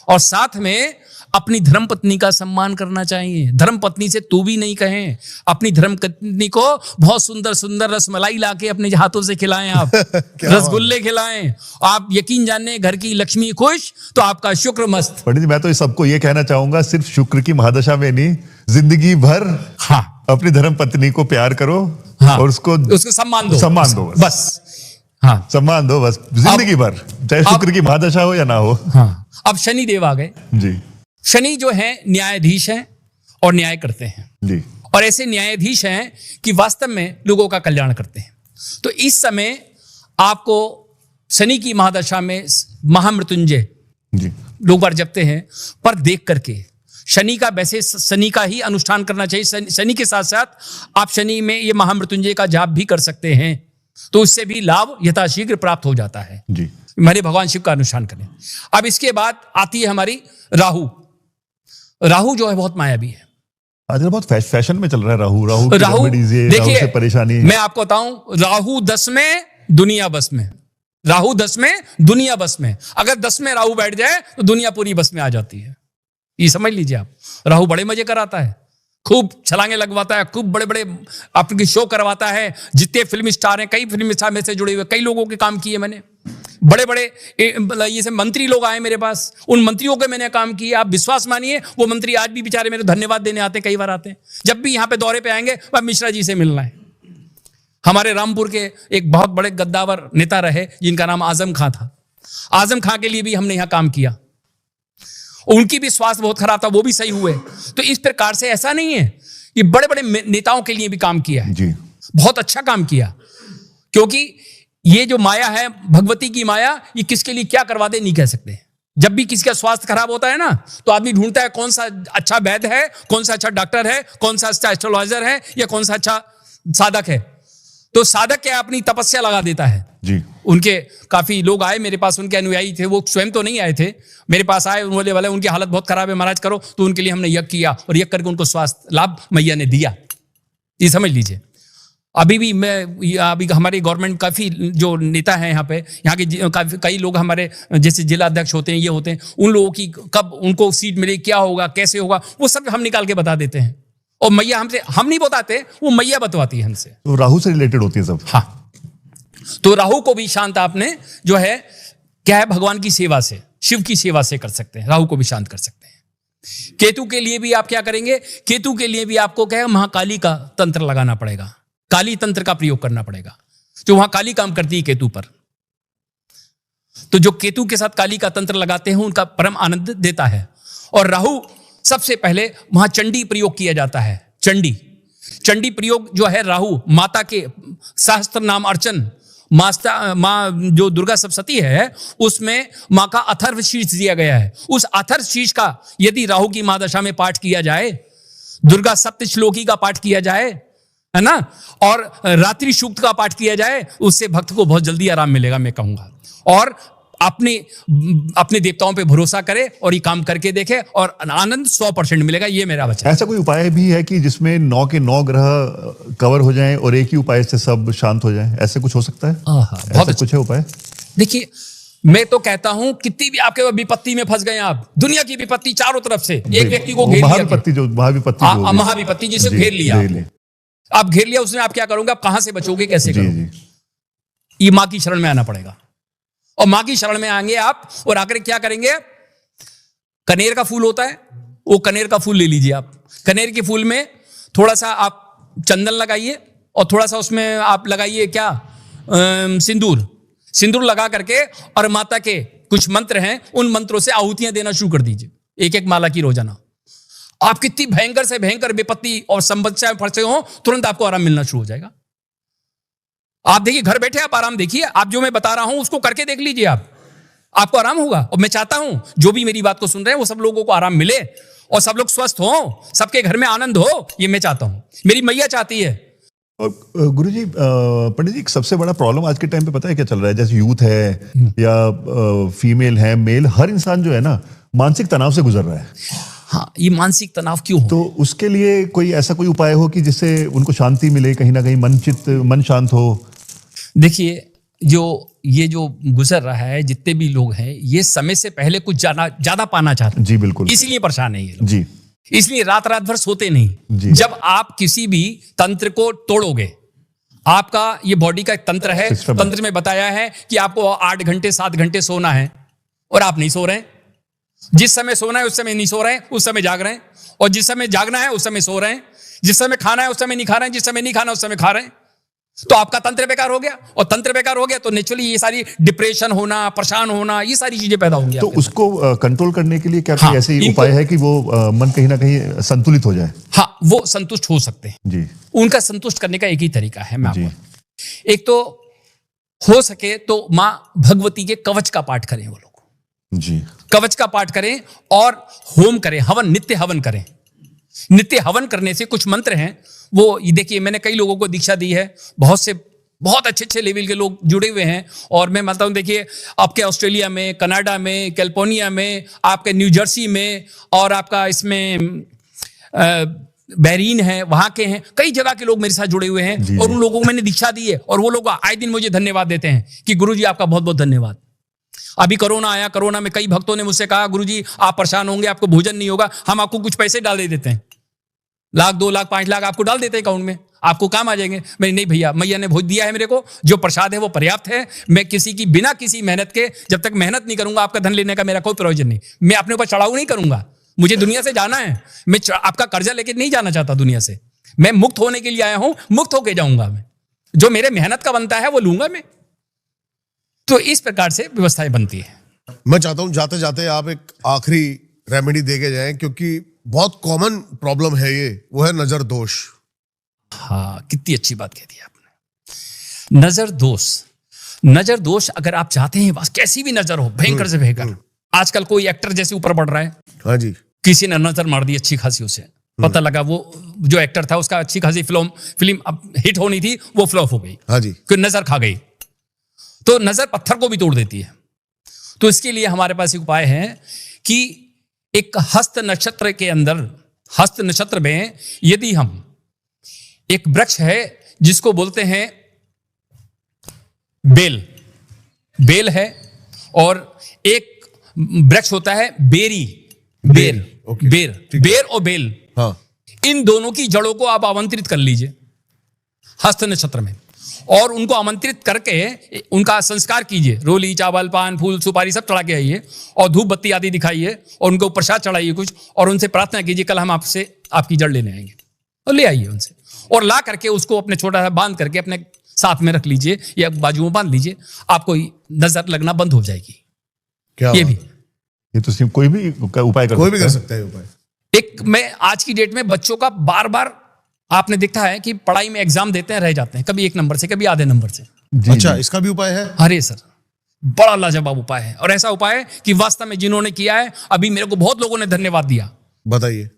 और साथ में अपनी धर्मपत्नी का सम्मान करना चाहिए। धर्मपत्नी से तू भी नहीं कहें, अपनी धर्मपत्नी को बहुत सुंदर सुंदर रसमलाई लाके अपने हाथों से खिलाएं, आप रसगुल्ले खिलाएं। आप यकीन जाने घर की लक्ष्मी खुश तो आपका शुक्र मस्त। पंडित जी, मैं तो सबको ये कहना चाहूंगा, सिर्फ शुक्र की महादशा में नहीं, जिंदगी भर हाँ, अपनी धर्मपत्नी को प्यार करो। हाँ, और उसको सम्मान दो, बस। हाँ, सम्मान दो बस, जिंदगी भर, चाहे शुक्र की महादशा हो या ना हो। हाँ, अब शनि देव आ गए जी। शनि जो है न्यायाधीश हैं और न्याय करते हैं जी। और ऐसे न्यायाधीश हैं कि वास्तव में लोगों का कल्याण करते हैं। तो इस समय आपको शनि की महादशा में महामृत्युंजय जी लोग बार जपते हैं, पर देख करके शनि का, वैसे शनि का ही अनुष्ठान करना चाहिए। शनि के साथ साथ आप शनि में ये महामृत्युंजय का जाप भी कर सकते हैं, तो उससे भी लाभ यथाशीघ्र प्राप्त हो जाता है। जी। हमारे भगवान शिव का अनुष्ठान करें। अब इसके बाद आती है हमारी राहु। राहु जो है बहुत मायावी है। आजकल बहुत फैशन में चल रहा है राहु। राहु से देखिए, परेशानी। मैं आपको बताऊं, राहु 10 में दुनिया बस में। राहु 10 में दुनिया बस में। अगर 10 में राहु बैठ जाए तो दुनिया पूरी बस में आ जाती है। ये समझ लीजिए आप। राहु बड़े मजे कराता है, खूब छलांगे लगवाता है, खूब बड़े बड़े आपके शो करवाता है। जितने फिल्म स्टार हैं, कई फिल्म स्टार में से जुड़े हुए कई लोगों के काम किए मैंने। बड़े बड़े ये से मंत्री लोग आए मेरे पास, उन मंत्रियों के मैंने काम किया। आप विश्वास मानिए, वो मंत्री आज भी बेचारे मेरे धन्यवाद देने आते, कई बार आते हैं। जब भी यहाँ पे दौरे पे आएंगे, अब मिश्रा जी से मिलना है। हमारे रामपुर के एक बहुत बड़े गद्दावर नेता रहे जिनका नाम आजम खां था। आजम खां के लिए भी हमने यहाँ काम किया। उनकी भी स्वास्थ्य बहुत खराब था, वो भी सही हुए। तो इस प्रकार से ऐसा नहीं है, ये बड़े बड़े नेताओं के लिए भी काम किया है जी। बहुत अच्छा काम किया। क्योंकि ये जो माया है, भगवती की माया, ये किसके लिए क्या करवा दे नहीं कह सकते। जब भी किसी का स्वास्थ्य खराब होता है ना, तो आदमी ढूंढता है कौन सा अच्छा वैद्य है, कौन सा अच्छा डॉक्टर है, कौन सा अच्छा एस्ट्रोलॉजर है, या कौन सा अच्छा साधक है। तो साधक क्या अपनी तपस्या लगा देता है जी। उनके काफी लोग आए मेरे पास, उनके अनुयायी थे, वो स्वयं तो नहीं आए थे, मेरे पास आए। बोले वाले उनकी हालत बहुत खराब है महाराज, करो। तो उनके लिए हमने यज्ञ किया और यज्ञ करके उनको स्वास्थ्य लाभ मैया ने दिया। ये समझ लीजिए। अभी भी अभी हमारे गवर्नमेंट काफी जो नेता हैं यहाँ पे, यहाँ के कई लोग हमारे जैसे जिला अध्यक्ष होते हैं, ये होते हैं, उन लोगों की कब उनको सीट मिले, क्या होगा, कैसे होगा, वो सब हम निकाल के बता देते हैं। और मैया हमसे, हम नहीं बताते, वो मैया बतवाती है हमसे। तो राहु से रिलेटेड होती है सब। हाँ, तो राहु को भी शांत आपने जो है क्या है, भगवान की सेवा से, शिव की सेवा से कर सकते हैं, राहु को भी शांत कर सकते हैं। केतु के लिए भी आप क्या करेंगे, केतु के लिए भी आपको क्या है, महाकाली का तंत्र लगाना पड़ेगा, काली तंत्र का प्रयोग करना पड़ेगा, तो वहां काली काम करती है केतु पर। तो जो केतु के साथ काली का तंत्र लगाते हैं उनका परम आनंद देता है। और राहु, सबसे पहले वहां चंडी प्रयोग किया जाता है। चंडी प्रयोग जो है, राहु माता के सहस्त्र नाम अर्चन, माँ जो दुर्गा सप्तशती है उसमें माँ का अथर्व शीर्ष दिया गया है। उस अथर्व शीर्ष का यदि राहु की महादशा में पाठ किया जाए, दुर्गा सप्तश्लोकी का पाठ किया जाए, है ना, और रात्रि सूक्त का पाठ किया जाए, उससे भक्त को बहुत जल्दी आराम मिलेगा, मैं कहूंगा। और अपने देवताओं पे भरोसा करे और ये काम करके देखे और आनंद 100% मिलेगा, ये मेरा वचन। ऐसा कोई उपाय भी है कि जिसमें 9 के 9 ग्रह कवर हो जाएं और एक ही उपाय से सब शांत हो जाएं? ऐसे कुछ हो सकता है? बहुत ऐसा कुछ है उपाय? देखिए, मैं तो कहता हूं कितनी भी आपके विपत्ति में फंस गए आप, दुनिया की विपत्ति चारों तरफ से एक व्यक्ति को घेर लिया, महाविपत्ति जिसे घेर लिया, आप घेर लिया, उसमें आप क्या करोगे, आप कहां से बचोगे, कैसे करोगे? ये मां की शरण में आना पड़ेगा। और मां की शरण में आएंगे आप और आकर क्या करेंगे, कनेर का फूल होता है, वो कनेर का फूल ले लीजिए आप। कनेर के फूल में थोड़ा सा आप चंदन लगाइए और थोड़ा सा उसमें आप लगाइए क्या, सिंदूर लगा करके, और माता के कुछ मंत्र हैं, उन मंत्रों से आहुतियां देना शुरू कर दीजिए, एक माला की रोजाना। आप कितनी भयंकर से भयंकर विपत्ति और समस्या में फंसे हो, तुरंत आपको आराम मिलना शुरू हो जाएगा। आप देखिए, घर बैठे आप आराम देखिए, आप जो मैं बता रहा हूं उसको करके देख लीजिए, आपको आराम होगा। और मैं चाहता हूं जो भी मेरी बात को सुन रहे हैं वो सब लोगों को आराम मिले और सब लोग स्वस्थ हो, सबके घर में आनंद हो, ये मैं चाहता हूं, मेरी मैया चाहती है। और गुरुजी, पंडित जी, एक सबसे बड़ा प्रॉब्लम आज के टाइम पे पता है क्या चल रहा है? जैसे यूथ है या फीमेल है, मेल, हर इंसान जो है ना मानसिक तनाव से गुजर रहा है। हाँ, ये मानसिक तनाव क्यों हो? तो उसके लिए कोई ऐसा कोई उपाय हो कि जिससे उनको शांति मिले, कहीं ना कहीं मन शांत हो? देखिए, ये जो गुजर रहा है, जितने भी लोग हैं, ये समय से पहले कुछ ज्यादा पाना चाहते हैं। जी बिल्कुल, इसलिए परेशान है ये लोग। जी, इसलिए रात भर सोते नहीं। जब आप किसी भी तंत्र को तोड़ोगे, आपका ये बॉडी का एक तंत्र है, तंत्र में बताया है कि आपको 8 घंटे 7 घंटे सोना है, और आप नहीं सो रहे हैं। जिस समय सोना है उस समय नहीं सो रहे हैं, उस समय जाग रहे हैं, और जिस समय जागना है उस समय सो रहे हैं, जिस समय खाना है उस समय नहीं खा रहे हैं, जिस समय नहीं खाना उस समय खा रहे हैं। तो आपका तंत्र बेकार हो गया, और तंत्र बेकार हो गया तो नेचुरली ये सारी डिप्रेशन होना, परेशान होना, ये सारी चीजें पैदा होंगी। तो उसको कंट्रोल करने के लिए क्या कोई ऐसे उपाय है कि वो मन कहीं ना कहीं संतुलित हो जाए? हाँ, वो संतुष्ट हो सकते हैं जी। उनका संतुष्ट करने का एक ही तरीका है, मैं आपको, एक तो हो सके तो माँ भगवती के कवच का पाठ करें वो लोग जी, कवच का पाठ करें और होम करें, हवन, नित्य हवन करें। नित्य हवन करने से कुछ मंत्र हैं, वो देखिए, मैंने कई लोगों को दीक्षा दी है, बहुत अच्छे लेवल के लोग जुड़े हुए हैं, और मैं मानता हूं, देखिए, आपके ऑस्ट्रेलिया में, कनाडा में, कैलिफोर्निया में, आपके न्यू जर्सी में, और आपका इसमें बहरीन है, वहां के हैं, कई जगह के लोग मेरे साथ जुड़े हुए हैं, और उन लोगों को मैंने दीक्षा दी है, और वो लोग आए दिन मुझे धन्यवाद देते हैं कि गुरुजी आपका बहुत बहुत धन्यवाद। अभी कोरोना आया, कोरोना में कई भक्तों ने मुझसे कहा, गुरुजी आप परेशान होंगे, आपको भोजन नहीं होगा, हम आपको कुछ पैसे डाल देते हैं, 1 लाख 2 लाख 5 लाख आपको डाल देते हैं अकाउंट में, आपको काम आ जाएंगे। मैंने, नहीं भैया, मैया ने भोज दिया है मेरे को, जो प्रसाद है वो पर्याप्त है, मैं किसी की बिना किसी मेहनत के, जब तक मेहनत नहीं करूंगा आपका धन लेने का मेरा कोई प्रयोजन नहीं। मैं अपने ऊपर चढ़ाऊ नहीं करूंगा, मुझे दुनिया से जाना है, मैं आपका कर्जा लेके नहीं जाना चाहता दुनिया से, मैं मुक्त होने के लिए आया हूं, मुक्त होके जाऊंगा मैं, जो मेरे मेहनत का बनता है वो लूंगा मैं। तो इस प्रकार से व्यवस्थाएं बनती है। मैं चाहता हूं जाते जाते आप एक आखिरी रेमेडी दे के जाएं, क्योंकि बहुत कॉमन प्रॉब्लम है ये, वो है नजर दोष। हाँ, कितनी अच्छी बात कह दी आपने। नजर दोष अगर आप चाहते हैं, बस कैसी भी नजर हो, भयंकर से भयंकर, आजकल कोई एक्टर जैसे ऊपर बढ़ रहा है, हाँ जी, किसी ने नजर मार दी अच्छी खासी, उसे पता लगा वो जो एक्टर था उसका अच्छी खासी फिल्म अब हिट होनी थी, वो फ्लॉप हो गई, हाँ जी, कोई नजर खा गई। तो नजर पत्थर को भी तोड़ देती है। तो इसके लिए हमारे पास एक उपाय है कि एक हस्त नक्षत्र के अंदर, हस्त नक्षत्र में यदि हम, एक वृक्ष है जिसको बोलते हैं बेल है, और एक वृक्ष होता है बेर और बेल, हाँ, इन दोनों की जड़ों को आप आमंत्रित कर लीजिए हस्त नक्षत्र में, और उनको आमंत्रित करके उनका संस्कार कीजिए। रोली, चावल, पान, फूल, सुपारी सब चढ़ा के आइए और धूप बत्ती आदि दिखाइए और उनको प्रसाद चढ़ाइए कुछ, और उनसे प्रार्थना कीजिए कल हम आपसे आपकी जड़ लेने आएंगे, और ले आइए उनसे, और ला करके उसको अपने छोटा सा बांध करके अपने साथ में रख लीजिए या बाजू में बांध लीजिए, आपको नजर लगना बंद हो जाएगी। क्या ये भी ये तो सिर्फ कोई भी उपाय कोई भी कर सकता है उपाय। एक मैं आज की डेट में बच्चों का बार बार आपने देखा है कि पढ़ाई में एग्जाम देते हैं, रह जाते हैं, कभी 1 नंबर से, कभी आधे नंबर से। अच्छा, इसका भी उपाय है? अरे सर, बड़ा लाजवाब उपाय है, और ऐसा उपाय है कि वास्तव में जिन्होंने किया है, अभी मेरे को बहुत लोगों ने धन्यवाद दिया। बताइए।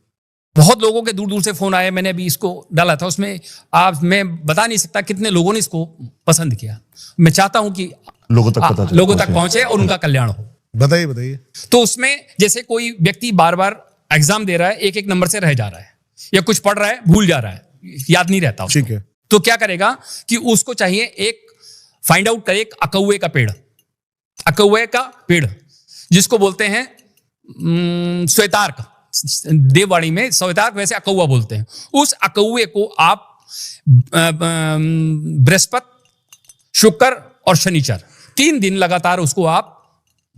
बहुत लोगों के दूर दूर से फोन आए, मैंने अभी इसको डाला था उसमें, आप मैं बता नहीं सकता कितने लोगों ने इसको पसंद किया। मैं चाहता हूं कि लोगों तक पहुंचे और उनका कल्याण हो। बताइए बताइए। तो उसमें जैसे कोई व्यक्ति बार बार एग्जाम दे रहा है, 1-1 नंबर से रह जा रहा है, या कुछ पढ़ रहा है भूल जा रहा है, याद नहीं रहता उसको। ठीक है। तो क्या करेगा कि उसको चाहिए एक फाइंड आउट करे एक अकौवे का पेड़, अकौवे का पेड़ जिसको बोलते हैं श्वेतार्क, देववाणी में श्वेतार्क, वैसे अकौवा बोलते हैं। उस अकौवे को आप बृहस्पति, शुक्र और शनिचर 3 दिन लगातार उसको आप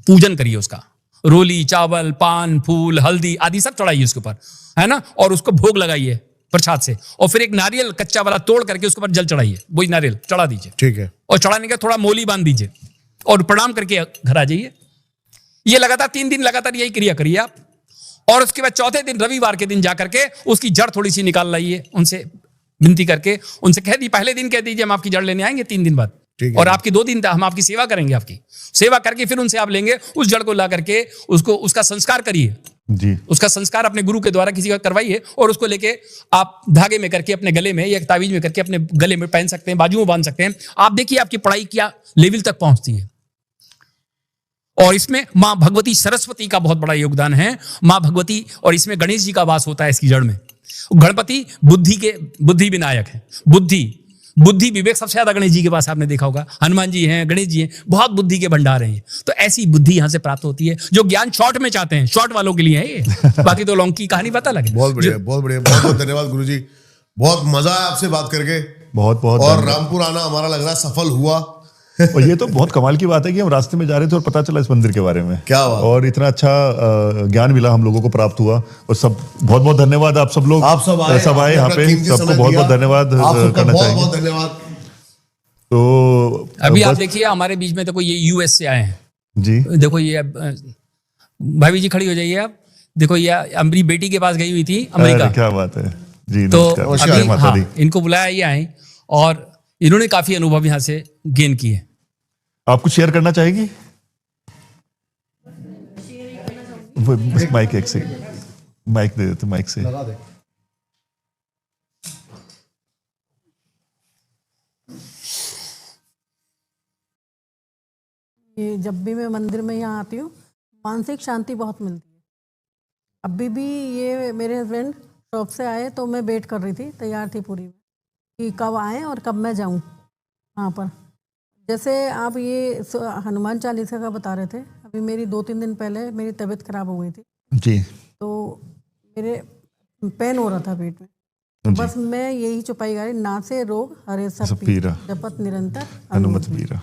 पूजन करिए, उसका रोली, चावल, पान, फूल, हल्दी आदि सब चढ़ाइए उसके ऊपर, है ना, और उसको भोग लगाइए प्रसाद से, और फिर एक नारियल कच्चा वाला तोड़ करके उसके ऊपर जल चढ़ाइए, वही नारियल चढ़ा दीजिए। ठीक है। और चढ़ाने का थोड़ा मोली बांध दीजिए और प्रणाम करके घर आ जाइए। ये लगातार 3 दिन लगातार यही क्रिया करिए आप, और उसके बाद चौथे दिन रविवार के दिन जाकर के उसकी जड़ थोड़ी सी निकाल लाइए, उनसे विनती करके उनसे कह दी, पहले दिन कह दीजिए हम आपकी जड़ लेने आएंगे 3 दिन बाद, और आपकी 2 दिन हम आपकी सेवा करेंगे, आपकी सेवा करके फिर उनसे आप लेंगे उस जड़ को ला करके उसको उसका संस्कार करिए जी। उसका संस्कार अपने गुरु के द्वारा किसी का करवाइए, और उसको लेके आप धागे में करके अपने गले में या ताबीज में करके अपने गले में पहन सकते हैं, बाजू में बांध सकते हैं। आप देखिए आपकी पढ़ाई क्या लेवल तक पहुंचती है। और इसमें मां भगवती सरस्वती का बहुत बड़ा योगदान है, मां भगवती, और इसमें गणेश जी का वास होता है इसकी जड़ में। गणपति बुद्धि विनायक है, बुद्धि विवेक सबसे ज्यादा गणेश जी के पास आपने देखा होगा, हनुमान जी हैं, गणेश जी हैं, बहुत बुद्धि के भंडार हैं। तो ऐसी बुद्धि यहां से प्राप्त होती है, जो ज्ञान शॉर्ट में चाहते हैं, शॉर्ट वालों के लिए है ये, बाकी तो लॉन्ग की कहानी पता लगे। बहुत बढ़िया, बहुत बढ़िया, बहुत बहुत धन्यवाद गुरुजी, बहुत मजा आया आपसे बात करके, बहुत बहुत। और रामपुर आना हमारा लग रहा है सफल हुआ। और ये तो बहुत कमाल की बात है कि हम रास्ते में जा रहे थे और पता चला इस मंदिर के बारे में, क्या बात। और इतना अच्छा ज्ञान मिला हम लोगों को, प्राप्त हुआ। और सब बहुत बहुत धन्यवाद, आप सब लोग, आप सब आए यहाँ पे, सबको बहुत बहुत धन्यवाद करना चाहेंगे। बहुत धन्यवाद। तो अभी आप देखिए हमारे बीच में देखो ये यूएस से आए हैं जी, देखो ये भाभी जी खड़ी हो जाइए आप, देखो ये अमरी बेटी के पास गई हुई थी अमेरिका। क्या बात है जी। तो नमस्कार। अभी माता दी। इनको बुलाया ये आए, और इन्होंने काफी अनुभव यहाँ से गेन किए। आप कुछ शेयर करना चाहेंगी? माइक एक से माइक दे देते, माइक से लगा दे। ये जब भी मैं मंदिर में यहाँ आती हूँ मानसिक शांति बहुत मिलती है। अभी भी ये मेरे हस्बैंड शॉप से आए तो मैं वेट कर रही थी, तैयार थी पूरी कि कब आए और कब मैं जाऊँ वहाँ पर। जैसे आप ये हनुमान चालीसा का बता रहे थे, अभी मेरी 2-3 दिन पहले मेरी तबीयत खराब हो गई थी जी, तो मेरे पेन हो रहा था पेट में, बस मैं यही चौपाई गा रही, ना से रोग हरे सब पीरा, जपत निरंतर हनुमत पीरा।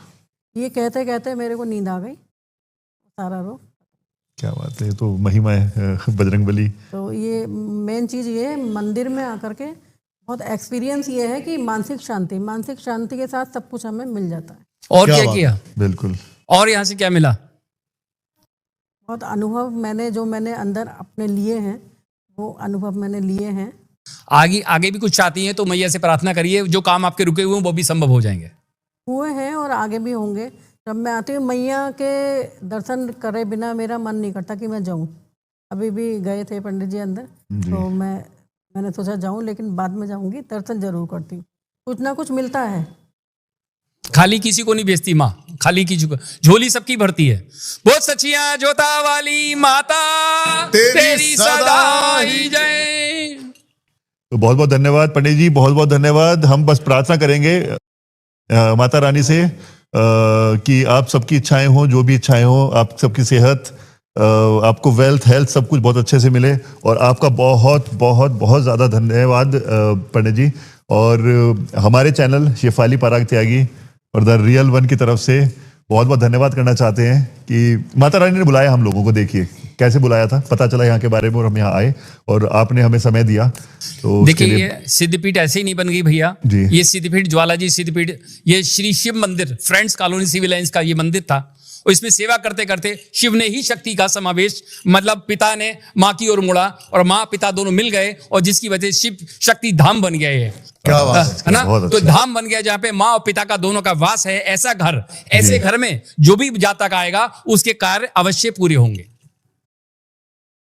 ये कहते कहते मेरे को नींद आ गई, सारा रोग। क्या बात है, ये तो महिमा है बजरंगबली। तो ये मेन चीज़ ये है, मंदिर में आकर के बहुत एक्सपीरियंस ये है कि मानसिक शांति के साथ सब कुछ हमें मिल जाता है। और क्या किया? बिल्कुल। और यहाँ से क्या मिला? बहुत अनुभव मैंने अंदर अपने लिए हैं, वो अनुभव मैंने लिए हैं। आगे भी कुछ चाहती हैं तो मैया से प्रार्थना करिए, जो काम आपके रुके हुए हैं वो भी संभव हो जाएंगे, हुए हैं और आगे भी होंगे। जब मैं आती हूँ मैया के दर्शन करे बिना मेरा मन नहीं करता कि मैं जाऊँ। अभी भी गए थे पंडित जी अंदर, तो मैंने सोचा जाऊँ, लेकिन बाद में जाऊँगी, दर्शन जरूर करती हूँ, कुछ ना कुछ मिलता है। खाली किसी को नहीं बेचती माँ, खाली किसी को, झोली सबकी भरती है। बहुत सचिया जोता वाली माता तेरी सदा ही जय। तो बहुत बहुत धन्यवाद पंडित जी, बहुत बहुत धन्यवाद। हम बस प्रार्थना करेंगे माता रानी से कि आप सबकी इच्छाएं हो, जो भी इच्छाएं हो, आप सबकी सेहत आपको वेल्थ हेल्थ सब कुछ बहुत अच्छे से मिले, और आपका बहुत बहुत बहुत ज़्यादा धन्यवाद पंडित जी। और हमारे चैनल शेफाली पराग त्यागी और द रियल वन की तरफ से बहुत बहुत धन्यवाद करना चाहते हैं कि माता रानी ने बुलाया हम लोगों को। देखिए कैसे बुलाया था, पता चला यहाँ के बारे में और हम यहाँ आए और आपने हमें समय दिया। तो देखिए ये सिद्धपीठ ऐसे ही नहीं बन गई भैया जी। ये सिद्धपीठ ज्वालाजी सिद्धपीठ, ये श्री शिव मंदिर फ्रेंड्स कॉलोनी सिविल लाइंस का ये मंदिर था, और इसमें सेवा करते करते शिव ने ही शक्ति का समावेश, मतलब पिता ने माँ की ओर मुड़ा और माँ पिता दोनों मिल गए, और जिसकी वजह से शिव शक्ति धाम बन गया है। क्या बात है ना, बहुत तो अच्छा। धाम बन गया जहाँ पे माँ और पिता का दोनों का वास है। ऐसा घर, ऐसे घर में जो भी जातक आएगा उसके कार्य अवश्य पूरे होंगे।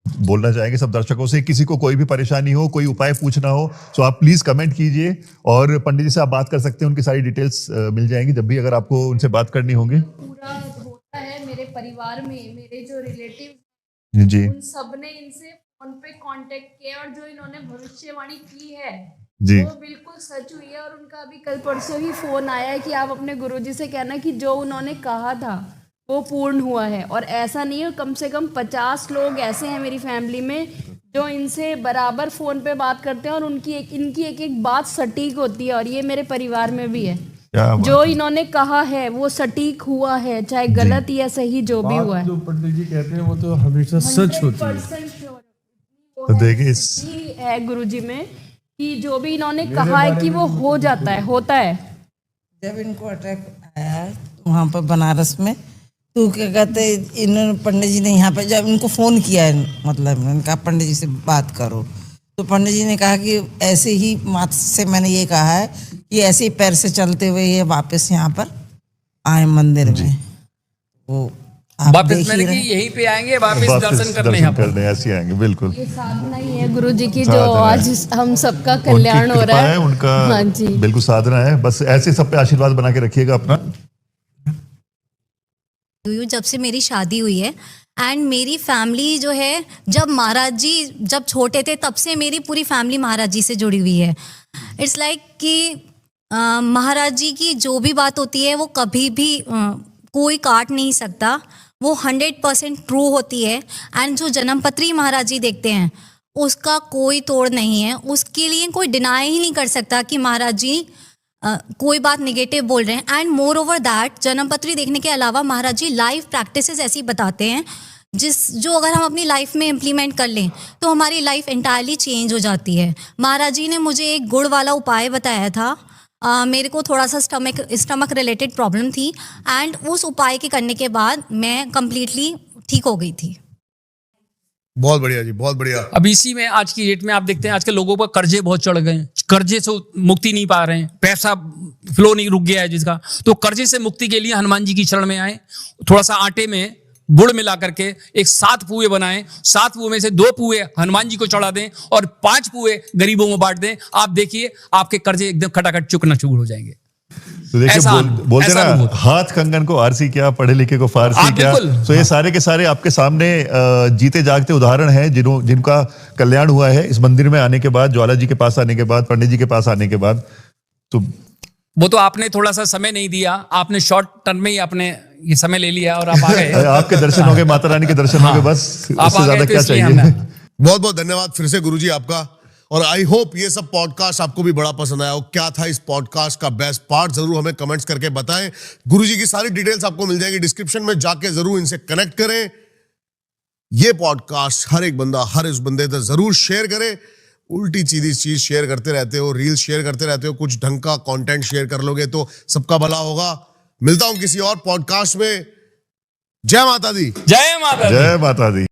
बोलना चाहेंगे सब दर्शकों से, किसी को कोई भी परेशानी हो, कोई उपाय पूछना हो, तो आप प्लीज कमेंट कीजिए, और पंडित जी से आप बात कर सकते हैं, उनकी सारी डिटेल्स मिल जाएंगी जब भी अगर आपको उनसे बात करनी होगी। पूरा होता है मेरे परिवार में, मेरे जो रिलेटिव जी उन सब ने इनसे फोन पे कांटेक्ट किया, और जो इन्होंने भविष्यवाणी की है जी। वो बिल्कुल सच हुई है। और उनका अभी कल परसों ही फोन आया है कि आप अपने गुरुजी से कहना कि जो उन्होंने कहा था वो पूर्ण हुआ है। और ऐसा नहीं है, कम से कम 50 लोग ऐसे हैं मेरी फैमिली में जो इनसे बराबर फोन पे बात करते हैं, और इनकी एक एक बात सटीक होती है, और ये मेरे परिवार में भी है। क्या बात जो इन्होंने कहा है वो सटीक हुआ है, चाहे गलत या सही जो भी हुआ है। जो पंडित जी कहते हैं वो तो हमेशा सच होती है। 100% तो देखिए इस है गुरुजी में कि जो भी इन्होंने कहा है कि वो हो जाता है, होता है। जब इनको अटैक आया वहाँ पर बनारस में, तो क्या कहते इन्होंने पंडित जी ने यहाँ पे जब इनको फ़ोन किया है, मतलब मैंने कहा पंडित जी से बात करो, तो पंडित जी ने कहा कि ऐसे ही माता से मैंने ये कहा है कि ऐसे ही पैर से चलते हुए ये वापस यहाँ पर आए मंदिर में। वो आप वापस देख मैंने ही कि रहे। यहीं पे आएंगे, वापस दर्शन करने यहाँ पर। ऐसे ही आएंगे बिल्कुल। ये साधना ही है गुरुजी की, जो साधना है। आज हम सबका उनकी कल्याण हो कृपा रहा है। उनका हाँ जी। बिल्कुल साधना है, बस ऐसे सब पे आशीर्वाद बना के रखिएगा अपना। जब से मेरी शादी हुई है, एंड मेरी फैमिली जो है, जब महाराज जी जब छोटे थे तब से मेरी पूरी फैमिली महाराज जी से जुड़ी हुई है। इट्स लाइक कि महाराज जी की जो भी बात होती है वो कभी भी कोई काट नहीं सकता, वो 100% ट्रू होती है। एंड जो जन्मपत्री महाराज जी देखते हैं उसका कोई तोड़ नहीं है, उसके लिए कोई डिनाई ही नहीं कर सकता कि महाराज जी कोई बात नेगेटिव बोल रहे हैं। एंड मोर ओवर दैट, जन्मपत्री देखने के अलावा महाराज जी लाइफ प्रैक्टिसेस ऐसी बताते हैं जो अगर हम अपनी लाइफ में इम्प्लीमेंट कर लें तो हमारी लाइफ एंटायरली चेंज हो जाती है। महाराज जी ने मुझे एक गुड़ वाला उपाय बताया था। मेरे को थोड़ा सा स्टमक रिलेटेड प्रॉब्लम थी, एंड उस उपाय के करने के बाद मैं कंप्लीटली ठीक हो गई थी। बहुत बढ़िया जी, बहुत बढ़िया। अब इसी में आज की डेट में आप देखते हैं आजकल लोगों पर कर्जे बहुत चढ़ गए हैं, कर्जे से मुक्ति नहीं पा रहे हैं, पैसा फ्लो नहीं रुक गया है जिसका, तो कर्जे से मुक्ति के लिए हनुमान जी की शरण में आए। थोड़ा सा आटे में गुड़ मिला करके एक 7 पुए बनाएं, 7 पुए में से 2 पुए हनुमान जी को चढ़ा दें और 5 पुए गरीबों में बांट दें। आप देखिए आपके कर्जे एकदम खटाखट चुकना शुरू हो जाएंगे। तो देखिए ऐसा बोलते ऐसा ना, अनुभूत। हाथ कंगन को आरसी क्या, पढ़े लिखे को फारसी क्या। बिल्कुल। तो ये सारे के सारे आपके सामने जीते जागते उदाहरण हैं जिनका कल्याण हुआ है इस मंदिर में आने के बाद, ज्वाला जी के पास आने के बाद, पंडित जी के पास आने के बाद। तो वो तो आपने थोड़ा सा समय नहीं दिया, आपने शॉर्ट टर्म में ही आपने ये समय ले लिया और आप आ गए। आपके दर्शन हो गए, माता रानी के दर्शन हो गए, बस आप उससे आ ज्यादा गए तो क्या इसलिए चाहिए। हमने- बहुत बहुत धन्यवाद फिर से गुरुजी आपका, और आई होप ये सब पॉडकास्ट आपको भी बड़ा पसंद आया हो। क्या था इस पॉडकास्ट का बेस्ट पार्ट, जरूर हमें कमेंट्स करके बताएं। गुरुजी की सारी डिटेल्स आपको मिल जाएगी डिस्क्रिप्शन में, जाके जरूर इनसे कनेक्ट करें। ये पॉडकास्ट हर एक बंदा हर उस बंदे तक जरूर शेयर करे। उल्टी सीधी चीज शेयर करते रहते हो, रील्स शेयर करते रहते हो, कुछ ढंग का कंटेंट शेयर कर लोगे तो सबका भला होगा। मिलता हूं किसी और पॉडकास्ट में। जय माता दी। जय माता दी। जय माता दी।